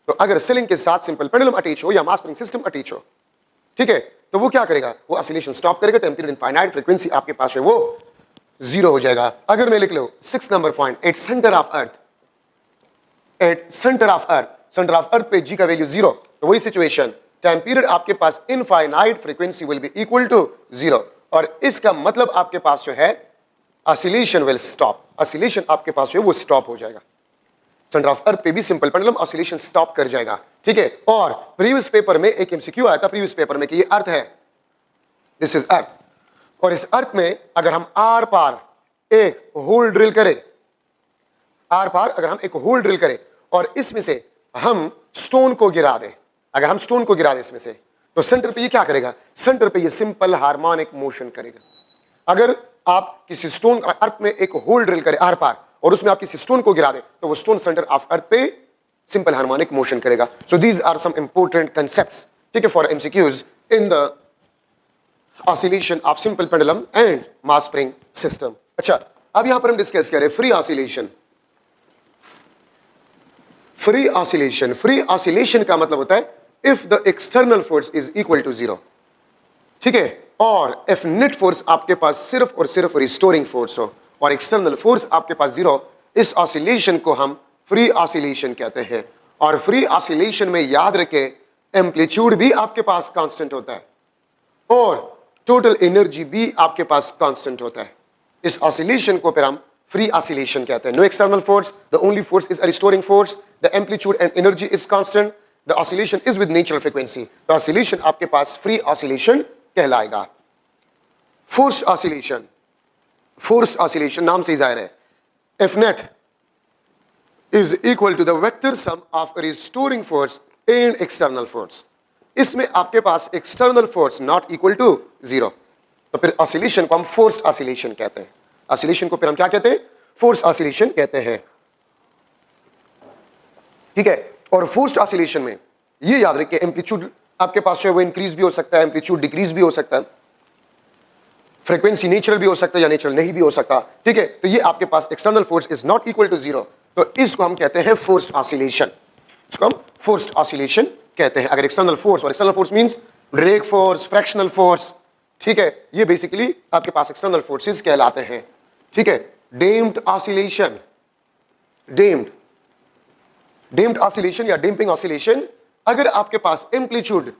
तो अगर सीलिंग के साथ सिंपल पेंडुलम अटैच हो या मास स्प्रिंग सिस्टम अटैच हो, ठीक है, तो वो क्या करेगा, वो ऑसिलेशन स्टॉप करेगा, टाइम पीरियड इनफाइनाइट, फ्रीक्वेंसी आपके पास है वो 0 हो जाएगा। अगर मैं लिख लो 6 number point, at centre of earth, at centre of earth, centre of earth पे जी का वैल्यू 0, तो वही सिचुएशन, टाइम पीरियड आपके पास infinite, frequency will be equal to 0, और इसका मतलब आपके पास जो है ऑसिलेशन विल स्टॉप, ऑसिलेशन आपके पास जो है वो स्टॉप हो जाएगा। सेंटर ऑफ अर्थ पे भी सिंपल पेंडुलम ऑसिलेशन स्टॉप कर जाएगा, ठीक है। और प्रीवियस पेपर में एक एमसीक्यू आया था प्रीवियस पेपर में कि ये अर्थ है, दिस इज अर्थ, और इस अर्थ में अगर हम आर पार एक होल ड्रिल करें, आर पार अगर हम एक होल ड्रिल करें और इसमें से हम स्टोन को गिरा दें, अगर हम स्टोन को गिरा दें इसमें से, तो सेंटर पे ये क्या करेगा, सेंटर पे ये सिंपल हार्मोनिक मोशन करेगा। अगर आप किसी स्टोन अर्थ में एक होल ड्रिल करें आर पार और उसमें आप किसी स्टोन को गिरा दें तो वो स्टोन सेंटर ऑफ अर्थ पे सिंपल हार्मोनिक मोशन करेगा। So these are some important concepts, ठीक है, for MCQs in the oscillation of simple pendulum and mass spring system. अच्छा, अब यहां पर हम डिस्कस करें free oscillation. Free oscillation, free oscillation का मतलब होता है if the external force is equal to 0, ठीक है, और इफ नेट फोर्स आपके पास सिर्फ और सिर्फ रिस्टोरिंग फोर्स हो और एक्सटर्नल फोर्स आपके पास 0, इस ऑसिलेशन को हम फ्री ऑसिलेशन कहते हैं। और फ्री ऑसिलेशन में याद रखें एम्पलीट्यूड भी आपके पास कांस्टेंट होता है और टोटल एनर्जी भी आपके पास कांस्टेंट होता है। इस ऑसिलेशन को फिर हम फ्री ऑसिलेशन कहते हैं। No external force, the only force is a restoring force, the amplitude and energy is constant, the oscillation is with natural frequency, the oscillation आपके पास फ्री ऑसिलेशन कहलाएगा। फोर्स्ड ऑसिलेशन, फोर्स्ड ऑसिलेशन नाम से ही जाहिर है, if net is equal to the vector sum of restoring force and external force, इसमें आपके पास external force not equal to 0, तो फिर ऑसिलेशन को हम फोर्स्ड ऑसिलेशन कहते हैं। ऑसिलेशन को फिर हम क्या कहते हैं, फोर्स्ड ऑसिलेशन कहते हैं, ठीक है। और फोर्स्ड ऑसिलेशन में ये याद रखिए एम्पलीट्यूड आपके पास जो है वो इंक्रीज भी हो सकता है, एम्पलीट्यूड डिक्रीज भी हो सकता है, फ्रीक्वेंसी नेचुरल भी हो सकता है या नेचुरल नहीं भी हो सकता, ठीक है। तो ये आपके पास external force is not equal to 0, तो इसको हम कहते हैं फोर्स्ड ऑसिलेशन, इसको हम फोर्स्ड ऑसिलेशन कहते हैं। अगर एक्सटर्नल फोर्स, और external force means drag force, fractional force, ठीक है, ये बेसिकली आपके पास एक्सटर्नल फोर्सेस कहलाते हैं, ठीक है। डेम्प्ड ऑसिलेशन, डेम्प्ड ऑसिलेशन या डैम्पिंग ऑसिलेशन, अगर आपके पास एम्पलीट्यूड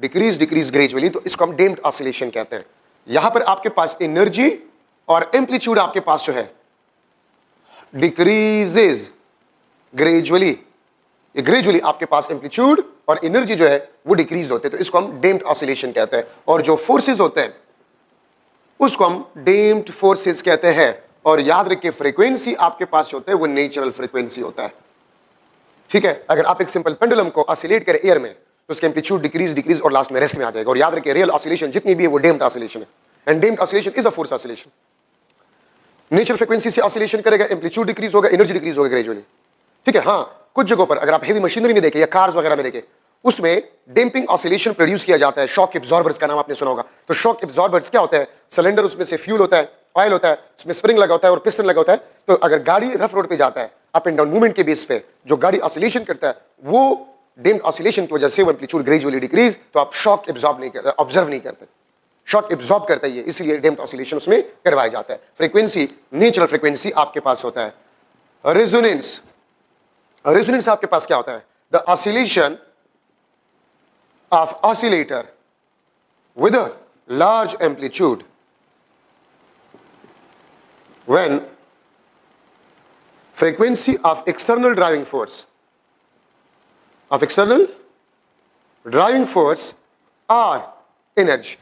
डिक्रीज ग्रेजुअली तो इसको हम डेम्प्ड ऑसिलेशन कहते हैं। यहां पर आपके पास एनर्जी और एम्पलीट्यूड आपके पास जो है डिक्रीजेज ग्रेजुअली, ग्रेजुअली आपके पास एम्पलीट्यूड और एनर्जी जो है वो डिक्रीज होते हैं, तो इसको हम डेम्प्ड ऑसिलेशन कहते हैं। और जो फोर्सेस होते हैं उसको हम डेम्प्ड फोर्सेस कहते हैं। और याद रखिए फ्रीक्वेंसी आपके पास होता है वो नेचुरल फ्रीक्वेंसी होता है, ठीक है। अगर आप एक सिंपल पेंडुलम को ऑसिलेट करें एयर में तो उसके एम्पलीट्यूड डिक्रीज और लास्ट में रेस्ट में आ जाएगा। और याद रखिए रियल ऑसिलेशन जितनी भी है वो डेम्प्ड ऑसिलेशन है, and damped oscillation is a force oscillation. Natural frequency से ऑसिलेशन करेगा, एम्पलीट्यूड डिक्रीज होगा, एनर्जी डिक्रीज होगा ग्रेजुअली, ठीक है। हाँ, कुछ जगहों पर अगर आप हेवी मशीनरी में देखें या कार्स वगैरह में देखें उसमें डैम्पिंग ऑसिलेशन प्रोड्यूस किया जाता है। शॉक एब्जॉर्बर्स का नाम आपने सुना होगा। तो शॉक एब्जॉर्बर्स क्या होता है, सिलेंडर उसमें से फ्यूल होता है, ऑयल होता है, उसमें स्प्रिंग लगा होता है और पिस्टन लगा होता है। तो अगर गाड़ी रफ रोड पे जाता है अप एंड डाउन मूवमेंट के बेस पे जो गाड़ी ऑसिलेशन करता है वो डैम्प्ड ऑसिलेशन की वजह से वो एम्पलीट्यूड ग्रेजुअली डिक्रीज, तो आप शॉक एब्जॉर्ब नहीं करते, ऑब्जर्व नहीं करते, शॉक एब्जॉर्ब करता है, इसलिए डैम्प्ड ऑसिलेशन उसमें करवाया जाता है। फ्रीक्वेंसी नेचुरल फ्रीक्वेंसी आपके पास होता है। रेजोनेंस, रेजोनेंस आपके पास क्या होता है, the oscillation of oscillator with a large amplitude when frequency of external driving force or energy,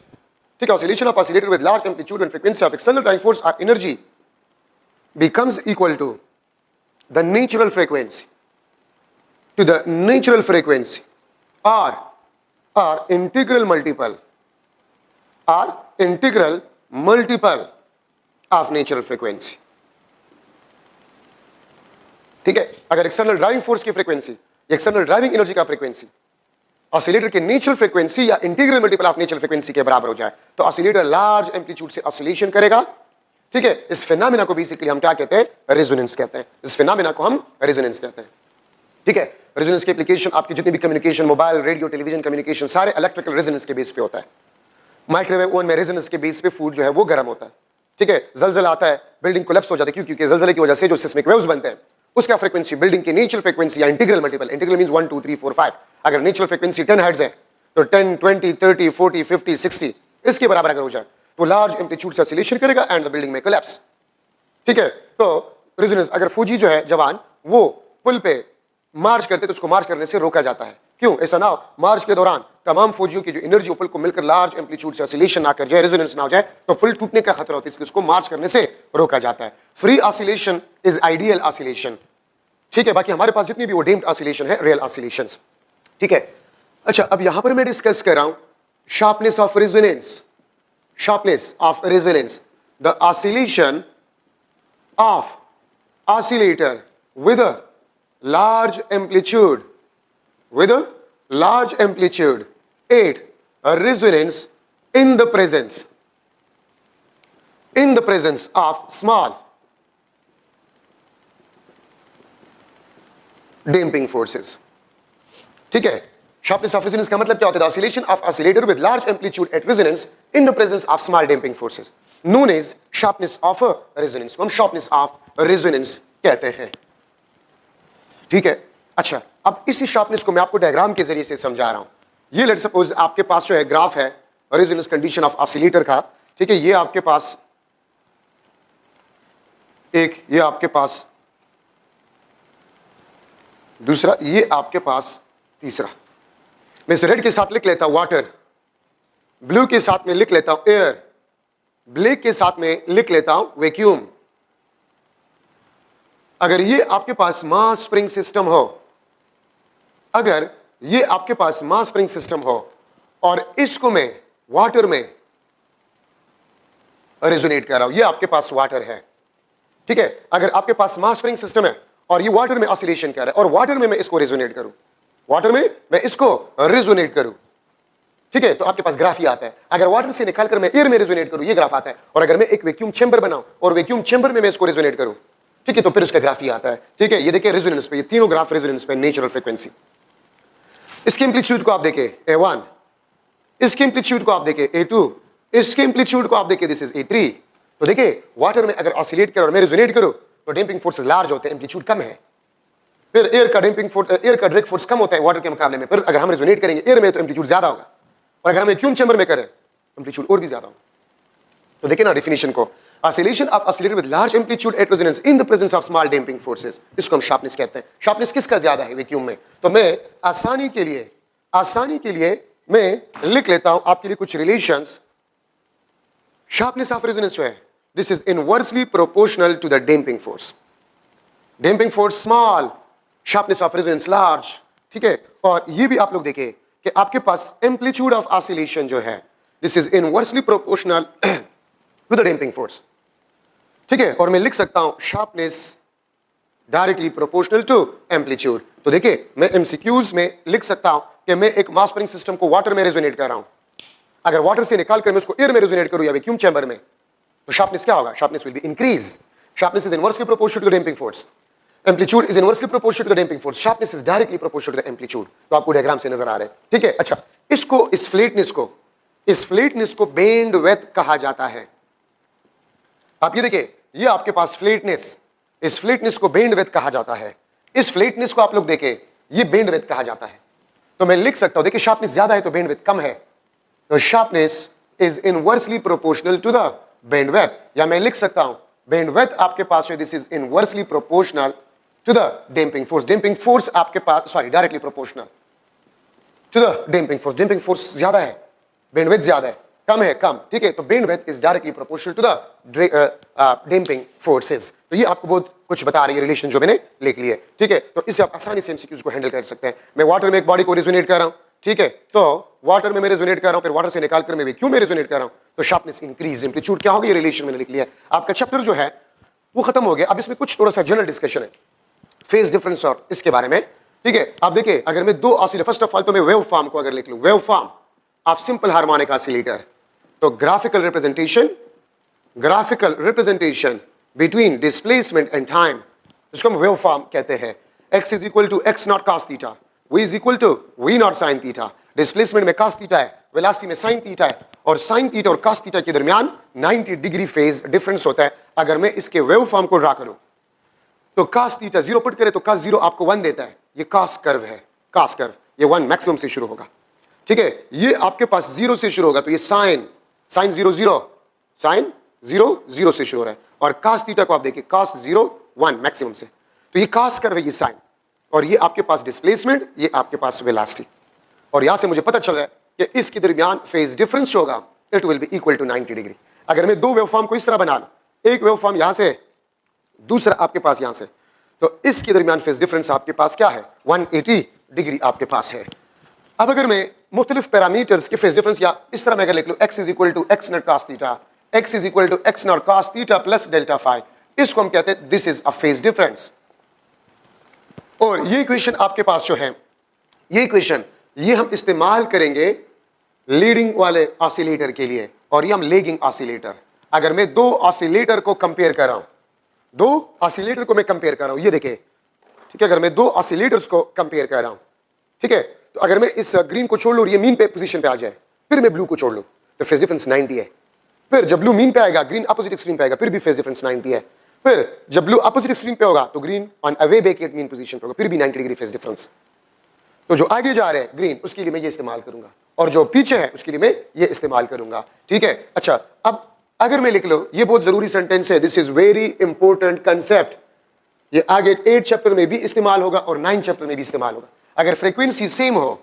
ठीक है। oscillation of oscillator with large amplitude when frequency of external driving force or energy becomes equal to the natural frequency or integral multiple of natural frequency. ठीक है, अगर external driving force की frequency, external driving energy का frequency oscillator के natural frequency या integral multiple of natural frequency के बराबर हो जाए तो ऑसिलेटर लार्ज एम्पलीट्यूड से ऑसिलेशन करेगा। ठीक है, इस फिनोमेना को बेसिकली हम क्या कहते हैं? रेजोनेंस कहते हैं। इस फिनोमेना को हम रेजोनेंस कहते हैं। ठीक है, रेजोनेंस की एप्लीकेशन आपकी जितनी भी communication, mobile, radio, television communication, सारे इलेक्ट्रिकल रेजोनेंस के बेस पे होता है। माइक्रोवेव ओवन में रेजोनेंस के बेस पे फूड जो है वो गर्म होता है। ठीक है, जलजला आता है, बिल्डिंग कोलैप्स हो जाती है, क्योंकि जलजले की वजह से जो सिस्मिक वेव्स बनते हैं उसका फ्रीक्वेंसी बिल्डिंग की नेचुरल फ्रीक्वेंसी या इंटीग्रल मल्टीपल, इंटीग्रल मींस 1 2 3 4 5, अगर नेचुरल फ्रीक्वेंसी 10 हर्ट्ज है तो 10 20 30 40 50 60 इसके बराबर अगर हो जाए तो लार्ज एम्पलीट्यूड से ऑसिलेशन करेगा एंड द बिल्डिंग में कोलैप्स। ठीक है, तो रेजोनेंस, अगर फौजी जो है जवान वो पुल पे मार्च करते तो उसको मार्च करने से रोका जाता है। क्यों? ऐसा ना हो मार्च के दौरान तमाम फौजियों की जो एनर्जी पुल को मिलकर लार्ज एम्पलीट्यूड से ऑसिलेशन ना कर जाए, रेजोनेंस ना हो जाए, तो पुल टूटने का खतरा होता है, इसलिए उसको मार्च करने से रोका जाता है। Free oscillation is ideal oscillation. ठीक है, बाकी हमारे पास जितनी भी वो डीम्ड ऑसिलेशन है, रियल ऑसिलेशंस। ठीक है, अच्छा, अब यहां पर मैं डिस्कस कर रहा हूं sharpness of resonance. Sharpness of resonance, the oscillation of oscillator with a large amplitude at a resonance in the presence of small damping forces। ठीक है, sharpness of resonance का मतलब क्या होता है? The oscillation of oscillator with large amplitude at resonance in the presence of small damping forces known as sharpness of a resonance। हम sharpness of resonance कहते हैं। ठीक है, अच्छा, अब इसी शार्पनेस को मैं आपको डायग्राम के जरिए से समझा रहा हूं। ये लेट सपोज आपके पास जो है ग्राफ है रेजोनेंस कंडीशन ऑफ ऑसिलेटर का। ठीक है, ये आपके पास एक, ये आपके पास दूसरा, ये आपके पास तीसरा। मैं इसे रेड के साथ लिख लेता हूं वाटर, ब्लू के साथ में लिख लेता हूं एयर, ब्लैक के साथ में लिख लेता हूं वैक्यूम। अगर ये आपके पास मास स्प्रिंग सिस्टम हो, अगर ये आपके पास मास स्प्रिंग सिस्टम हो और इसको मैं वाटर में रेजोनेट कर रहा हूं, ये आपके पास वाटर है। ठीक है, अगर आपके पास मास स्प्रिंग सिस्टम है और ये वाटर में ऑसिलेशन कर रहा है और वाटर में मैं इसको रेजोनेट करूं, वाटर में मैं इसको रेजोनेट करूं, ठीक है, तो आपके पास ग्राफ ही आता है। अगर वाटर से निकालकर मैं एयर में रेजोनेट करूं, ये ग्राफ आता है। और अगर मैं एक वैक्यूम चेंबर बनाऊं और वैक्यूम चेंबर में मैं इसको रेजोनेट करूं, ठीक है, तो फिर उसका ग्राफ ही आता है। ठीक है, ये देखिए रेजोनेंस पे, ये तीनों ग्राफ रेजोनेंस पे, नेचुरल फ्रीक्वेंसी। इसके एम्पलीट्यूड को आप देखें A1, इसके एम्पलीट्यूड को आप देखें A2, इसके एम्पलीट्यूड को आप देखें दिस इज A3। तो देखिए वाटर में अगर ऑसिलेट करो और मैं रेजोनेट करूं तो डैम्पिंग फोर्सेस लार्ज होते हैं, एम्पलीट्यूड कम है। फिर एयर का डैम्पिंग फोर्स, एयर का ड्रैग फोर्स कम होता है वाटर के मुकाबले में। फिर अगर हम रेजोनेट करेंगे एयर में तो एम्पलीट्यूड ज्यादा होगा, और अगर हम वैक्यूम चेंबर में करें एम्पलीट्यूड और भी ज्यादा होगा। तो देखिए ना डेफिनेशन को, oscillation of oscillator with large amplitude at resonance in the presence of small damping forces, इसको हम शार्पनेस कहते हैं। शार्पनेस किसका ज्यादा है? वैक्यूम में। तो मैं आसानी के लिए मैं लिख लेता हूं आपके लिए कुछ रिलेशंस। शार्पनेस ऑफ रेजोनेंस जो है this is inversely proportional to the damping force. Damping force small, sharpness of resonance large. ठीक है, और ये भी आप लोग देखें कि आपके पास एम्पलीट्यूड ऑफ ऑसिलेशन जो है this is inversely proportional to the damping force. ठीक है, और मैं लिख सकता हूं sharpness directly proportional to amplitude. तो देखिए मैं एमसीक्यूज में लिख सकता हूं कि मैं एक मास स्प्रिंग सिस्टम को वाटर में रेजोनेट कर रहा हूं, अगर वाटर से निकाल कर मैं उसको एयर में रेजोनेट करूं या वैक्यूम चैम्बर में, तो शार्पनेस क्या होगा? Sharpness will be increase. Sharpness is inversely proportional to the damping force, amplitude is inversely proportional to the damping force, sharpness is directly proportional to the amplitude. तो आपको diagram से नजर आ रहा है। ठीक है, अच्छा, इसको इस फ्लैटनेस को बेंड विड्थ कहा जाता है। आप ये देखिए, ये आपके पास फ्लैटनेस, इस फ्लैटनेस को बेंड विड्थ कहा जाता है। इस फ्लैटनेस को आप लोग देखें, ये बेंड विड्थ कहा जाता है। तो मैं लिख सकता हूं, देखिए शार्पनेस ज्यादा है तो बेंड विड्थ कम है, तो sharpness is inversely proportional to the band width. या मैं लिख सकता हूं बेंड विड्थ आपके पास है this is inversely proportional to the damping force. Damping force आपके पास, sorry, directly proportional to the damping force. Damping force ज्यादा है, बेंड विड्थ ज्यादा है, कम है कम। ठीक है, तो band width is directly proportional to the damping forces. तो ये आपको बहुत कुछ बता रही है रिलेशन जो मैंने लिख ली है। ठीक है, तो इससे आप आसानी से एमसीक्यूज को हैंडल कर सकते हैं। मैं वाटर में एक बॉडी को रेजोनेट कर रहा हूं, ठीक है, तो वाटर में मैं रेजोनेट कर रहा हूं, फिर वाटर से निकालकर मैं वैक्यूम में रेजोनेट कर रहा हूं, तो शार्पनेस इंक्रीज, एम्पलीट्यूड क्या होगा, ये रिलेशन मैंने लिख लिया है। आपका चैप्टर जो है वो खत्म हो गया। अब इसमें कुछ थोड़ा सा जनरल डिस्कशन है फेज डिफरेंस और इसके बारे में, ठीक है। आप देखिए, अगर मैं दो ऑसिलेटर, फर्स्ट ऑफ ऑल तो मैं वेव फॉर्म को अगर लिख लूं, wave form of simple harmonic oscillator, तो graphical representation between displacement and time, इसको हम वेव फॉर्म कहते हैं। x is equal to x naught cos theta, y is equal to v naught sin theta. Displacement में cos theta है, velocity में sin theta है, और sin थीटा और cos थीटा के दरमियान 90 डिग्री फेज डिफरेंस होता है। अगर मैं इसके वेव फॉर्म को ड्रा करूं तो cos थीटा 0 पुट करे तो cos 0 आपको 1 देता है, ये cos कर्व है, cos कर्व, ये 1 मैक्सिमम से शुरू होगा, ठीक है। ये आपके पास 0 से शुरू होगा, तो ये sin 0 0, sin 0 0 से शुरू हो रहा है, और cos थीटा को आप देखिए cos 0 1 मैक्सिमम से, तो ये cos कर्व है, ये sin, और ये आपके पास डिस्प्लेसमेंट, ये आपके पास वेलोसिटी। और यहां से मुझे पता चल रहा है कि इसके दरमियान फेज डिफरेंस जो होगा it will be equal to 90 degree. अगर मैं दो वेवफॉर्म को इस तरह बना लूं, एक वेवफॉर्म यहां से, दूसरा आपके पास यहां से, तो इसके दरमियान फेज डिफरेंस आपके पास क्या है, 180 डिग्री आपके पास है। अब अगर मैं मुख्तलिफ पैरामीटर्स के फेज डिफरेंस या इस तरह मैं अगर लिख लूं, x is equal to x naught cos theta, x is equal to x naught cos theta plus delta phi, इसको हम कहते हैं this is a phase difference. और ये इक्वेशन आपके पास जो है, ये इक्वेशन ये हम इस्तेमाल करेंगे लीडिंग वाले ऑसिलेटर के लिए, और ये हम लेगिंग ऑसिलेटर। अगर मैं दो ऑसिलेटर को कंपेयर कर रहा हूं, दो ऑसिलेटर को मैं कंपेयर कर रहा हूं, ये देखिए, ठीक है। अगर मैं दो ऑसिलेटर्स को कंपेयर कर रहा हूं, ठीक है, तो अगर मैं इस ग्रीन को छोड़ लूं, ये मीन पे पोजीशन पे आ जाए, फिर मैं ब्लू को छोड़ लूं, तो फेज डिफरेंस 90 है। फिर जब ब्लू मीन पे आएगा, ग्रीन अपोजिट एक्सट्रीम पे आएगा, फिर भी फेज डिफरेंस 90 है। फिर जब ब्लू अपोजिट एक्सट्रीम पे होगा, तो green on away back mean position पे होगा, फिर भी 90 डिग्री फेज डिफरेंस। तो जो आगे जा रहे हैं ग्रीन, उसके लिए मैं ये इस्तेमाल करूंगा, और जो पीछे है उसके लिए मैं ये इस्तेमाल करूंगा, ठीक है। अच्छा, अब अगर मैं लिख लो, ये बहुत जरूरी सेंटेंस है, this is very important concept, ये आगे 8 चैप्टर में भी इस्तेमाल होगा और 9 चैप्टर में भी इस्तेमाल होगा। अगर फ्रीक्वेंसी सेम हो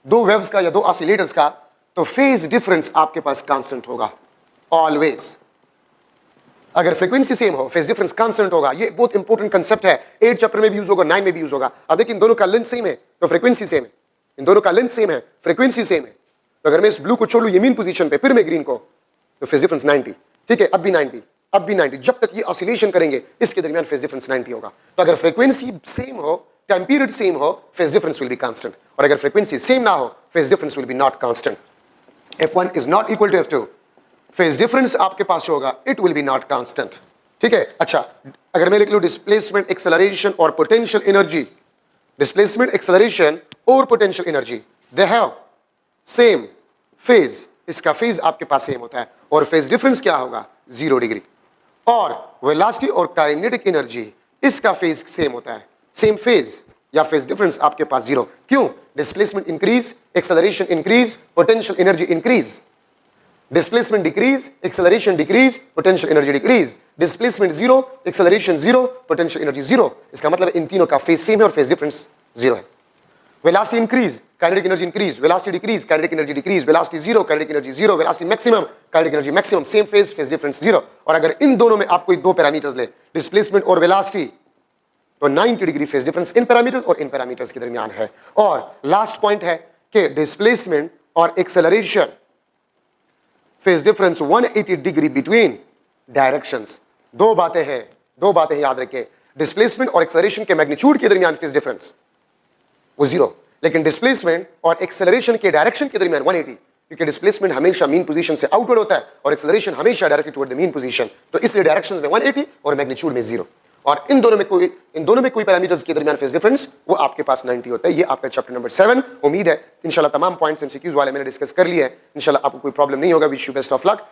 दो वेव्स का या दो ऑसिलेटर्स का, तो फेज डिफरेंस आपके पास कांस्टेंट होगा ऑलवेज। अगर फ्रीक्वेंसी सेम हो, फेज डिफरेंस कांस्टेंट होगा। ये बहुत इंपॉर्टेंट कंसेप्ट है, 8 चैप्टर में भी यूज होगा, 9 में भी यूज होगा। अब देखिए, इन दोनों का लेंथ सेम है तो फ्रीक्वेंसी सेम है, इन दोनों का लेंथ सेम है, फ्रीक्वेंसी सेम है। तो अगर मैं इस ब्लू को छोड़ लूं ये मीन पोजीशन पे, फिर मैं ग्रीन को, तो फेज डिफरेंस 90, ठीक है। अब भी 90, अब भी 90, जब तक ये ऑसिलेशन करेंगे इसके दरमियान फेज डिफरेंस 90 होगा। तो अगर फ्रीक्वेंसी सेम हो, टाइम पीरियड सेम हो, phase difference will be constant, और अगर फ्रीक्वेंसी सेम ना हो, phase difference will be not constant. F1 is not equal to F2, phase difference आपके पास होगा, it will be not constant, ठीक है। अच्छा, अगर मैं लिख लूं डिस्प्लेसमेंट, एक्सेलरेशन और पोटेंशियल एनर्जी, डिस्प्लेसमेंट, एक्सेलरेशन और potential energy, they have same phase, इसका फेज आपके पास सेम होता है, और फेज डिफरेंस क्या होगा, 0 डिग्री। और वेलोसिटी और काइनेटिक एनर्जी, इसका फेज सेम होता है, सेम फेज या फेज डिफरेंस आपके पास 0। क्यों, displacement increase, acceleration increase, potential energy increase. Displacement decrease, acceleration decrease, potential energy decrease. Displacement 0, acceleration 0, potential energy 0। इसका मतलब इन तीनों का फेज सेम है और फेज डिफरेंस 0 है। Velocity increase, kinetic energy increase, velocity decrease, kinetic energy decrease, velocity 0, kinetic energy 0, velocity maximum, kinetic energy maximum, same phase, phase difference 0। और अगर इन दोनों में आप कोई दो पैरामीटर्स ले, डिस्प्लेसमेंट और वेलोसिटी, तो 90 degree phase difference in parameters और इन पैरामीटर्स के दरमियान है। और लास्ट पॉइंट है कि डिस्प्लेसमेंट और acceleration phase difference 180 degree between directions. दो बातें हैं याद रखें, डिस्प्लेसमेंट और एक्सेलरेशन के मैग्नीट्यूड के दरमियान फेज डिफरेंस वो 0, लेकिन डिस्प्लेसमेंट और एक्सेलरेशन के डायरेक्शन के दरमियान 180, क्योंकि डिस्प्लेसमेंट हमेशा मीन पोजीशन से आउटवर्ड होता है और एक्सेलरेशन हमेशा directed toward the mean position, तो इसलिए डायरेक्शंस में 180 और मैग्नीट्यूड में 0। और इन दोनों में कोई पैरामीटर्स के दरमियान फेज डिफरेंस वो आपके पास 90 होता है। ये आपका चैप्टर नंबर 7। उम्मीद है इंशाल्लाह तमाम पॉइंट्स एमसीक्यूज वाले मैंने डिस्कस कर लिए हैं, इंशाल्लाह आपको कोई प्रॉब्लम नहीं होगा। Wish you best of luck.